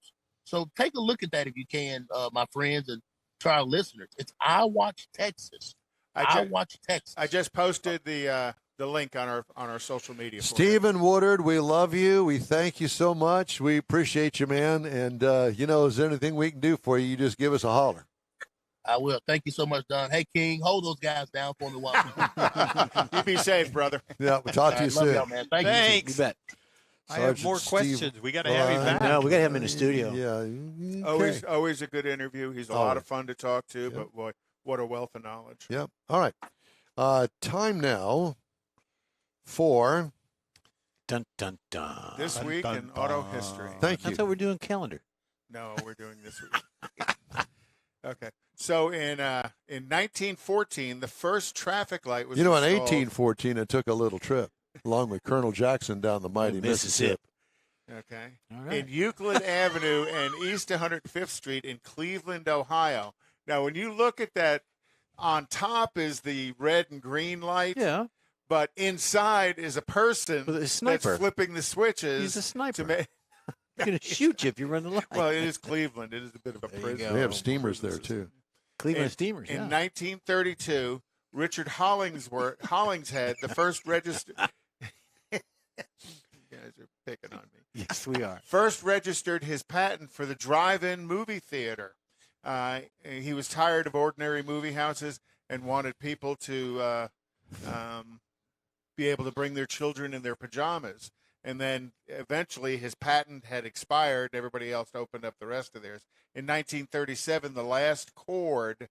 So take a look at that if you can, my friends, and to our listeners. It's I Watch Texas. I Watch Texas. I just posted the link on our social media. for you. Stephen Woodard, we love you. We thank you so much. We appreciate you, man. And, is there anything we can do for you, you just give us a holler. I will. Thank you so much, Don. Hey, King, hold those guys down for me while You be safe, brother. Yeah, we'll talk to you love soon. y'all, man. Thank Thanks. You bet. I have more Sergeant Steve questions. We got to have him back. No, we got to have him in the studio. Yeah. Always a good interview. He's a lot Always. of fun to talk to, but boy, what a wealth of knowledge. Yep. All right. Time now for Dun, dun, dun. This Dun, week dun, in auto dun. history. Thank I you. thought we're doing calendar. No, we're doing this week. Okay. So in 1914, the first traffic light was In installed. 1814, I took a little trip along with Colonel Jackson down the mighty Mississippi. Okay. All right. In Euclid Avenue and East 105th Street in Cleveland, Ohio. Now, when you look at that, on top is the red and green light. Yeah. But inside is a person With a that's sniper. flipping the switches. He's a sniper. To make, He's going to shoot you if you run the line. well, it is Cleveland. It is a bit of a There you prison. go. They have steamers there, too. Cleveland in- Steamers, In yeah. 1932, Richard Hollingshead, the first registered. You guys are picking on me. Yes, we are. First registered his patent for the drive-in movie theater. He was tired of ordinary movie houses and wanted people to be able to bring their children in their pajamas. And then eventually his patent had expired. Everybody else opened up the rest of theirs. In 1937, the last Cord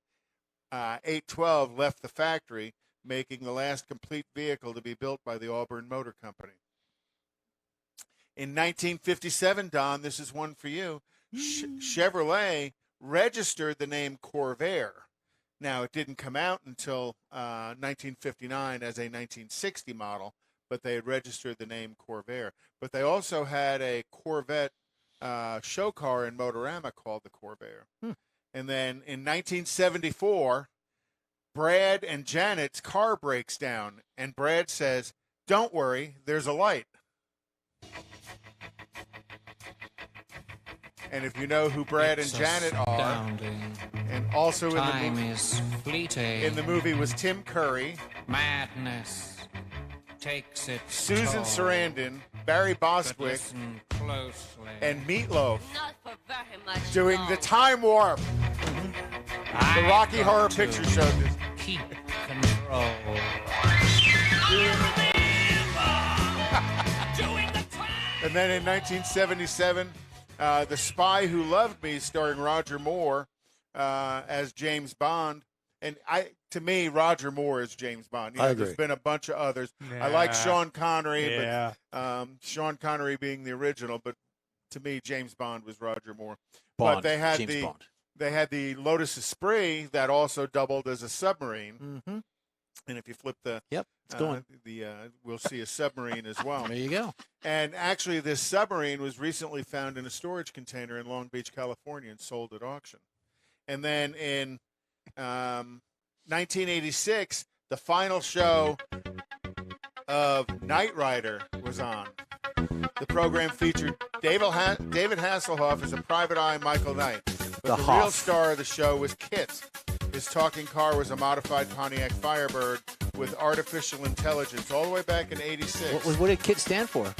812 left the factory, making the last complete vehicle to be built by the Auburn Motor Company. In 1957, Don, this is one for you. Chevrolet registered the name Corvair. Now, it didn't come out until 1959 as a 1960 model, but they had registered the name Corvair. But they also had a Corvette show car in Motorama called the Corvair. And then in 1974, Brad and Janet's car breaks down, and Brad says, "Don't worry, there's a light." And if you know who Brad and Janet are, and also in the movie, is fleeting. in the movie was Tim Curry, Madness takes its Susan toll. Sarandon, Barry But Bostwick, listen closely. and Meatloaf Not for very much doing the longer. Time Warp. The Rocky Horror Picture Show. Keep control. And then in 1977, The Spy Who Loved Me, starring Roger Moore as James Bond. And to me, Roger Moore is James Bond. I There's agree. been a bunch of others. I like Nah. Sean Connery, Yeah. but Sean Connery being the original. But to me, James Bond was Roger Moore. Bond. But they had James Bond. They had the Lotus Esprit that also doubled as a submarine. Mm-hmm. And if you flip the Yep, it's going. we'll see a submarine as well. There you go. And actually, this submarine was recently found in a storage container in Long Beach, California, and sold at auction. And then in 1986, the final show of Knight Rider was on. The program featured David Hasselhoff as a private eye Michael Knight. But the real Hoff. star of the show was Kit. His talking car was a modified Pontiac Firebird with artificial intelligence all the way back in 86. What did KIT stand for?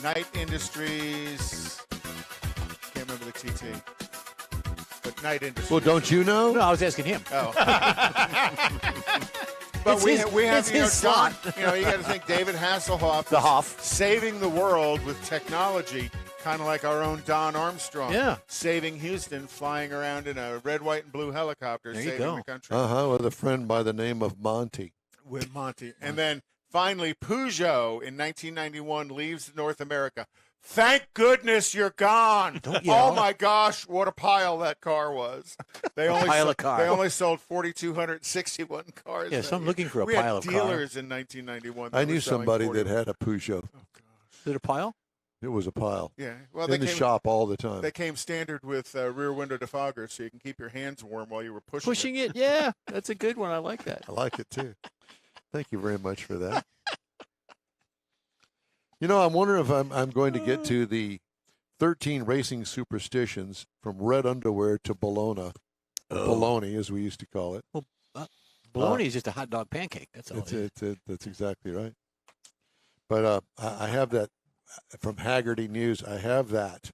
Knight Industries. Can't remember the TT. But Knight Industries. Well, don't you know? No, I was asking him. Oh. But It's we his- have, we have it's you know, his Don, slot. you got to think David Hasselhoff. The is Hoff. saving the world with technology, kind of like our own Don Armstrong. Yeah. Saving Houston, flying around in a red, white, and blue helicopter, There you saving go. the country. With a friend by the name of Monty. With Monty. And then finally, Peugeot in 1991 leaves North America. Thank goodness you're gone. Don't yell. Oh my gosh, what a pile that car was. They only pile sold, of car. They only sold 4,261 cars. Yes, that I'm year. looking for a we pile had of car. dealers in 1991. that I were knew selling somebody 40. that had a Peugeot. Is it a pile? It was a pile. Yeah, well, In the shop all the time. They came standard with rear window defoggers, so you can keep your hands warm while you were pushing. Pushing it? Yeah, that's a good one. I like that. I like it too. Thank you very much for that. I'm wondering if I'm going to get to the 13 racing superstitions from red underwear to Bologna bologna, as we used to call it. Bologna is just a hot dog pancake. That's all. That's exactly right. But I have that from Haggerty News. I have that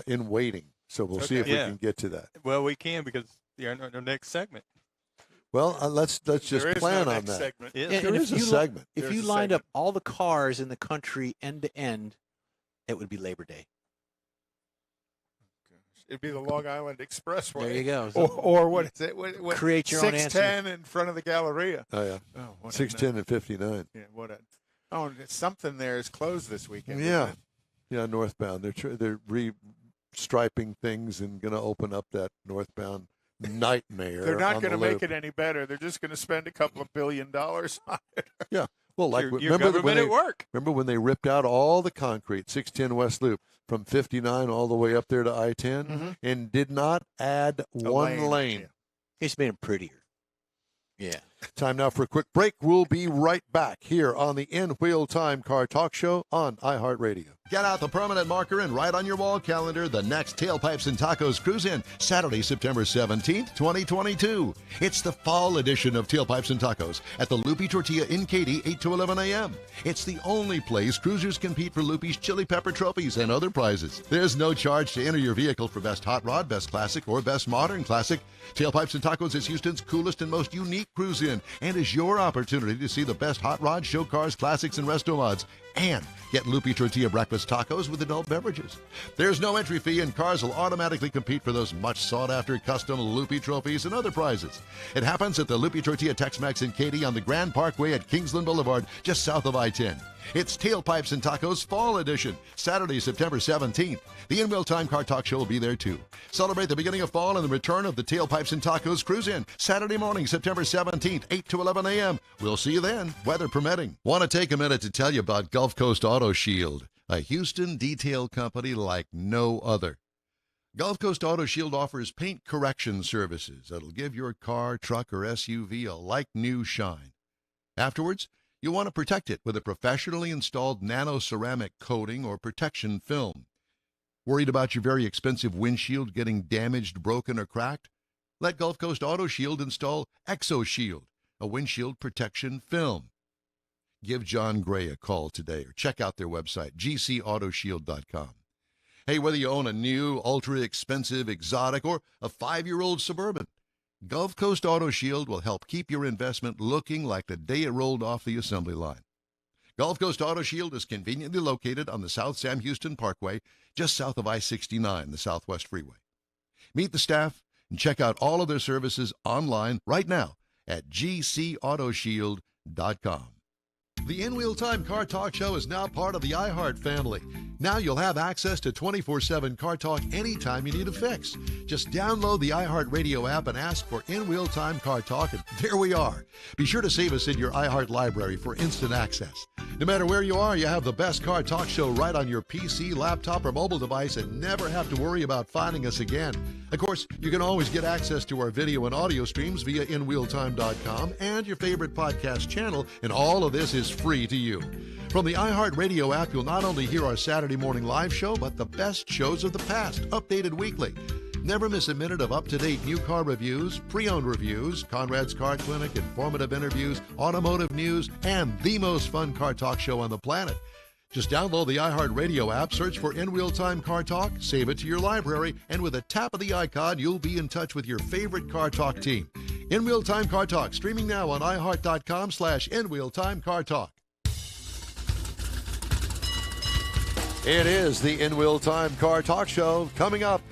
in waiting. So we'll see if we can get to that. Well, we can because our next segment. Well, let's just plan on that. Segment. There is a segment. If you lined up all the cars in the country end to end, it would be Labor Day. It'd be the Long Island Expressway. There you go. Or what is it? What, create your own answer. 610 in front of the Galleria. Oh, yeah. Oh, 610 and 59. Yeah, something there is closed this weekend. Yeah. Yeah, northbound. They're re-striping things and going to open up that northbound nightmare. They're not going to make it any better. They're just going to spend a couple of $1 billion on it. Yeah. Well, like your government at work. Remember when they ripped out all the concrete, 610 West Loop, from 59 all the way up there to I-10, and did not add one lane. Yeah. It's made them prettier. Yeah. Time now for a quick break. We'll be right back here on the In-Wheel Time Car Talk Show on iHeartRadio. Get out the permanent marker and write on your wall calendar the next Tailpipes and Tacos Cruise-In, Saturday, September 17th, 2022. It's the fall edition of Tailpipes and Tacos at the Loopy Tortilla in Katy, 8 to 11 a.m. It's the only place cruisers compete for Loopy's Chili Pepper trophies and other prizes. There's no charge to enter your vehicle for Best Hot Rod, Best Classic, or Best Modern Classic. Tailpipes and Tacos is Houston's coolest and most unique cruise-in and is your opportunity to see the best hot rods, show cars, classics, and resto mods. And get Loopy Tortilla breakfast tacos with adult beverages. There's no entry fee, and cars will automatically compete for those much sought-after custom Loopy trophies and other prizes. It happens at the Loopy Tortilla Tex-Mex in Katy on the Grand Parkway at Kingsland Boulevard, just south of I-10. It's Tailpipes and Tacos Fall Edition, Saturday, September 17th. The In-Wheel Time Car Talk Show will be there, too. Celebrate the beginning of fall and the return of the Tailpipes and Tacos Cruise-In, Saturday morning, September 17th, 8 to 11 a.m. We'll see you then, weather permitting. Want to take a minute to tell you about Gulf Coast Auto Shield, a Houston detail company like no other. Gulf Coast Auto Shield offers paint correction services that'll give your car, truck, or SUV a like-new shine. Afterwards, you want to protect it with a professionally installed nano-ceramic coating or protection film. Worried about your very expensive windshield getting damaged, broken, or cracked? Let Gulf Coast Auto Shield install ExoShield, a windshield protection film. Give John Gray a call today or check out their website, gcautoshield.com. Hey, whether you own a new, ultra-expensive, exotic, or a 5-year-old Suburban, Gulf Coast Auto Shield will help keep your investment looking like the day it rolled off the assembly line. Gulf Coast Auto Shield is conveniently located on the South Sam Houston Parkway, just south of I-69, the Southwest Freeway. Meet the staff and check out all of their services online right now at gcautoshield.com. The In-Wheel Time Car Talk Show is now part of the iHeart family. Now you'll have access to 24/7 Car Talk anytime you need a fix. Just download the iHeart Radio app and ask for In-Wheel Time Car Talk, and there we are. Be sure to save us in your iHeart library for instant access. No matter where you are, you have the best Car Talk Show right on your PC, laptop, or mobile device and never have to worry about finding us again. Of course, you can always get access to our video and audio streams via InWheelTime.com and your favorite podcast channel, and all of this is free to you. From the iHeartRadio app, you'll not only hear our Saturday morning live show, but the best shows of the past, updated weekly. Never miss a minute of up-to-date new car reviews, pre-owned reviews, Conrad's Car Clinic, informative interviews, automotive news, and the most fun car talk show on the planet. Just download the iHeartRadio app, search for In-Wheel Time Car Talk, save it to your library, and with a tap of the icon, you'll be in touch with your favorite Car Talk team. In-Wheel Time Car Talk, streaming now on iHeart.com/In-Wheel Time Car Talk. It is the In-Wheel Time Car Talk Show. Coming up,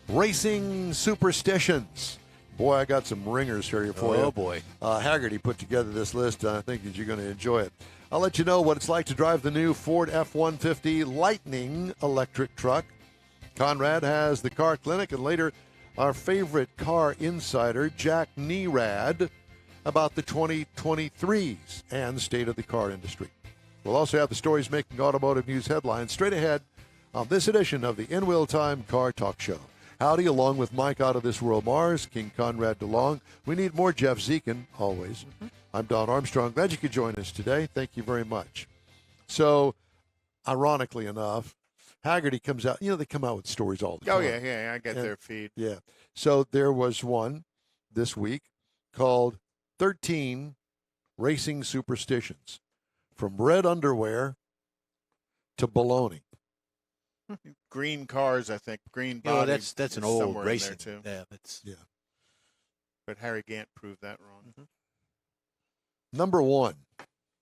racing superstitions. Boy, I got some ringers here for you. Oh, boy. Haggerty put together this list, and I think that you're going to enjoy it. I'll let you know what it's like to drive the new Ford F-150 Lightning electric truck. Conrad has the car clinic, and later, our favorite car insider, Jack Nerad, about the 2023s and the state of the car industry. We'll also have the stories making automotive news headlines straight ahead on this edition of the In-Wheel Time Car Talk Show. Howdy, along with Mike Out of This World Mars, King Conrad DeLong. We need more Jeff Zekin, always. I'm Don Armstrong. Glad you could join us today. Thank you very much. So, ironically enough, Haggerty comes out. They come out with stories all the time. Oh yeah. I get And- their feed. Yeah. So there was one this week called 13 Racing Superstitions, from red underwear to baloney. Green cars, I think. Green You know, body. that's is an old somewhere in there, racing. too. Yeah, that's But Harry Gant proved that wrong. Number one.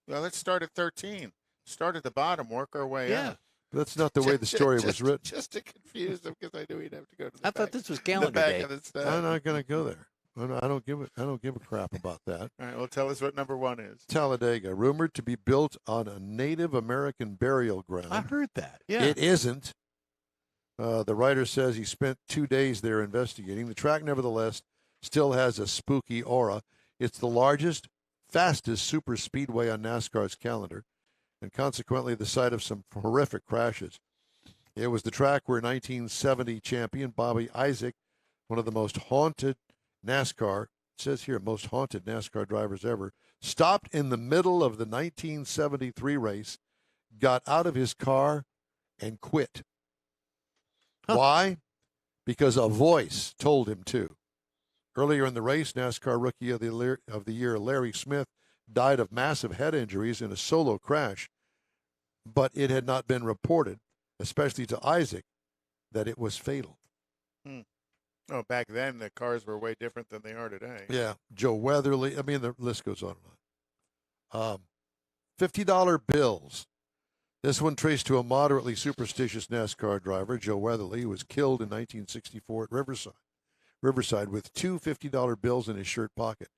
Well, let's start at 13. Start at the bottom, work our way yeah. up. That's not the way the story was written. Just to confuse them, because I knew he'd have to go to the I back. thought this was the calendar back day. of the stack. I'm not going to go there. I don't give a crap about that. All right, well, tell us what number one is. Talladega, rumored to be built on a Native American burial ground. I heard that. Yeah. It isn't. The writer says he spent 2 days there investigating. The track, nevertheless, still has a spooky aura. It's the largest, fastest super speedway on NASCAR's calendar, and consequently the site of some horrific crashes. It was the track where 1970 champion Bobby Isaac, one of the most haunted NASCAR, it says here, most haunted NASCAR drivers ever, stopped in the middle of the 1973 race, got out of his car, and quit. Why? Because a voice told him to. Earlier in the race, NASCAR Rookie of the Year Larry Smith died of massive head injuries in a solo crash, but it had not been reported, especially to Isaac, that it was fatal. Oh, back then the cars were way different than they are today. Yeah, Joe Weatherly. I mean, the list goes on and on. $50 bills. This one traced to a moderately superstitious NASCAR driver, Joe Weatherly, who was killed in 1964 at Riverside with two $50 bills in his shirt pocket.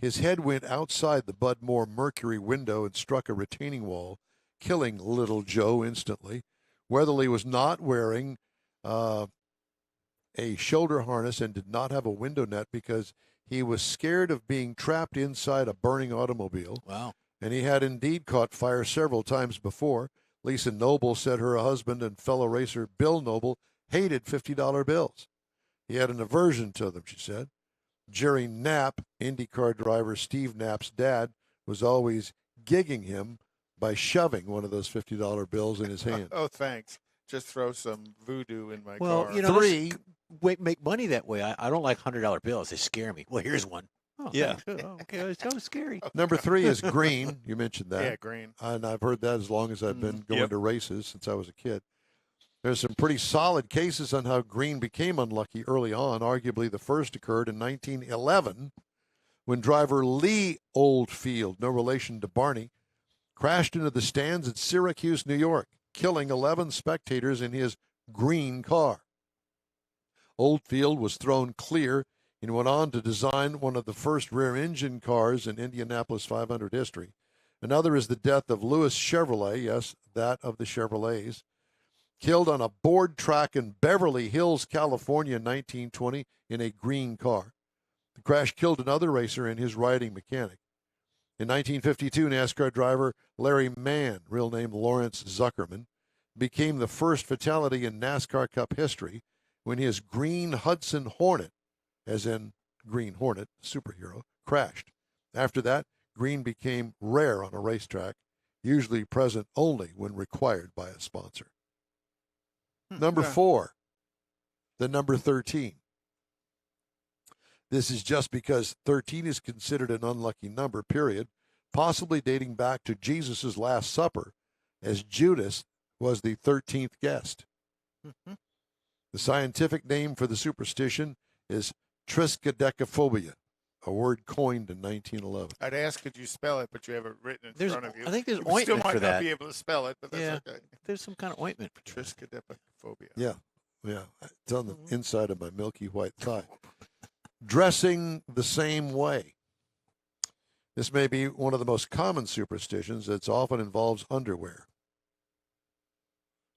His head went outside the Bud Moore Mercury window and struck a retaining wall, killing little Joe instantly. Weatherly was not wearing a shoulder harness and did not have a window net because he was scared of being trapped inside a burning automobile. Wow. And he had indeed caught fire several times before. Lisa Noble said her husband and fellow racer Bill Noble hated $50 bills. He had an aversion to them, she said. Jerry Knapp, IndyCar driver Steve Knapp's dad, was always gigging him by shoving one of those $50 bills in his hand. Oh, thanks. Just throw some voodoo in my Well, car. you know, Three. make money that way. I don't like $100 bills. They scare me. Well, here's one. Oh, Yeah. thanks. Oh, okay, it's kind of scary. Number 3 is green. You mentioned that. Yeah, green. And I've heard that as long as I've been going Yep. to races since I was a kid. There's some pretty solid cases on how green became unlucky early on. Arguably, the first occurred in 1911 when driver Lee Oldfield, no relation to Barney, crashed into the stands at Syracuse, New York, killing 11 spectators in his green car. Oldfield was thrown clear and went on to design one of the first rear-engine cars in Indianapolis 500 history. Another is the death of Louis Chevrolet, yes, that of the Chevrolets, killed on a board track in Beverly Hills, California in 1920 in a green car. The crash killed another racer and his riding mechanic. In 1952, NASCAR driver Larry Mann, real name Lawrence Zuckerman, became the first fatality in NASCAR Cup history when his green Hudson Hornet, as in Green Hornet, superhero, crashed. After that, green became rare on a racetrack, usually present only when required by a sponsor. Number Yeah. 4, the number 13. This is just because 13 is considered an unlucky number, period, possibly dating back to Jesus' Last Supper, as Judas was the 13th guest. The scientific name for the superstition is triskaidekaphobia, a word coined in 1911. I'd ask could you spell it, but you have it written in There's- front of you. I think there's You still ointment might for not that. be able to spell it, but that's Yeah. okay. There's some kind of ointment for that. Triskaidekaphobia. Yeah, it's on the inside of my milky white thigh. Dressing the same way. This may be one of the most common superstitions that often involves underwear.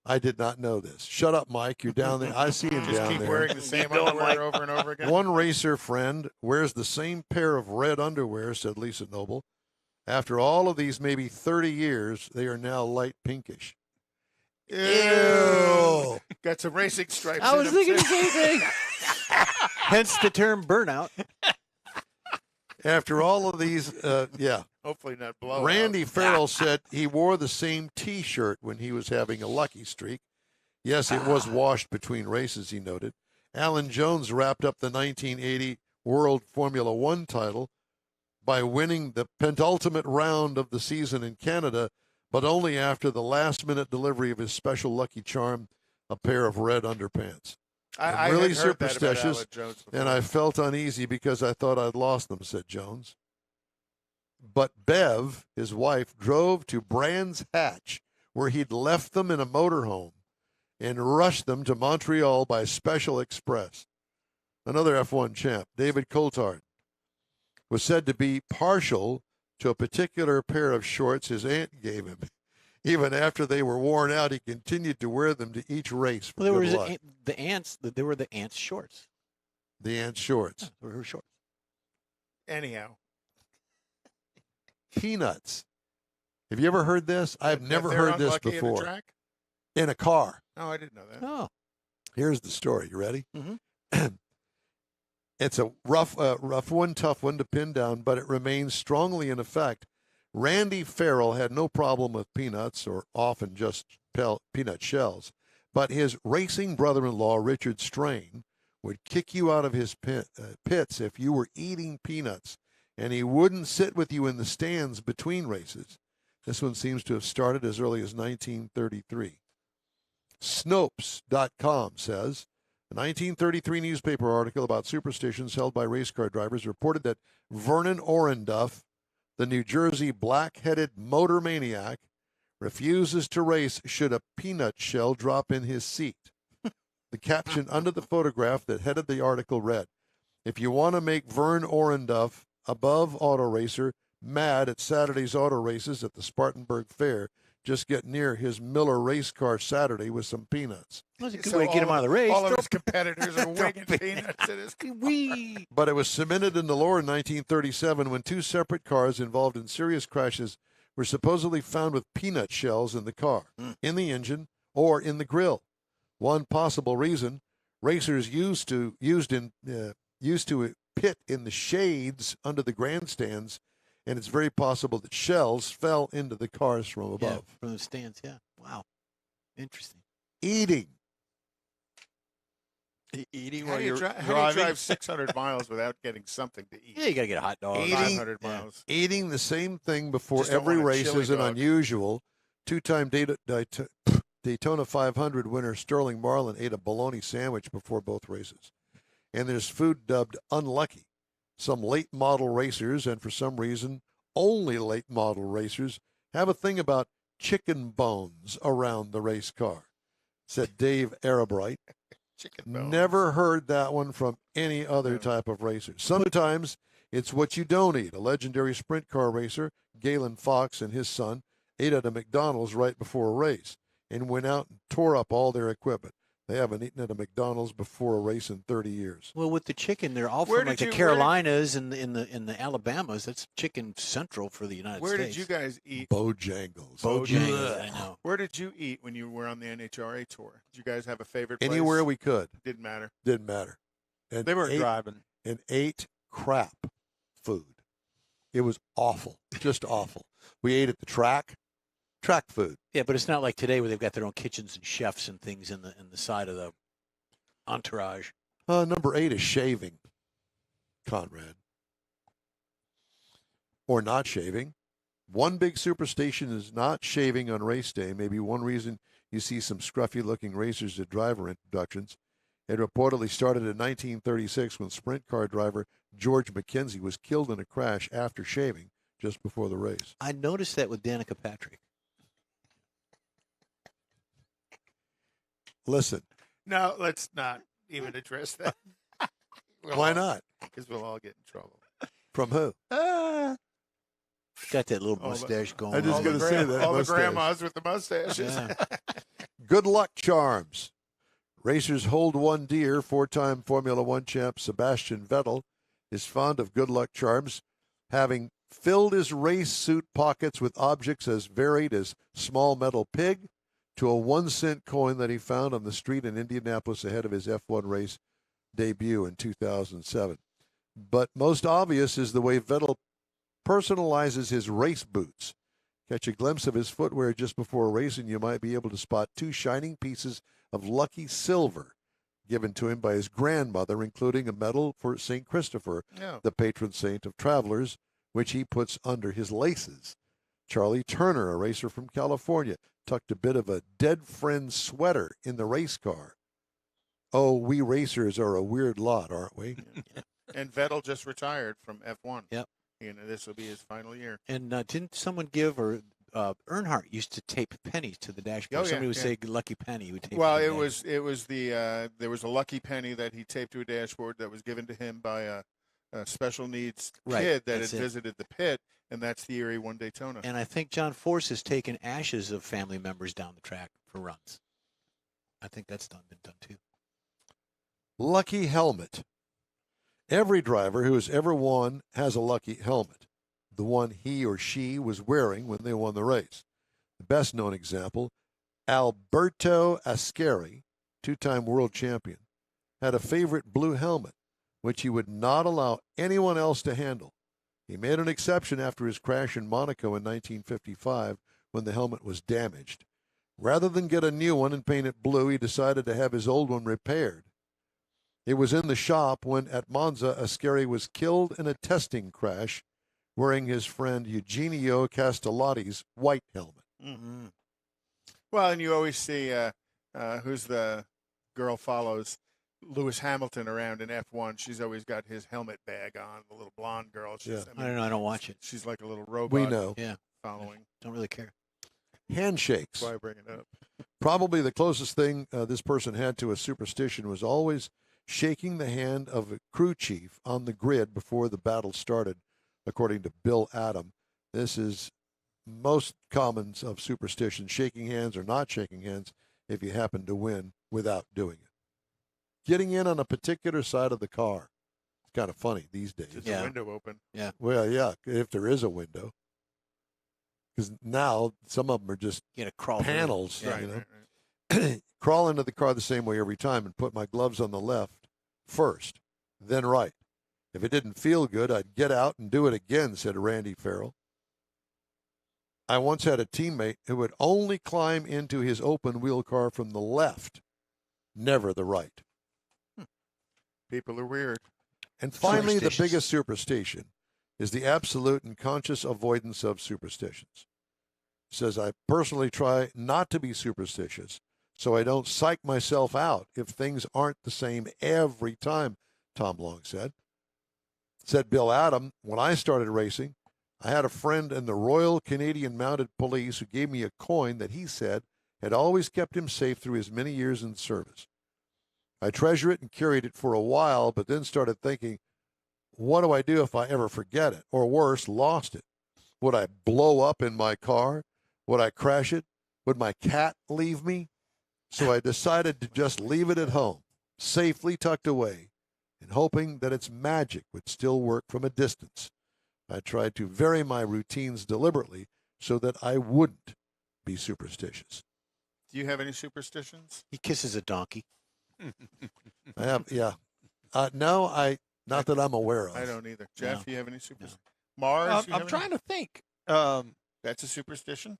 I did not know this. Shut up, Mike. You're down there. I see him Just down keep there. wearing the same underwear over and over again. One racer friend wears the same pair of red underwear, said Lisa Noble. After all of these maybe 30 years, they are now light pinkish. Ew. Got some racing stripes. I in was them, thinking the too. same thing. Hence the term burnout. After all of these, yeah. Hopefully not blow. Randy Farrell said he wore the same T-shirt when he was having a lucky streak. Yes, it was washed between races, he noted. Alan Jones wrapped up the 1980 World Formula One title by winning the penultimate round of the season in Canada, but only after the last-minute delivery of his special lucky charm, a pair of red underpants. I I'm really had heard that about superstitious, Alan Jones before. and I felt uneasy because I thought I'd lost them, said Jones. But Bev, his wife, drove to Brands Hatch, where he'd left them in a motorhome, and rushed them to Montreal by special express. Another F1 champ, David Coulthard, was said to be partial to a particular pair of shorts his aunt gave him. Even after they were worn out, he continued to wear them to each race for Well, there good was luck. the ants. There were the ants' shorts. The aunt shorts. They were her shorts. Anyhow, Peanuts. Have you ever heard this? I've that never they're heard this unlucky in a before. track? In a car. Oh, I didn't know that. Oh, Here's the story. You ready? Mhm. It's a rough one, tough one to pin down, but it remains strongly in effect. Randy Farrell had no problem with peanuts, or often just peanut shells, but his racing brother-in-law, Richard Strain, would kick you out of his pits if you were eating peanuts, and he wouldn't sit with you in the stands between races. This one seems to have started as early as 1933. Snopes.com says, a 1933 newspaper article about superstitions held by race car drivers reported that Vernon Orenduff, the New Jersey black-headed motor maniac, refuses to race should a peanut shell drop in his seat. The caption under the photograph that headed the article read, "If you want to make Vern Orenduff, above auto racer, mad at Saturday's auto races at the Spartanburg Fair, just get near his Miller race car Saturday with some peanuts." that's a good So way to get him out of the race. All of his competitors are winging peanuts in his Wee. But it was cemented into law in 1937 when two separate cars involved in serious crashes were supposedly found with peanut shells in the car, in the engine, or in the grill. One possible reason, racers used to pit in the shades under the grandstands, and it's very possible that shells fell into the cars from above. Yeah, from the stands. Yeah. Wow. Interesting. Eating. Eating How while do you, you're how do you driving. drive 600 miles without getting something to eat? Yeah, you gotta get a hot dog. Eating- 500 Yeah. miles. Eating the same thing before Just don't every want a race chili is an dog. unusual. Two-time Daytona 500 winner Sterling Marlin ate a bologna sandwich before both races. And there's food dubbed unlucky. Some late model racers, and for some reason only late model racers, have a thing about chicken bones around the race car, said Dave Arabright. Chicken bones. Never heard that one from any other No. type of racer. Sometimes it's what you don't eat. A legendary sprint car racer, Galen Fox, and his son ate at a McDonald's right before a race and went out and tore up all their equipment. They haven't eaten at a McDonald's before a race in 30 years. Well, with the chicken, they're all Where from like did the you- where did- Carolinas and in the Alabamas. That's chicken central for the United Where States. did you guys eat? Bojangles. Bojangles, I know. Where did you eat when you were on the NHRA tour? Did you guys have a favorite place? Anywhere we could. Didn't matter. Didn't matter. And They weren't ate, driving. and ate crap food. It was awful. Just awful. We ate at the track food. Yeah, but it's not like today where they've got their own kitchens and chefs and things in the side of the entourage. Number 8 is shaving, Conrad. Or not shaving. One big superstition is not shaving on race day. Maybe one reason you see some scruffy-looking racers at driver introductions. It reportedly started in 1936 when sprint car driver George McKenzie was killed in a crash after shaving just before the race. I noticed that with Danica Patrick. Listen, No, let's not even address that. why not? Because we'll all get in trouble. From who? Got that little All the- mustache going. I just on. gotta say that all the mustache. grandmas with the mustaches. Yeah. Good luck charms. Racers hold one dear. 4-time Formula One champ Sebastian Vettel is fond of good luck charms, having filled his race suit pockets with objects as varied as small metal pig to a 1-cent coin that he found on the street in Indianapolis ahead of his F1 race debut in 2007. But most obvious is the way Vettel personalizes his race boots. Catch a glimpse of his footwear just before a race, and you might be able to spot 2 shining pieces of lucky silver given to him by his grandmother, including a medal for St. Christopher, Yeah. the patron saint of travelers, which he puts under his laces. Charlie Turner, a racer from California, tucked a bit of a dead friend sweater in the race car. Oh, we racers are a weird lot, aren't we? And Vettel just retired from F1. Yep. This will be his final year. And didn't someone give, or Earnhardt used to tape pennies to the dashboard? Oh, yeah, Somebody would yeah. say lucky penny. He would tape Well, to the it dashboard. was the there was a lucky penny that he taped to a dashboard that was given to him by a special needs Right, kid that had that's it. visited the pit, and that's the year he won Daytona. And I think John Force has taken ashes of family members down the track for runs. I think that's been done too. Lucky helmet. Every driver who has ever won has a lucky helmet, the one he or she was wearing when they won the race. The best known example, Alberto Ascari, two-time world champion, had a favorite blue helmet, which he would not allow anyone else to handle. He made an exception after his crash in Monaco in 1955 when the helmet was damaged. Rather than get a new one and paint it blue, he decided to have his old one repaired. It was in the shop when at Monza, Ascari was killed in a testing crash wearing his friend Eugenio Castellotti's white helmet. Mm-hmm. Well, and you always see who's the girl follows Lewis Hamilton around in F1. She's always got his helmet bag on, the little blonde girl. She's, Yeah. I don't know. I don't watch it. She's like a little robot. We know. Yeah. Following. Don't really care. Handshakes. That's why I bring it up. Probably the closest thing this person had to a superstition was always shaking the hand of a crew chief on the grid before the battle started, according to Bill Adam. This is most common of superstition, shaking hands or not shaking hands if you happen to win without doing it. Getting in on a particular side of the car. It's kind of funny these days. Is the window open? Yeah. Well, yeah, if there is a window. Because now some of them are just You got to crawl through it. panels, Yeah. you know. Crawl into the car the same way every time and put my gloves on the left first, then right. If it didn't feel good, I'd get out and do it again, said Randy Farrell. I once had a teammate who would only climb into his open wheel car from the left, never the right. People are weird. And finally, the Superstitious. biggest superstition is the absolute and conscious avoidance of superstitions. It says, I personally try not to be superstitious, so I don't psych myself out if things aren't the same every time, Tom Long said. Said Bill Adam, when I started racing, I had a friend in the Royal Canadian Mounted Police who gave me a coin that he said had always kept him safe through his many years in service. I treasure it and carried it for a while, but then started thinking, what do I do if I ever forget it? Or worse, lost it? Would I blow up in my car? Would I crash it? Would my cat leave me? So I decided to just leave it at home, safely tucked away, and hoping that its magic would still work from a distance. I tried to vary my routines deliberately so that I wouldn't be superstitious. Do you have any superstitions? He kisses a donkey. I have, yeah. No, not that I'm aware of. I don't either. Jeff, No. you have any superstitions? Mars, you I'm have trying any? to think. That's a superstition?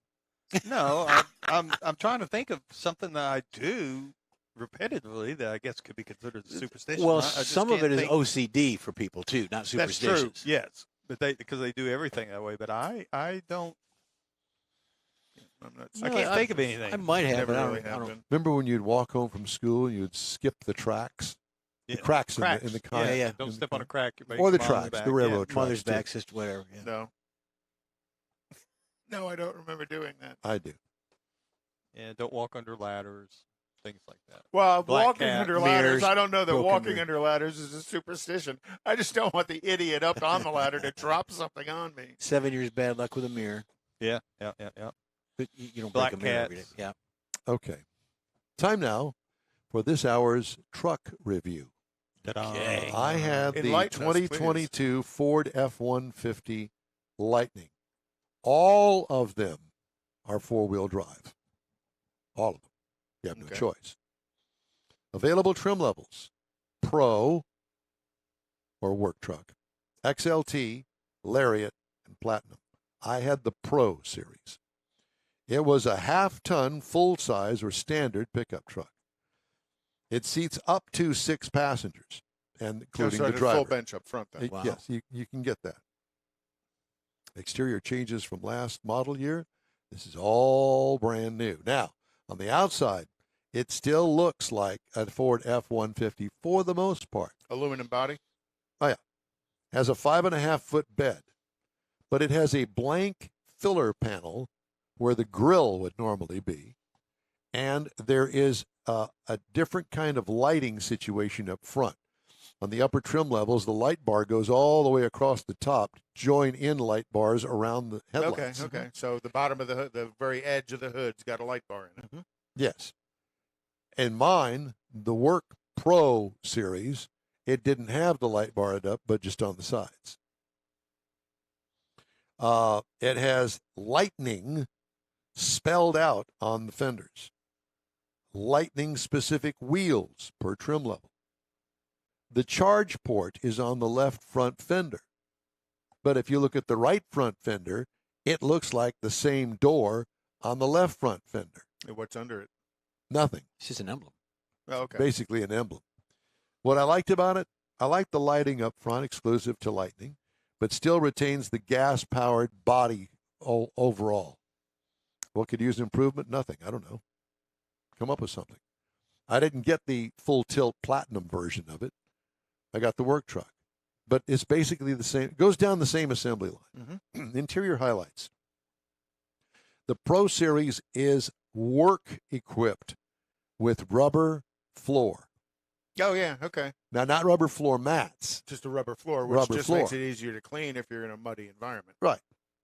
No, I'm trying to think of something that I do repetitively that I guess could be considered a superstition. Well, I just some of can't it is think- OCD for people too, not That's superstitious. true. Yes, but because they do everything that way. But I don't. I'm not I can't think of anything. I might have, Never but I really don't, I have don't. been. Remember when you'd walk home from school and you'd skip the tracks? Yeah. The cracks, in the car. Yeah. Don't step on a crack. you break Or the your mom's tracks, back. the railroad tracks. Mother's too. back, sister, whatever. Yeah. No. No, I don't remember doing that. I do. Yeah, don't walk under ladders, things like that. Well, Black walking cat, under ladders, mirrors, I don't know that broken walking mirror. under ladders is a superstition. I just don't want the idiot up on the ladder to drop something on me. 7 years bad luck with a mirror. Yeah. But you don't Black break a mirror every day. cats. Yeah. Okay. Time now for this hour's truck review. Okay. I had the Enlighten us, please. 2022 Ford F-150 Lightning. All of them are four-wheel drive. All of them. You have no Okay. choice. Available trim levels: Pro or work truck, XLT, Lariat, and Platinum. I had the Pro series. It was a half-ton, full-size, or standard pickup truck. It seats up to 6 passengers, and including so the it's a driver. full bench up front then. Wow. Yes, you can get that. Exterior changes from last model year. This is all brand new. Now, on the outside, it still looks like a Ford F-150 for the most part. Aluminum body. Has a 5.5-foot bed, but it has a blank filler panel where the grill would normally be, and there is a different kind of lighting situation up front. On the upper trim levels, the light bar goes all the way across the top to join in light bars around the headlights. Okay. So the bottom of the hood, the very edge of the hood's got a light bar in it. Yes. And mine, the Work Pro series, it didn't have the light barred up, but just on the sides. It has lightning spelled out on the fenders. Lightning specific wheels per trim level. The charge port is on the left front fender. But if you look at the right front fender, it looks like the same door on the left front fender. And what's under it? Nothing. It's just an emblem. Oh, okay. Basically an emblem. What I liked about it, I liked the lighting up front, exclusive to Lightning, but still retains the gas-powered body overall. What could use improvement? Nothing. I don't know. Come up with something. I didn't get the full tilt platinum version of it. I got the work truck. But it's basically the same. It goes down the same assembly line. Interior highlights. The Pro Series is work equipped with rubber floor. Oh yeah, okay. Now, not rubber floor mats. Just a rubber floor, which Rubber just floor. makes it easier to clean if you're in a muddy environment. Right.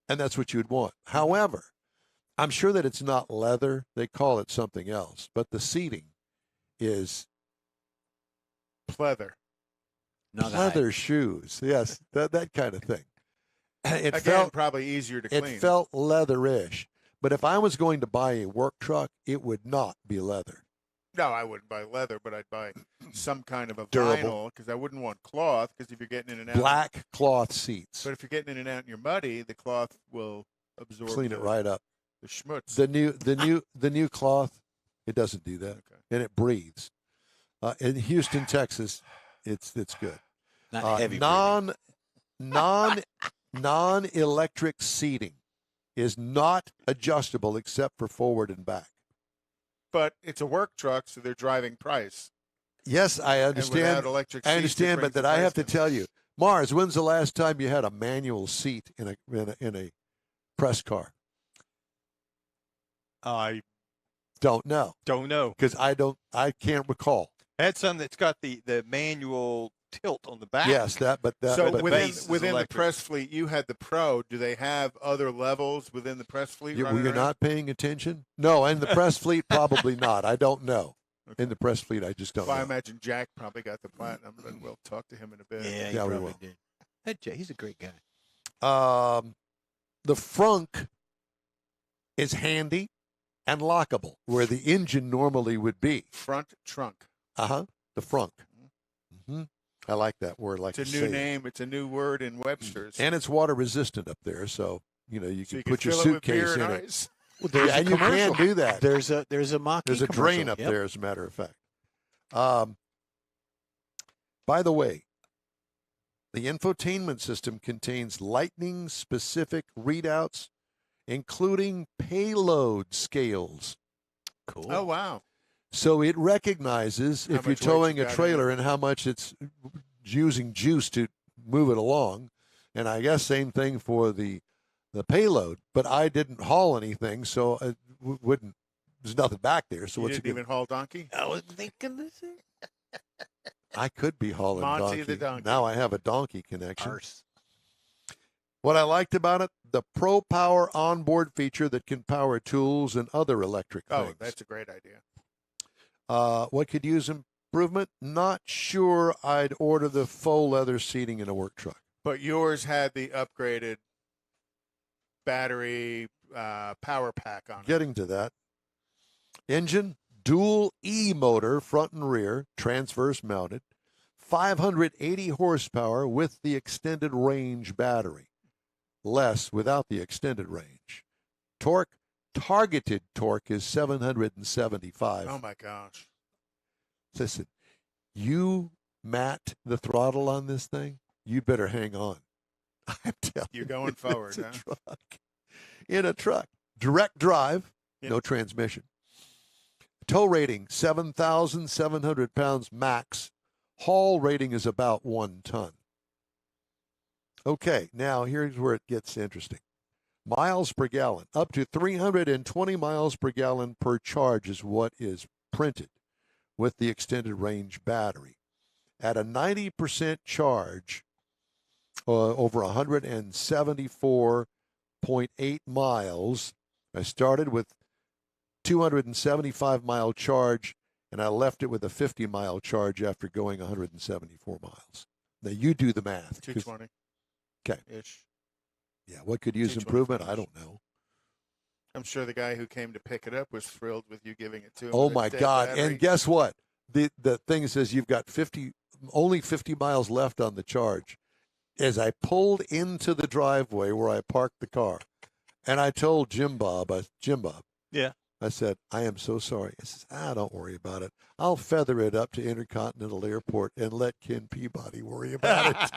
And that's what you would want. However, I'm sure that it's not leather. They call it something else. But the seating is Pleather. leather shoes. Yes, that kind of thing. It Again, felt probably easier to clean. it felt leatherish. But if I was going to buy a work truck, it would not be leather. No, I wouldn't buy leather, but I'd buy some kind of a Durable. vinyl because I wouldn't want cloth because if you're getting in and out. Black cloth seats. But if you're getting in and out and you're muddy, the cloth will absorb Clean it right up. the schmutz. The new cloth, it doesn't do that, Okay. and it breathes. In Houston, Texas, it's good. Not heavy. Non-electric seating is not adjustable except for forward and back. But it's a work truck, so they're driving price. Yes, I And understand. without electric I seats, it understand, brings but that the I price have to down. tell you, Mars, when's the last time you had a manual seat in a press car? I Don't know don't know. because I can't recall. I had some that's got the manual tilt on the back. Yes, So but the within base is the electric. press fleet, you had the Pro. Do they have other levels within the press fleet? you're running around? not paying attention. No, and the press fleet probably not. I don't know. In the press fleet, I just don't Well, I know. imagine Jack probably got the platinum, but we'll talk to him in a bit. Yeah, he Yeah, we probably will. did. That Jay, he's a great guy. The frunk is handy and lockable, where the engine normally would be. Front trunk. The frunk. I like that word. Like It's to a new say it. name. It's a new word in Webster's. And it's water resistant up there, so you so can you put your fill it with suitcase beer in and it. ice. Well, there's Yeah, a and you commercial. can do that. There's a Mach-E There's a drain commercial. up Yep. there, as a matter of fact. By the way, the infotainment system contains lightning-specific readouts, including payload scales. Cool. Oh wow! So it recognizes How if you're much weight towing you a got in trailer and how much it's using juice to move it along. And I guess same thing for the payload. But I didn't haul anything, so it wouldn't. There's nothing back there. So You what's it didn't gonna- even haul donkey. I was thinking this. I could be hauling Monty donkey. the donkey. Now I have a donkey connection. Arse. What I liked about it, the Pro Power onboard feature that can power tools and other electric Oh, things. that's a great idea. What could use improvement? Not sure I'd order the faux leather seating in a work truck. But yours had the upgraded battery power pack on it. Getting to that. Engine, dual E motor, front and rear, transverse mounted, 580 horsepower with the extended range battery, less without the extended range. Targeted torque is 775. Oh my gosh! Listen, you mat the throttle on this thing, you better hang on. I'm telling you. You're going forward, it's huh? a truck. In a truck. Direct drive, Yeah. no transmission. Tow rating, 7,700 pounds max. Haul rating is about 1 ton. Okay, now here's where it gets interesting. Miles per gallon, up to 320 miles per gallon per charge is what is printed with the extended range battery. At a 90% charge, over 174.8 miles, I started with 275-mile charge, and I left it with a 50-mile charge after going 174 miles. Now, you do the math. 220. Okay. Ish. Yeah, what could use 220 improvement? I finish. don't know. I'm sure the guy who came to pick it up was thrilled with you giving it to him. Oh, with a my dead God. battery. And guess what? The thing says you've got only 50 miles left on the charge. As I pulled into the driveway where I parked the car, and I told Jim Bob, Yeah. I said, I am so sorry. He says, don't worry about it. I'll feather it up to Intercontinental Airport and let Ken Peabody worry about it.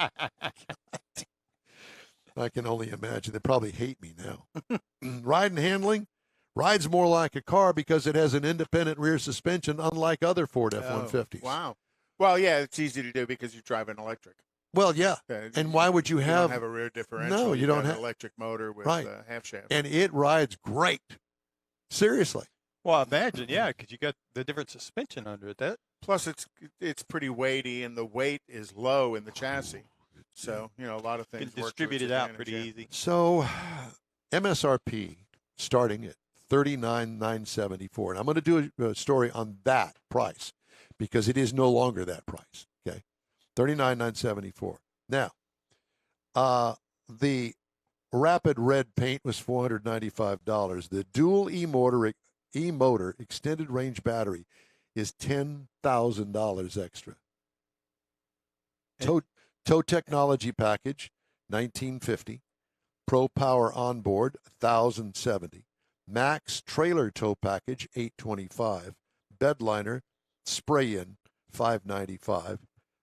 I can only imagine. They probably hate me now. Ride and handling. Rides more like a car because it has an independent rear suspension, unlike other Ford F-150s. Wow. Well, yeah, it's easy to do because you drive an electric. Well, yeah. And why would you have? don't have a rear differential. No, you don't got have an electric motor with right. half shaft. And it rides great. Seriously. Well, imagine, yeah, because you got the different suspension under it. That Plus, it's pretty weighty, and the weight is low in the chassis. So, a lot of you things can work to distribute its it out advantage, pretty yeah. easy. So, MSRP starting at $39,974, and I'm going to do a story on that price because it is no longer that price. Okay, $39,974. Now, the Rapid Red paint was $495. The dual e-motor extended range battery is $10,000 extra. Tow technology package, $1,950. Pro Power onboard, $1,070. Max trailer tow package, $825. Bedliner spray-in, $595.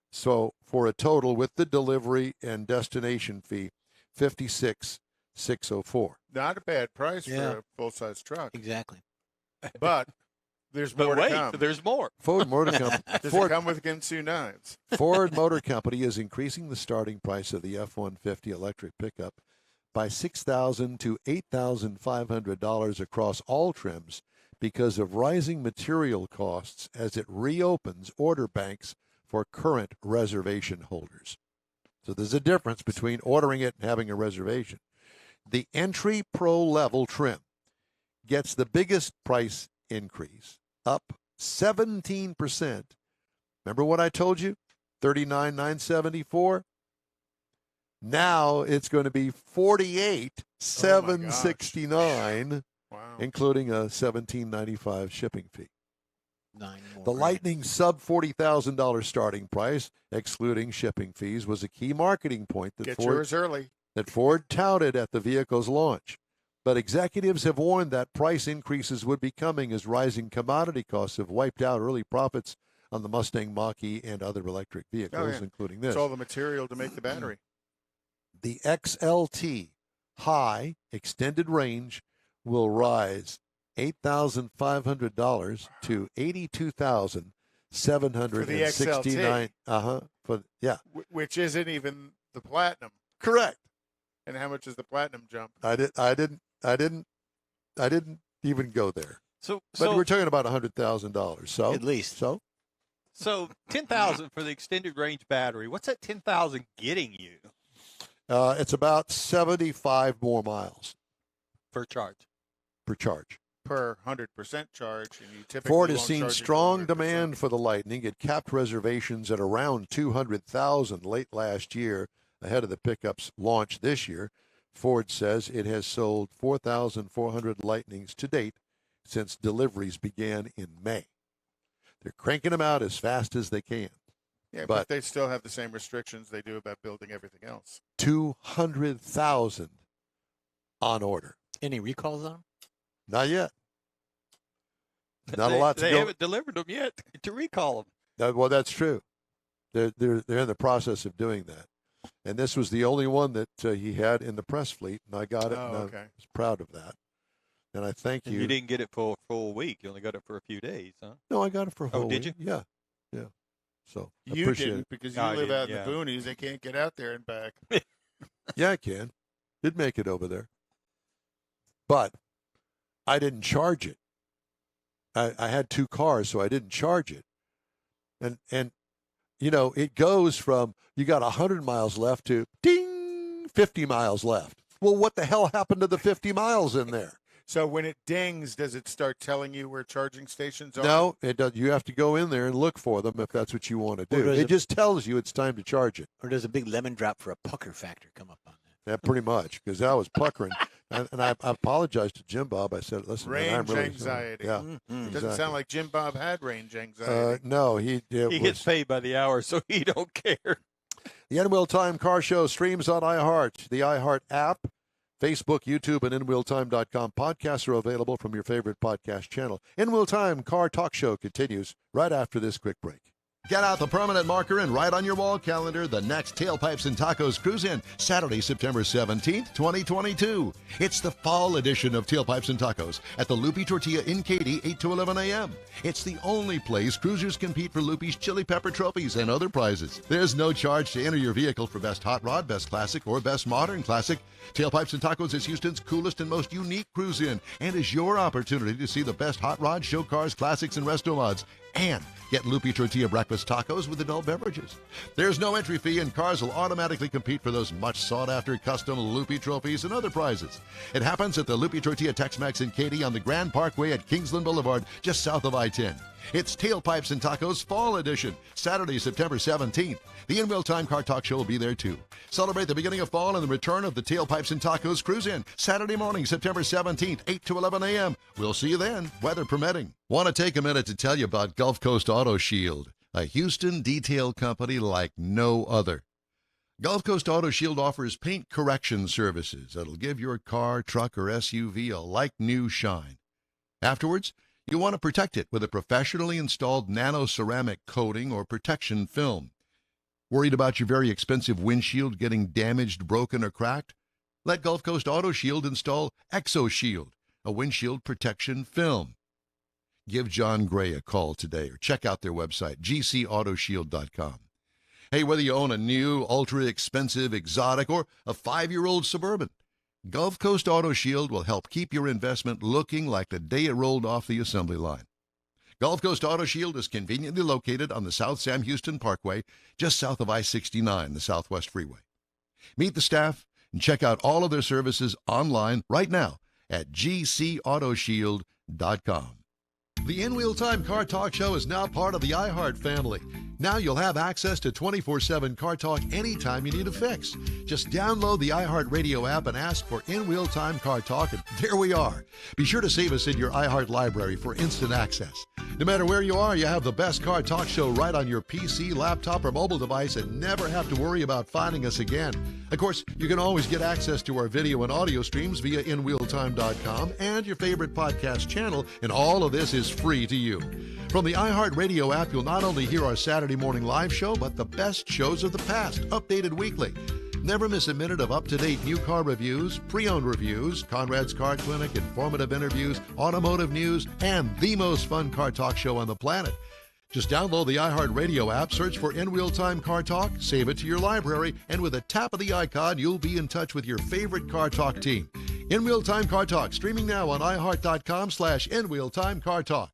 So for a total with the delivery and destination fee, $56,604. Not a bad price Yeah. for a full-size truck. Exactly. But there's But more wait, to come. there's more. Ford Motor Company. Does it come with Ginsu knives? Ford Motor Company is increasing the starting price of the F-150 electric pickup by $6,000 to $8,500 across all trims because of rising material costs as it reopens order banks for current reservation holders. So there's a difference between ordering it and having a reservation. The entry pro level trim gets the biggest price increase, up 17%. Remember what I told you? $39,974. Now it's going to be $48,769, Wow. including a $17.95 shipping fee. 9 more. The grand. Lightning sub $40,000 starting price, excluding shipping fees, was a key marketing point Get yours early. that Ford touted at the vehicle's launch. But executives have warned that price increases would be coming as rising commodity costs have wiped out early profits on the Mustang Mach-E and other electric vehicles, including this. It's all the material to make the battery. The XLT high extended range will rise $8,500 to $82,769. Which isn't even the platinum. Correct. And how much is the platinum jump? I didn't even go there. So But we're talking about $100,000. So At least. So 10,000 for the extended range battery. What's that 10,000 getting you it's about 75 more miles per charge? per charge. Per 100% charge. And you typically Ford has won't seen charge it to strong 100%. demand for the Lightning. It capped reservations at around 200,000 late last year ahead of the pickup's launch this year. Ford says it has sold 4,400 Lightnings to date since deliveries began in May. They're cranking them out as fast as they can. Yeah, but but they still have the same restrictions they do about building everything else. 200,000 on order. Any recalls on them? Not yet. Not a lot to They go. haven't delivered them yet to recall them. Well, that's true. They're in the process of doing that. And this was the only one that he had in the press fleet, and I got it, and I was proud of that. And I thank And you. you didn't get it for a full week. You only got it for a few days, huh? No, I got it for a whole did week. you? Yeah. So I You appreciate didn't it. because you I live out didn't, in the boonies. They can't get out there and back. Yeah, I can. Did make it over there. But I didn't charge it. I had 2 cars, so I didn't charge it. And you know, it goes from you got 100 miles left to ding, 50 miles left. Well, what the hell happened to the 50 miles in there? So when it dings, does it start telling you where charging stations are? No, it does. You have to go in there and look for them if that's what you want to do. does It it- just tells you it's time to charge it. Or does a big lemon drop for a pucker factor come up on that? Yeah, pretty much, because I was puckering. and I apologized to Jim Bob. I said, listen, man, I'm Range really anxiety. sorry. Yeah. Doesn't exactly. sound like Jim Bob had range anxiety. No, he gets paid by the hour, so he don't care. The In-Wheel Time Car Show streams on iHeart, the iHeart app, Facebook, YouTube, and InWheelTime.com. Podcasts are available from your favorite podcast channel. In-Wheel Time Car Talk Show continues right after this quick break. Get out the permanent marker and write on your wall calendar the next Tailpipes and Tacos Cruise In, Saturday, September 17th, 2022. It's the fall edition of Tailpipes and Tacos at the Lupi Tortilla in Katy, 8 to 11 a.m. It's the only place cruisers compete for Lupi's Chili Pepper trophies and other prizes. There's no charge to enter your vehicle for Best Hot Rod, Best Classic, or Best Modern Classic. Tailpipes and Tacos is Houston's coolest and most unique cruise in and is your opportunity to see the best hot rods, show cars, classics, and resto mods. And get Lupi Tortilla breakfast tacos with adult beverages. There's no entry fee, and cars will automatically compete for those much sought-after custom Lupi trophies and other prizes. It happens at the Lupi Tortilla Tex-Mex in Katy on the Grand Parkway at Kingsland Boulevard, just south of I-10. It's Tailpipes and Tacos Fall Edition, Saturday, September 17th. The In-Wheel Time Car Talk Show will be there, too. Celebrate the beginning of fall and the return of the Tailpipes and Tacos Cruise In, Saturday morning, September 17th, 8 to 11 a.m. We'll see you then, weather permitting. Want to take a minute to tell you about Gulf Coast Auto Shield, a Houston detail company like no other. Gulf Coast Auto Shield offers paint correction services that'll give your car, truck, or SUV a like-new shine. Afterwards, you want to protect it with a professionally installed nano-ceramic coating or protection film. Worried about your very expensive windshield getting damaged, broken, or cracked? Let Gulf Coast Auto Shield install ExoShield, a windshield protection film. Give John Gray a call today or check out their website, gcautoshield.com. Hey, whether you own a new, ultra-expensive, exotic, or a 5-year-old Suburban, Gulf Coast Auto Shield will help keep your investment looking like the day it rolled off the assembly line. Gulf Coast Auto Shield is conveniently located on the South Sam Houston Parkway, just south of I-69, the Southwest Freeway. Meet the staff and check out all of their services online right now at gcautoshield.com. The In-Wheel Time Car Talk Show is now part of the iHeart family. Now you'll have access to 24/7 Car Talk anytime you need a fix. Just download the iHeart Radio app and ask for In-Wheel Time Car Talk, and there we are. Be sure to save us in your iHeart library for instant access. No matter where you are, you have the best Car Talk Show right on your PC, laptop, or mobile device and never have to worry about finding us again. Of course, you can always get access to our video and audio streams via InWheelTime.com and your favorite podcast channel, and all of this is free to you. From the iHeart Radio app, you'll not only hear our Saturday morning live show, but the best shows of the past, updated weekly. Never miss a minute of up-to-date new car reviews, pre-owned reviews, Conrad's Car Clinic, informative interviews, automotive news, and the most fun car talk show on the planet. Just download the iHeart Radio app, search for In-Wheel Time Car Talk, save it to your library, and with a tap of the icon, you'll be in touch with your favorite Car Talk team. In-Wheel Time Car Talk, streaming now on iHeart.com/In-Wheel Time Car Talk.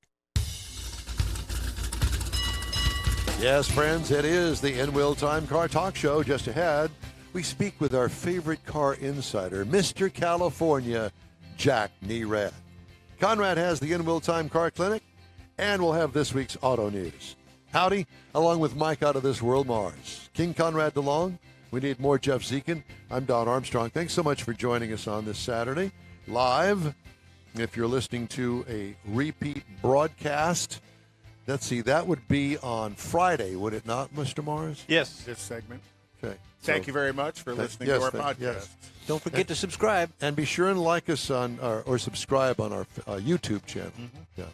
Yes, friends, it is the In-Wheel Time Car Talk Show. Just ahead, we speak with our favorite car insider, Mr. California, Jack Nerad. Conrad has the In-Wheel Time Car Clinic, and we'll have this week's auto news. Howdy, along with Mike out of this world, Mars. King Conrad DeLong, we need more Jeff Zekin. I'm Don Armstrong. Thanks so much for joining us on this Saturday, live. If you're listening to a repeat broadcast, let's see, that would be on Friday, would it not, Mr. Mars? Yes. This segment. Okay. Thank you very much for listening to our podcast. Yes. Don't forget to subscribe. And be sure and like us on or subscribe on our YouTube channel. Yeah.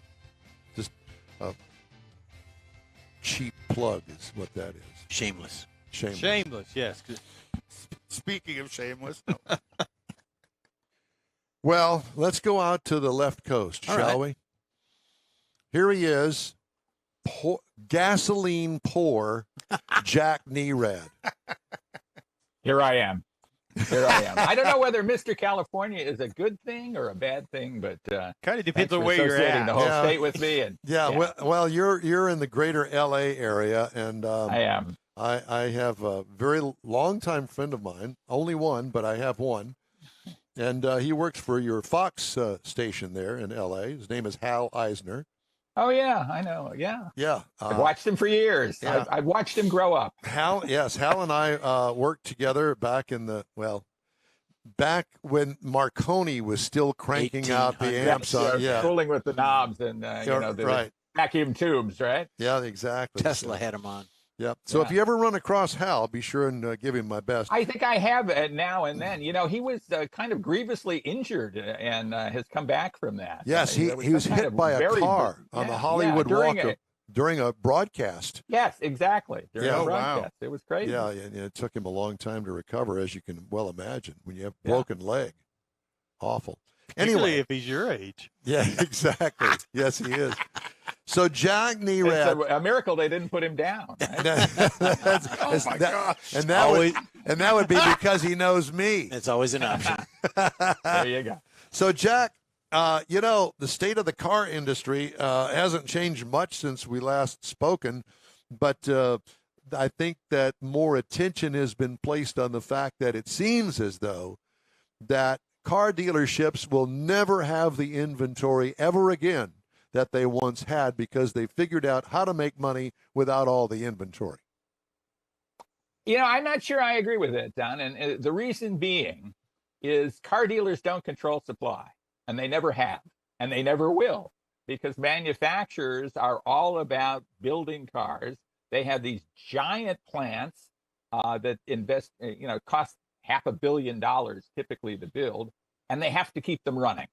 Just cheap plug is what that is. Shameless. Shameless. Shameless, yes. Speaking of shameless, no. Well, let's go out to the left coast, All shall right. we? Here he is, gasoline poor Jack Nerad. Here I am. Here I am. I don't know whether Mr. California is a good thing or a bad thing, but Kind of depends thanks on for where you're associating at. the whole Yeah. state with me. And Yeah, well, you're in the greater L.A. area, and I am. I have a very long-time friend of mine, only one, but I have one, and he works for your Fox station there in L.A. His name is Hal Eisner. Oh yeah, I know. Yeah, Yeah, I've watched him for years. yeah. I've watched him grow up. Hal and I worked together back when Marconi was still cranking out the 1800s. amps on. Yeah, Fooling with the knobs and the right. vacuum tubes, right? Yeah, exactly. Tesla had him on. Yeah. So if you ever run across Hal, be sure and give him my best. I think I have now and then. You know, he was kind of grievously injured and has come back from that. Yes, he There was some kind hit of by a very- car on the yeah, Hollywood during Walk during a broadcast. Yes, exactly. During Yeah. a Oh, wow. broadcast. It was crazy. Yeah, and it took him a long time to recover, as you can well imagine, when you have broken leg. Awful. Particularly Anyway, if he's your age. yeah, exactly. Yes, he is. So Jack It's Nerad. a miracle they didn't put him down. Right? That's- my that- gosh. and that would be because he knows me. It's always an option. There you go. So Jack, the state of the car industry hasn't changed much since we last spoken, but I think that more attention has been placed on the fact that it seems as though that car dealerships will never have the inventory ever again that they once had because they figured out how to make money without all the inventory. You know, I'm not sure I agree with it, Don. And the reason being is car dealers don't control supply, and they never have, and they never will, because manufacturers are all about building cars. They have these giant plants that invest, cost $500 million typically to build, and they have to keep them running.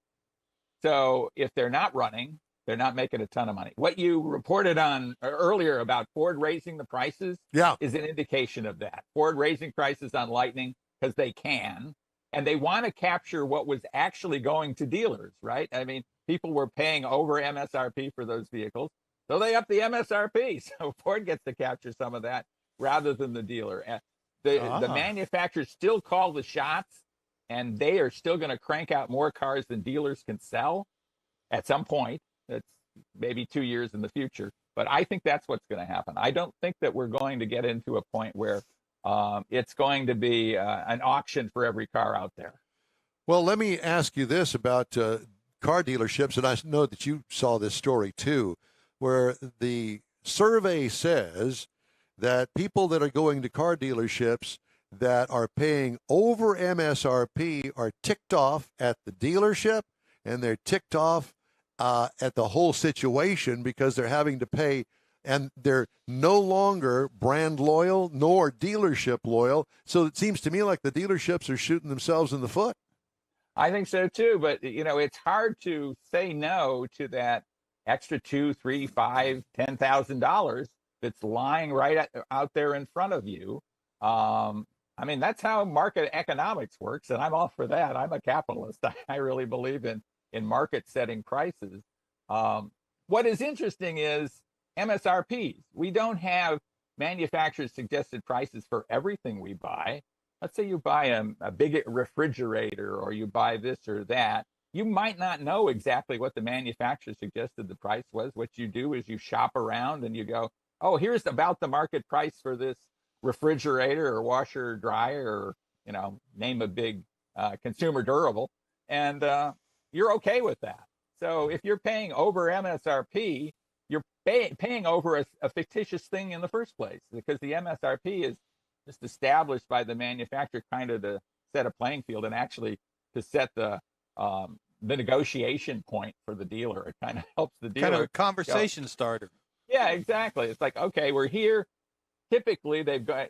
So if they're not running, they're not making a ton of money. What you reported on earlier about Ford raising the prices is an indication of that. Ford raising prices on Lightning because they can, and they want to capture what was actually going to dealers, right? I mean, people were paying over MSRP for those vehicles, so they up the MSRP. So Ford gets to capture some of that rather than the dealer. The manufacturers still call the shots, and they are still going to crank out more cars than dealers can sell at some point. That's maybe 2 years in the future, but I think that's what's going to happen. I don't think that we're going to get into a point where it's going to be an auction for every car out there. Well, let me ask you this about car dealerships, and I know that you saw this story too, where the survey says that people that are going to car dealerships that are paying over MSRP are ticked off at the dealership, and they're ticked off at the whole situation because they're having to pay, and they're no longer brand loyal nor dealership loyal. So it seems to me like the dealerships are shooting themselves in the foot. I think so too, but it's hard to say no to that extra $2, $3, $5, $10,000 that's lying right out there in front of you. I mean, that's how market economics works, and I'm all for that. I'm a capitalist. I really believe in market setting prices. What is interesting is MSRPs. We don't have manufacturers suggested prices for everything we buy. Let's say you buy a big refrigerator or you buy this or that. You might not know exactly what the manufacturer suggested the price was. What you do is you shop around and you go, oh, here's about the market price for this refrigerator or washer or dryer or, name a big consumer durable. And you're okay with that. So if you're paying over MSRP, you're paying over a fictitious thing in the first place, because the MSRP is just established by the manufacturer kind of to set a playing field and actually to set the negotiation point for the dealer. It kind of helps the dealer. Kind of a conversation starter. Yeah, exactly. It's like, okay, we're here. Typically, they've got,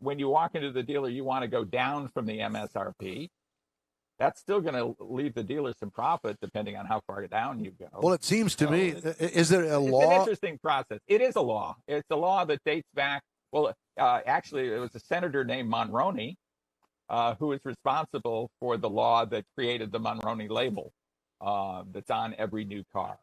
when you walk into the dealer, you want to go down from the MSRP. that's still going to leave the dealer some profit depending on how far down you go. Well, it seems to me, is there a It's an law? interesting process. It is a law. It's a law that dates back. Well, actually, it was a senator named Monroney who is responsible for the law that created the Monroney label that's on every new car.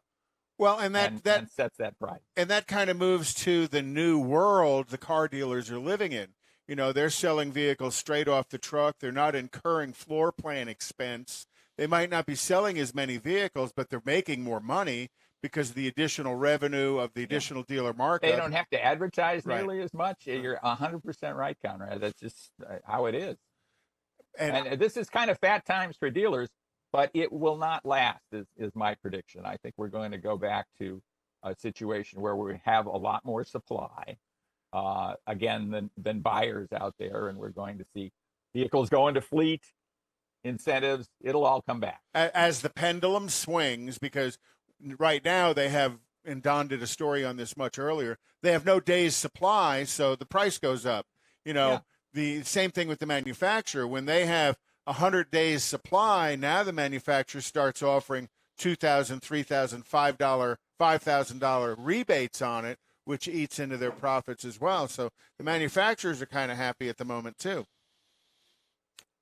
Well, and that sets that price. And that kind of moves to the new world the car dealers are living in. You know, they're selling vehicles straight off the truck. They're not incurring floor plan expense. They might not be selling as many vehicles, but they're making more money because of the additional revenue of the additional dealer markup. They don't have to advertise Right. nearly as much. You're 100% right, Conrad. That's just how it is. And this is kind of fat times for dealers, but it will not last, is my prediction. I think we're going to go back to a situation where we have a lot more supply, again, than buyers out there, and we're going to see vehicles go into fleet, incentives. It'll all come back. As the pendulum swings, because right now they have, and Don did a story on this much earlier, they have no days supply, so the price goes up. You know, the same thing with the manufacturer. When they have 100 days supply, now the manufacturer starts offering $2,000, $3,000, $5,000 rebates on it, which eats into their profits as well. So the manufacturers are kind of happy at the moment too.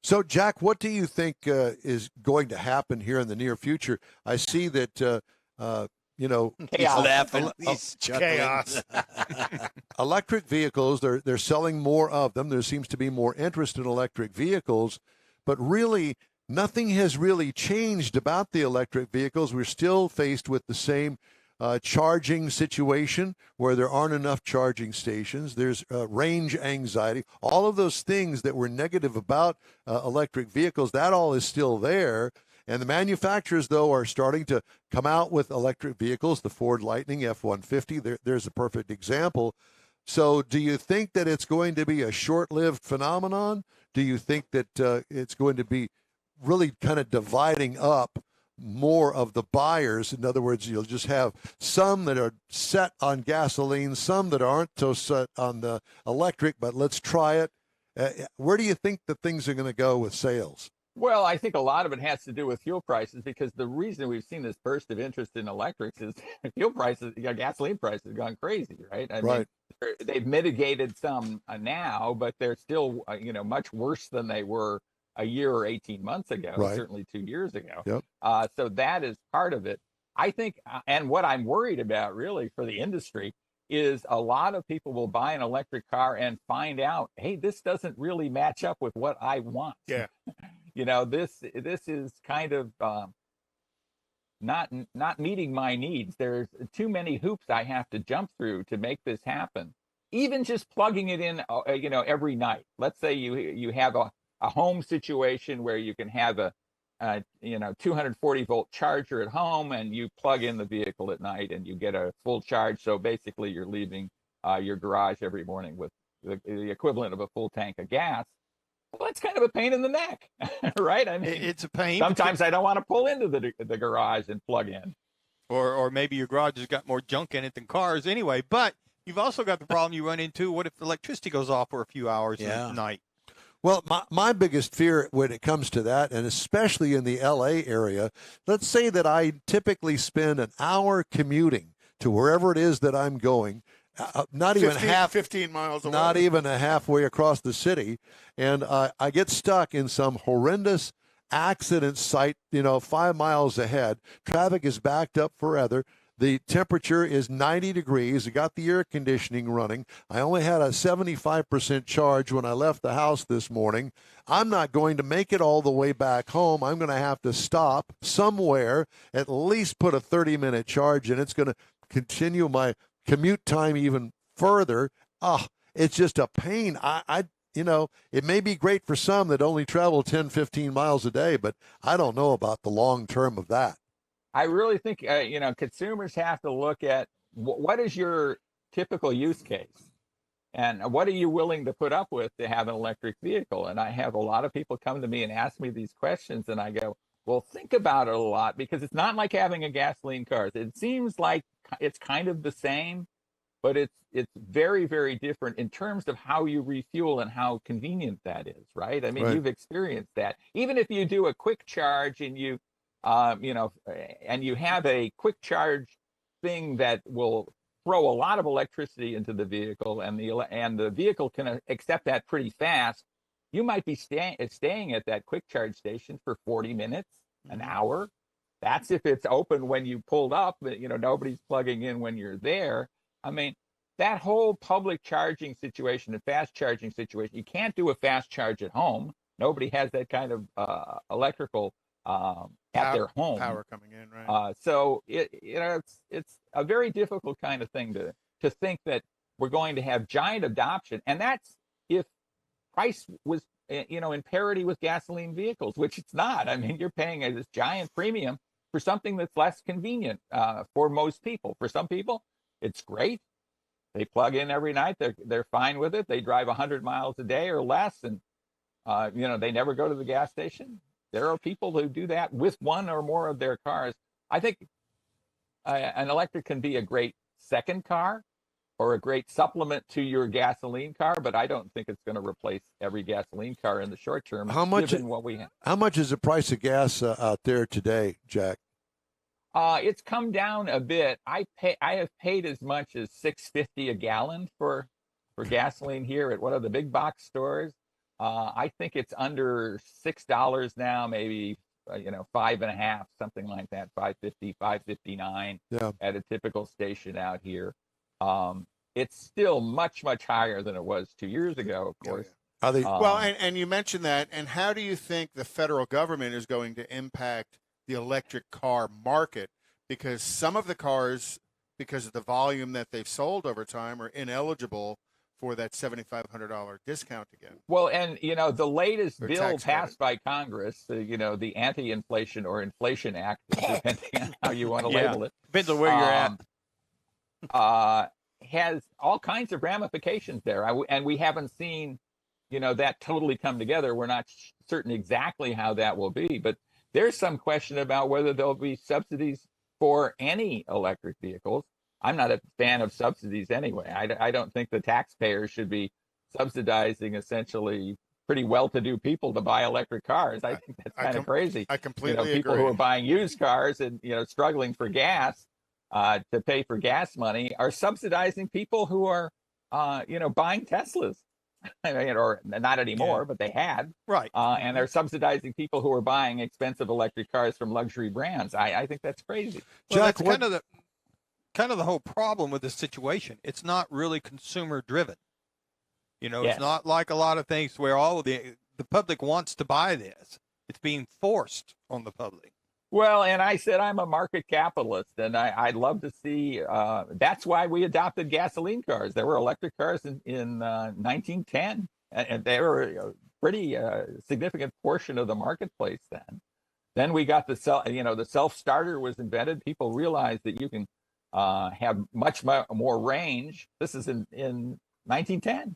So, Jack, what do you think is going to happen here in the near future? I see that, Chaos. Electric vehicles, they're selling more of them. There seems to be more interest in electric vehicles, but really nothing has really changed about the electric vehicles. We're still faced with the same charging situation where there aren't enough charging stations. There's range anxiety. All of those things that were negative about electric vehicles, that all is still there. And the manufacturers, though, are starting to come out with electric vehicles. The Ford Lightning F-150, there's a perfect example. So do you think that it's going to be a short-lived phenomenon? Do you think that it's going to be really kind of dividing up more of the buyers? In other words, you'll just have some that are set on gasoline, some that aren't so set on the electric, but let's try it. Where do you think that things are going to go with sales? Well, I think a lot of it has to do with fuel prices, because the reason we've seen this burst of interest in electrics is fuel prices, gasoline prices have gone crazy, right? I mean, they've mitigated some now, but they're still, much worse than they were a year or 18 months ago, certainly 2 years ago. Yep. So that is part of it. I think, and what I'm worried about really for the industry is a lot of people will buy an electric car and find out, hey, this doesn't really match up with what I want. Yeah. This is kind of not meeting my needs. There's too many hoops I have to jump through to make this happen. Even just plugging it in, every night. Let's say you have a home situation where you can have a 240 volt charger at home, and you plug in the vehicle at night and you get a full charge. So basically you're leaving your garage every morning with the equivalent of a full tank of gas. Well, that's kind of a pain in the neck, right? I mean, it's a pain. Sometimes I don't want to pull into the garage and plug in. Or maybe your garage has got more junk in it than cars anyway. But you've also got the problem you run into. What if the electricity goes off for a few hours at night? Well, my biggest fear when it comes to that, and especially in the LA area, let's say that I typically spend an hour commuting to wherever it is that I'm going, not even 15 miles away. Not even a halfway across the city, and I get stuck in some horrendous accident site, 5 miles ahead. Traffic is backed up forever. The temperature is 90 degrees. I got the air conditioning running. I only had a 75% charge when I left the house this morning. I'm not going to make it all the way back home. I'm going to have to stop somewhere, at least put a 30-minute charge in. It's going to continue my commute time even further. It's just a pain. It may be great for some that only travel 10, 15 miles a day, but I don't know about the long term of that. I really think, consumers have to look at what is your typical use case, and what are you willing to put up with to have an electric vehicle? And I have a lot of people come to me and ask me these questions, and I go, well, think about it a lot, because it's not like having a gasoline car. It seems like it's kind of the same, but it's very, very different in terms of how you refuel and how convenient that is, right? I mean, Right. you've experienced that. Even if you do a quick charge and you and you have a quick charge thing that will throw a lot of electricity into the vehicle, and the vehicle can accept that pretty fast, you might be staying at that quick charge station for 40 minutes, an hour. That's if it's open when you pulled up, but nobody's plugging in when you're there. I mean, that whole public charging situation and fast charging situation, you can't do a fast charge at home. Nobody has that kind of electrical at their home. Power coming in, right? So it's a very difficult kind of thing to think that we're going to have giant adoption, and that's if price was in parity with gasoline vehicles, which it's not. I mean, you're paying this giant premium for something that's less convenient for most people. For some people, it's great. They plug in every night. They're fine with it. They drive 100 miles a day or less, and they never go to the gas station. There are people who do that with one or more of their cars. I think an electric can be a great second car or a great supplement to your gasoline car, but I don't think it's going to replace every gasoline car in the short term. Given what we have. How much is the price of gas out there today, Jack? It's come down a bit. I have paid as much as $6.50 a gallon for gasoline here at one of the big box stores. I think it's under $6 now, maybe $5.50, something like that, $5.50, $5.59 at a typical station out here. It's still much, much higher than it was 2 years ago, of course. Are they, well, and you mentioned that, and how do you think the federal government is going to impact the electric car market? Because some of the cars, because of the volume that they've sold over time, are ineligible for that $7,500 discount again. Well, and the latest Or bill tax passed by Congress, the Anti-Inflation or Inflation Act, depending on how you want to label it, Depends on where you're at. Has all kinds of ramifications there, and we haven't seen that totally come together. We're not certain exactly how that will be, but there's some question about whether there'll be subsidies for any electric vehicles. I'm not a fan of subsidies anyway. I don't think the taxpayers should be subsidizing essentially pretty well-to-do people to buy electric cars. I think that's kind of crazy. I completely people agree. who are buying used cars and struggling for gas to pay for gas money are subsidizing people who are buying Teslas. Or not anymore, but they had. Right. And they're subsidizing people who are buying expensive electric cars from luxury brands. I think that's crazy. Well, Jack, that's kind of the whole problem with this situation. It's not really consumer driven. It's not like a lot of things where all of the public wants to buy this. It's being forced on the public. Well, and I said I'm a market capitalist, and I'd love to see. That's why we adopted gasoline cars. There were electric cars in 1910, and they were a pretty significant portion of the marketplace then. Then we got the self-starter was invented. People realized that you can have much more range. This is in 1910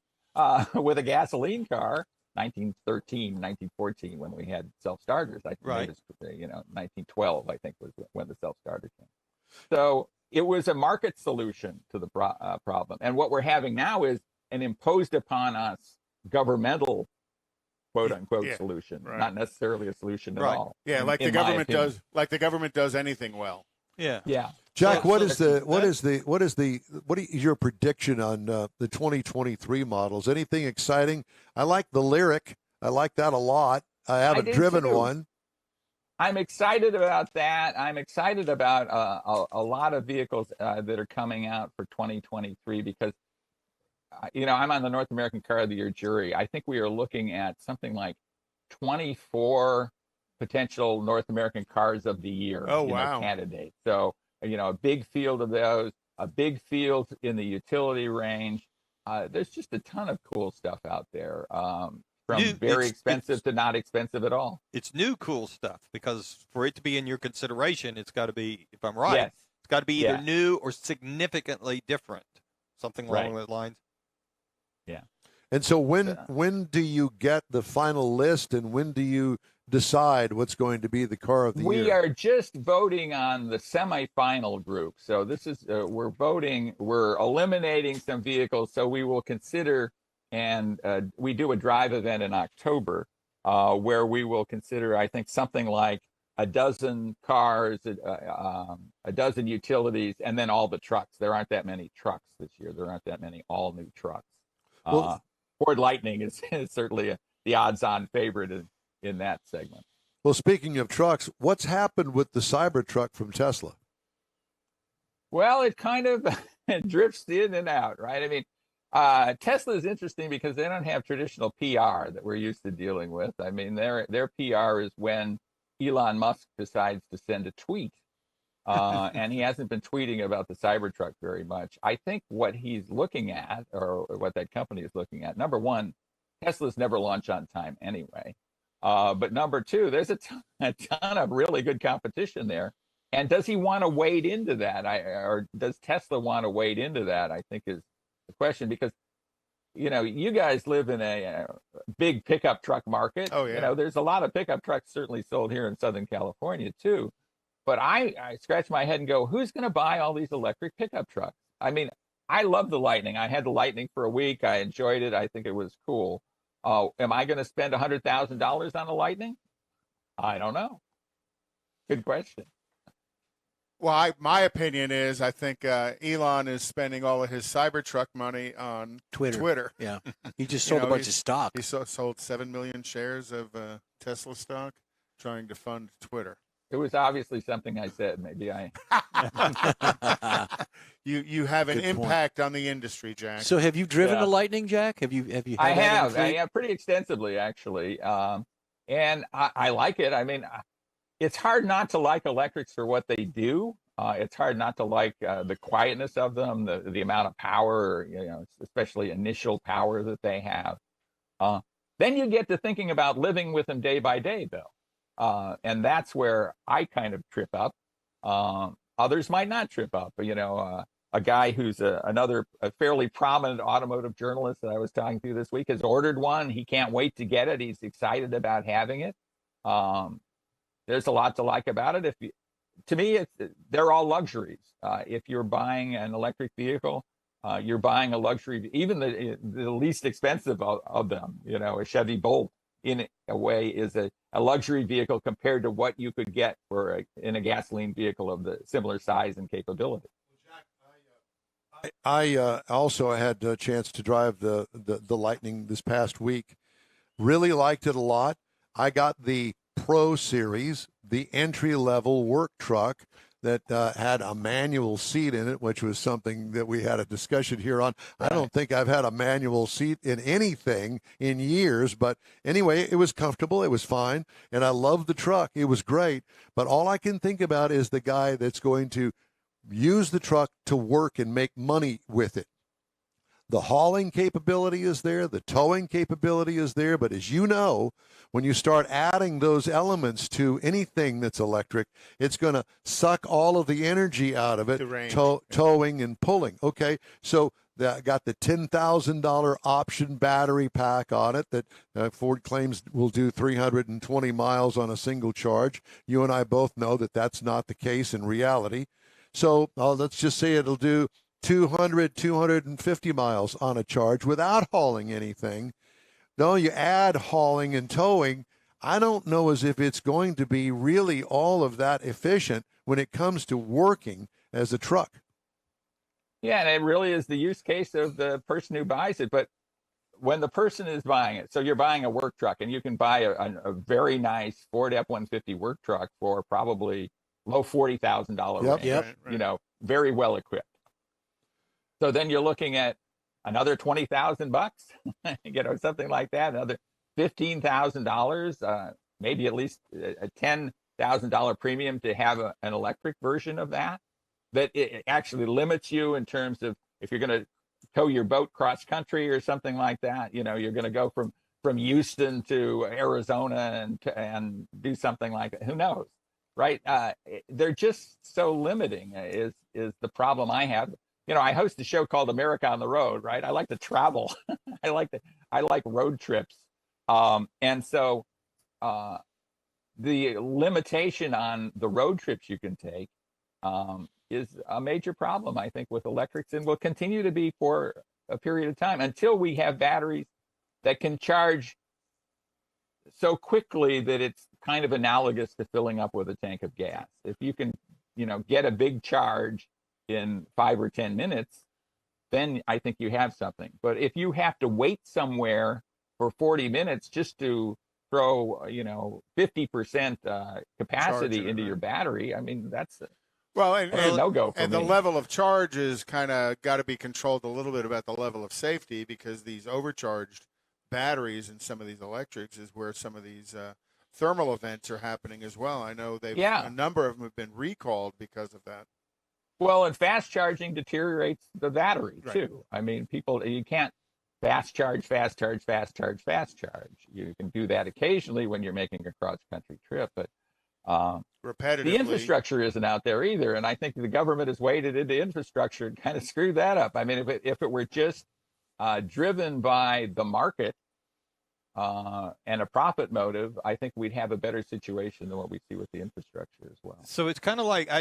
with a gasoline car. 1913, 1914, when we had self-starters. I think Right. it was, 1912, I think, was when the self-starter came. So it was a market solution to the problem. And what we're having now is an imposed upon us governmental, quote unquote, solution, right. not necessarily a solution at Right. all. Yeah, like the in my government opinion. does. Like the government does anything well. Yeah. Yeah. Jack, So- what so is your prediction on the 2023 models? Anything exciting? I like the Lyric. I like that a lot. I haven't do driven too. one. I'm excited about that. I'm excited about a lot of vehicles that are coming out for 2023 because, I'm on the North American Car of the Year jury. I think we are looking at something like 24 potential North American Cars of the Year candidates. So, a big field of those, a big field in the utility range. There's just a ton of cool stuff out there. From very expensive to not expensive at all. It's new cool stuff because for it to be in your consideration, it's got to be, if I'm right, Yes. it's got to be either Yeah. new or significantly different. Something along Right. those lines. Yeah. And so when do you get the final list, and when do you decide what's going to be the car of the year? We are just voting on the semifinal group. So this is we're voting. We're eliminating some vehicles. So we will consider, and we do a drive event in October where we will consider, I think, something like a dozen cars, a dozen utilities, and then all the trucks. There aren't that many trucks this year. There aren't that many all new trucks. Ford Lightning is certainly the odds-on favorite in that segment. Well, speaking of trucks, what's happened with the Cybertruck from Tesla? Well, it kind of drifts in and out, right? I mean, Tesla is interesting because they don't have traditional PR that we're used to dealing with. I mean, their PR is when Elon Musk decides to send a tweet, and he hasn't been tweeting about the Cybertruck very much. I think what he's looking at, or what that company is looking at, number one, Tesla's never launch on time anyway. But number two, there's a ton of really good competition there. And does he want to wade into that? Or does Tesla want to wade into that? I think is the question, because, you know, you guys live in a big pickup truck market. Oh, yeah. You know, there's a lot of pickup trucks certainly sold here in Southern California too. But I scratch my head and go, who's going to buy all these electric pickup trucks? I mean, I love the Lightning. I had the Lightning for a week. I enjoyed it. I think it was cool. Am I going to spend $100,000 on a Lightning? I don't know. Good question. Well, my opinion is I think Elon is spending all of his Cybertruck money on Twitter. Yeah, he just sold a bunch of stock. He sold 7 million shares of Tesla stock, trying to fund Twitter. It was obviously something I said. Maybe I. You have an impact on the industry, Jack. So, have you driven the Lightning, Jack? Have you? I have pretty extensively, actually, and I like it. I mean, it's hard not to like electrics for what they do. It's hard not to like the quietness of them, the amount of power, you know, especially initial power that they have. Then you get to thinking about living with them day by day, though. And that's where I kind of trip up. Others might not trip up. But, you know, a guy who's another fairly prominent automotive journalist that I was talking to this week has ordered one. He can't wait to get it. He's excited about having it. There's a lot to like about it. To me, they're all luxuries. If you're buying an electric vehicle, you're buying a luxury. Even the least expensive of them, you know, a Chevy Bolt, in a way, is a luxury vehicle compared to what you could get in a gasoline vehicle of the similar size and capability. I also had a chance to drive the Lightning this past week. Really liked it a lot. I got the Pro Series, the entry-level work truck that had a manual seat in it, which was something that we had a discussion here on. Right. I don't think I've had a manual seat in anything in years, but anyway, it was comfortable. It was fine, and I loved the truck. It was great, but all I can think about is the guy that's going to use the truck to work and make money with it. The hauling capability is there. The towing capability is there. But as you know, when you start adding those elements to anything that's electric, it's going to suck all of the energy out of it, towing and pulling. Okay, so that got the $10,000 option battery pack on it that Ford claims will do 320 miles on a single charge. You and I both know that that's not the case in reality. So let's just say it'll do 250 miles on a charge without hauling anything. No, you add hauling and towing. I don't know as if it's going to be really all of that efficient when it comes to working as a truck. Yeah, and it really is the use case of the person who buys it. But when the person is buying it, so you're buying a work truck, and you can buy a very nice Ford F-150 work truck for probably low $40,000 range. Yep. You know, very well equipped. So then you're looking at another $20,000, you know, something like that, another $15,000, maybe at least a $10,000 premium to have an electric version of that. That it actually limits you in terms of if you're going to tow your boat cross country or something like that. You know, you're going to go from Houston to Arizona and do something like that. Who knows, right? They're just so limiting is the problem I have. You know, I host a show called America on the Road, right? I like to travel. I I like road trips, and so the limitation on the road trips you can take is a major problem, I think, with electrics, and will continue to be for a period of time until we have batteries that can charge so quickly that it's kind of analogous to filling up with a tank of gas. If you can, get a big charge in 5 or 10 minutes, then I think you have something. But if you have to wait somewhere for 40 minutes just to throw, 50% capacity into your battery, I mean, that's a no-go for me. The level of charge is kind of got to be controlled a little bit about the level of safety, because these overcharged batteries in some of these electrics is where some of these thermal events are happening as well. I know a number of them have been recalled because of that. Well, and fast charging deteriorates the battery too. I mean, you can't fast charge. You can do that occasionally when you're making a cross-country trip, but repetitively, the infrastructure isn't out there either. And I think the government has waded into infrastructure and kind of screwed that up. I mean, if it were just driven by the market and a profit motive, I think we'd have a better situation than what we see with the infrastructure as well. So it's kind of like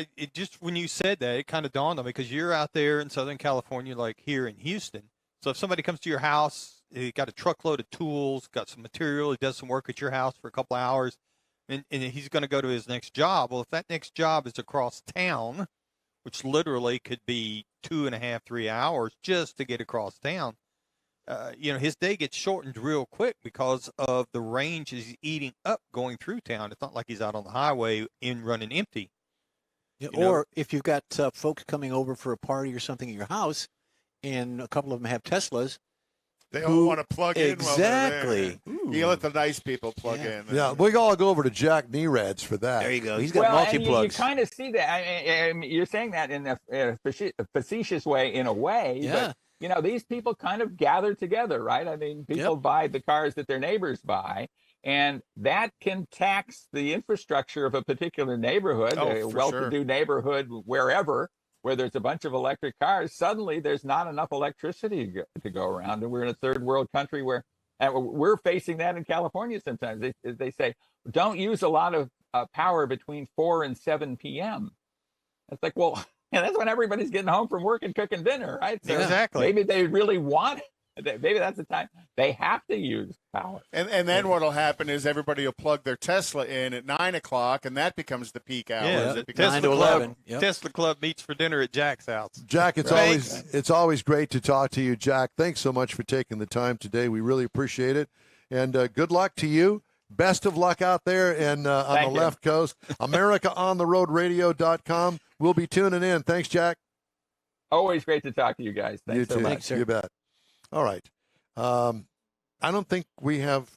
when you said that, it kind of dawned on me, because you're out there in Southern California, like here in Houston. So if somebody comes to your house, he got a truckload of tools, got some material, he does some work at your house for a couple of hours, and he's going to go to his next job. Well, if that next job is across town, which literally could be 2.5, 3 hours just to get across town, his day gets shortened real quick because of the range he's eating up going through town. It's not like he's out on the highway running empty. Yeah, or if you've got folks coming over for a party or something at your house, and a couple of them have Teslas, they all want to plug in. Exactly. You let the nice people plug in. Yeah, we all go over to Jack Nerads for that. There you go. He's got multi-plugs. You kind of see that. I mean, you're saying that in a facetious way, in a way. Yeah. But, these people kind of gather together, right? I mean, people buy the cars that their neighbors buy, and that can tax the infrastructure of a particular neighborhood, a well-to-do neighborhood, wherever, where there's a bunch of electric cars. Suddenly there's not enough electricity to go around. And we're in a third world country and we're facing that in California sometimes. They say, don't use a lot of power between 4 and 7 p.m. It's like, well, that's when everybody's getting home from work and cooking dinner, right? So exactly. Maybe they really want it. Maybe that's the time they have to use power. And then what'll happen is everybody will plug their Tesla in at 9 o'clock, and that becomes the peak hours. Yeah, it becomes 9 to 11. Tesla Club meets for dinner at Jack's house. Jack, it's always great to talk to you, Jack. Thanks so much for taking the time today. We really appreciate it. And good luck to you. Best of luck out there and on the left coast. AmericaOnTheRoadRadio.com. We'll be tuning in. Thanks, Jack. Always great to talk to you guys. Thanks so much. Thanks, sir. You bet. All right. I don't think we have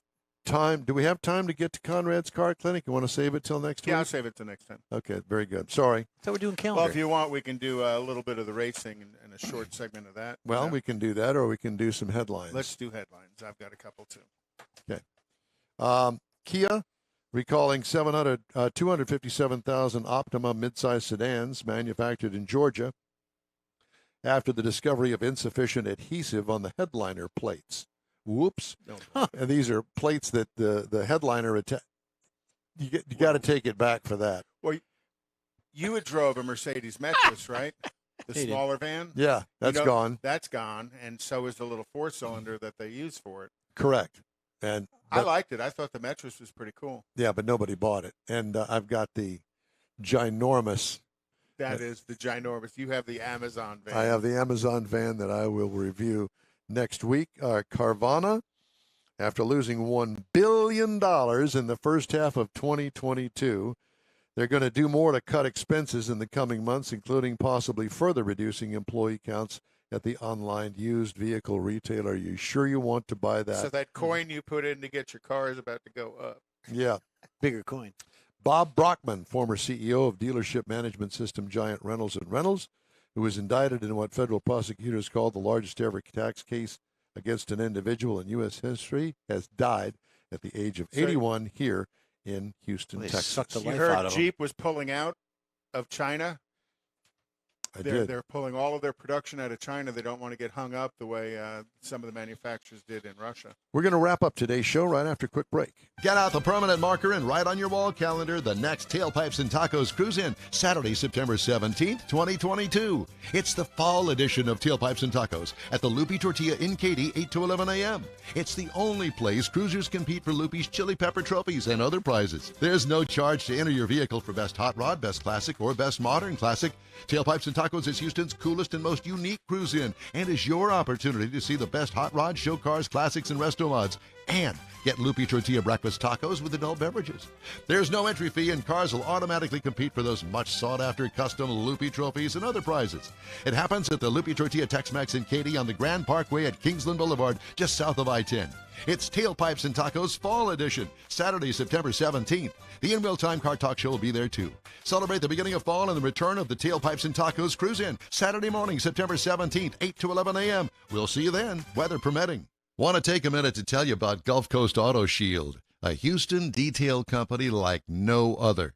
time. Do we have time to get to Conrad's Car Clinic? You want to save it till next week? Yeah, I'll save it till next time. Okay, very good. Sorry. So we're doing calendar. Well, if you want, we can do a little bit of the racing and a short segment of that. Well, we can do that, or we can do some headlines. Let's do headlines. I've got a couple, too. Okay. Kia recalling 257,000 Optima midsize sedans manufactured in Georgia after the discovery of insufficient adhesive on the headliner plates. Whoops. And these are plates that the headliner, you got to take it back for that. Well, you had drove a Mercedes Metris, right? The smaller van? Yeah, that's gone. That's gone, and so is the little 4-cylinder that they use for it. Correct. And I liked it. I thought the Metris was pretty cool. Yeah, but nobody bought it. And I've got the ginormous. That is the ginormous. You have the Amazon van. I have the Amazon van that I will review next week. Carvana, after losing $1 billion in the first half of 2022, they're going to do more to cut expenses in the coming months, including possibly further reducing employee counts at the online used vehicle retailer. Are you sure you want to buy that? So that coin you put in to get your car is about to go up. Yeah. Bigger coin. Bob Brockman, former CEO of dealership management system giant Reynolds & Reynolds, who was indicted in what federal prosecutors called the largest ever tax case against an individual in U.S. history, has died at the age of 81 here in Houston, Texas. You heard Jeep was pulling out of China? They're pulling all of their production out of China. They don't want to get hung up the way some of the manufacturers did in Russia. We're going to wrap up today's show right after a quick break. Get out the permanent marker and write on your wall calendar the next Tailpipes and Tacos Cruise In, Saturday, September 17th, 2022. It's the fall edition of Tailpipes and Tacos at the Lupi Tortilla in Katy, 8 to 11 a.m. It's the only place cruisers compete for Lupi's Chili Pepper trophies and other prizes. There's no charge to enter your vehicle for Best Hot Rod, Best Classic, or Best Modern Classic. Tailpipes and Tacos is Houston's coolest and most unique cruise in and is your opportunity to see the best hot rods, show cars, classics, and resto mods. And get Lupi Tortilla breakfast tacos with adult beverages. There's no entry fee, and cars will automatically compete for those much sought-after custom Lupi trophies and other prizes. It happens at the Lupi Tortilla Tex-Mex in Katy on the Grand Parkway at Kingsland Boulevard, just south of I-10. It's Tailpipes and Tacos Fall Edition, Saturday, September 17th. The In Real Time Car Talk Show will be there too. Celebrate the beginning of fall and the return of the Tailpipes and Tacos Cruise In, Saturday morning, September 17th, 8 to 11 a.m. We'll see you then, weather permitting. Want to take a minute to tell you about Gulf Coast Auto Shield, a Houston detail company like no other.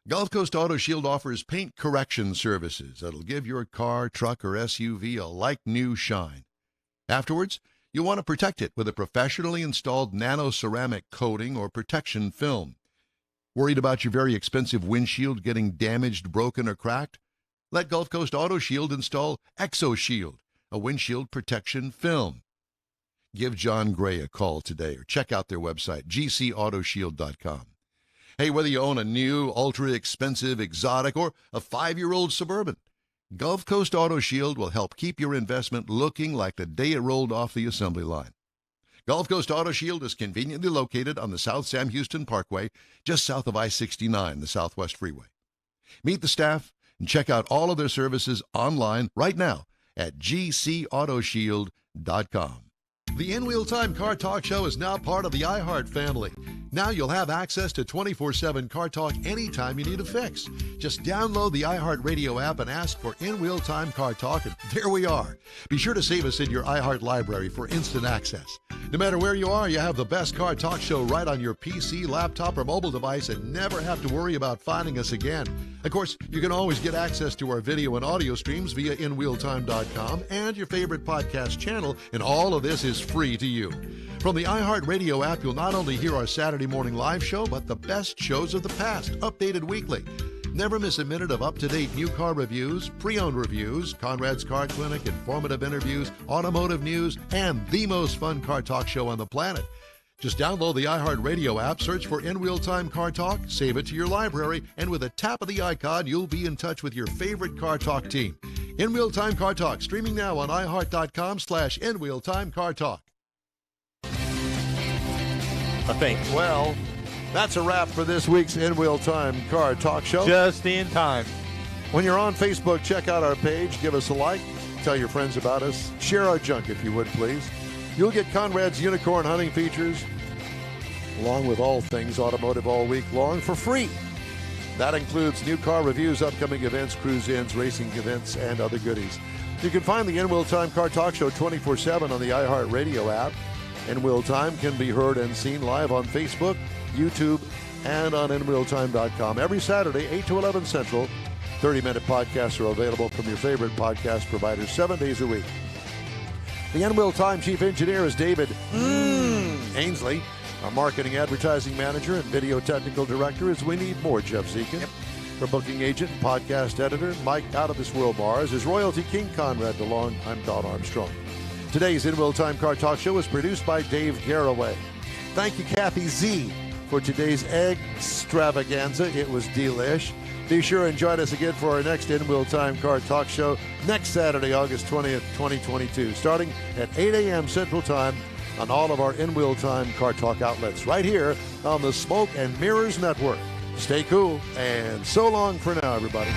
Gulf Coast Auto Shield offers paint correction services that'll give your car, truck, or SUV a like-new shine. Afterwards, you'll want to protect it with a professionally installed nano-ceramic coating or protection film. Worried about your very expensive windshield getting damaged, broken, or cracked? Let Gulf Coast Auto Shield install ExoShield, a windshield protection film. Give John Gray a call today or check out their website, gcautoshield.com. Hey, whether you own a new, ultra-expensive, exotic, or a 5-year-old Suburban, Gulf Coast Auto Shield will help keep your investment looking like the day it rolled off the assembly line. Gulf Coast Auto Shield is conveniently located on the South Sam Houston Parkway, just south of I-69, the Southwest Freeway. Meet the staff and check out all of their services online right now at gcautoshield.com. The In Wheel Time Car Talk Show is now part of the iHeart family. Now you'll have access to 24/7 Car Talk anytime you need a fix. Just download the iHeart Radio app and ask for In Wheel Time Car Talk, and there we are. Be sure to save us in your iHeart library for instant access. No matter where you are, you have the best Car Talk Show right on your PC, laptop, or mobile device and never have to worry about finding us again. Of course, you can always get access to our video and audio streams via InWheelTime.com and your favorite podcast channel, and all of this is free to you. From the iHeart Radio app, you'll not only hear our Saturday morning live show, but the best shows of the past, updated weekly. Never miss a minute of up-to-date new car reviews, pre-owned reviews, Conrad's Car Clinic, informative interviews, automotive news, and the most fun car talk show on the planet. Just download the iHeart Radio app, search for In Wheel Time Car Talk, save it to your library, and with a tap of the icon, you'll be in touch with your favorite Car Talk team. In Wheel Time Car Talk, streaming now on iHeart.com/In Wheel Time Car Talk. I think. Well, that's a wrap for this week's In Wheel Time Car Talk Show. Just in time. When you're on Facebook, check out our page, give us a like, tell your friends about us, share our junk if you would, please. You'll get Conrad's Unicorn Hunting features, along with all things automotive all week long, for free. That includes new car reviews, upcoming events, cruise-ins, racing events, and other goodies. You can find the In Wheel Time Car Talk Show 24/7 on the iHeart Radio app. In Wheel Time can be heard and seen live on Facebook, YouTube, and on InWheelTime.com. Every Saturday, 8 to 11 Central, 30-minute podcasts are available from your favorite podcast providers 7 days a week. The In Wheel Time Chief Engineer is David Ainsley. Our Marketing Advertising Manager and Video Technical Director is We Need More, Jeff Zekin. Our Booking Agent and Podcast Editor, Mike Out of This World Mars, is Royalty King Conrad DeLong. I'm Don Armstrong. Today's In Wheel Time Car Talk Show was produced by Dave Garraway. Thank you, Kathy Z, for today's egg extravaganza. It was delish. Be sure and join us again for our next In Wheel Time Car Talk Show next Saturday, August 20th, 2022, starting at 8 a.m. Central Time on all of our In Wheel Time Car Talk outlets, right here on the Smoke and Mirrors Network. Stay cool, and so long for now, everybody.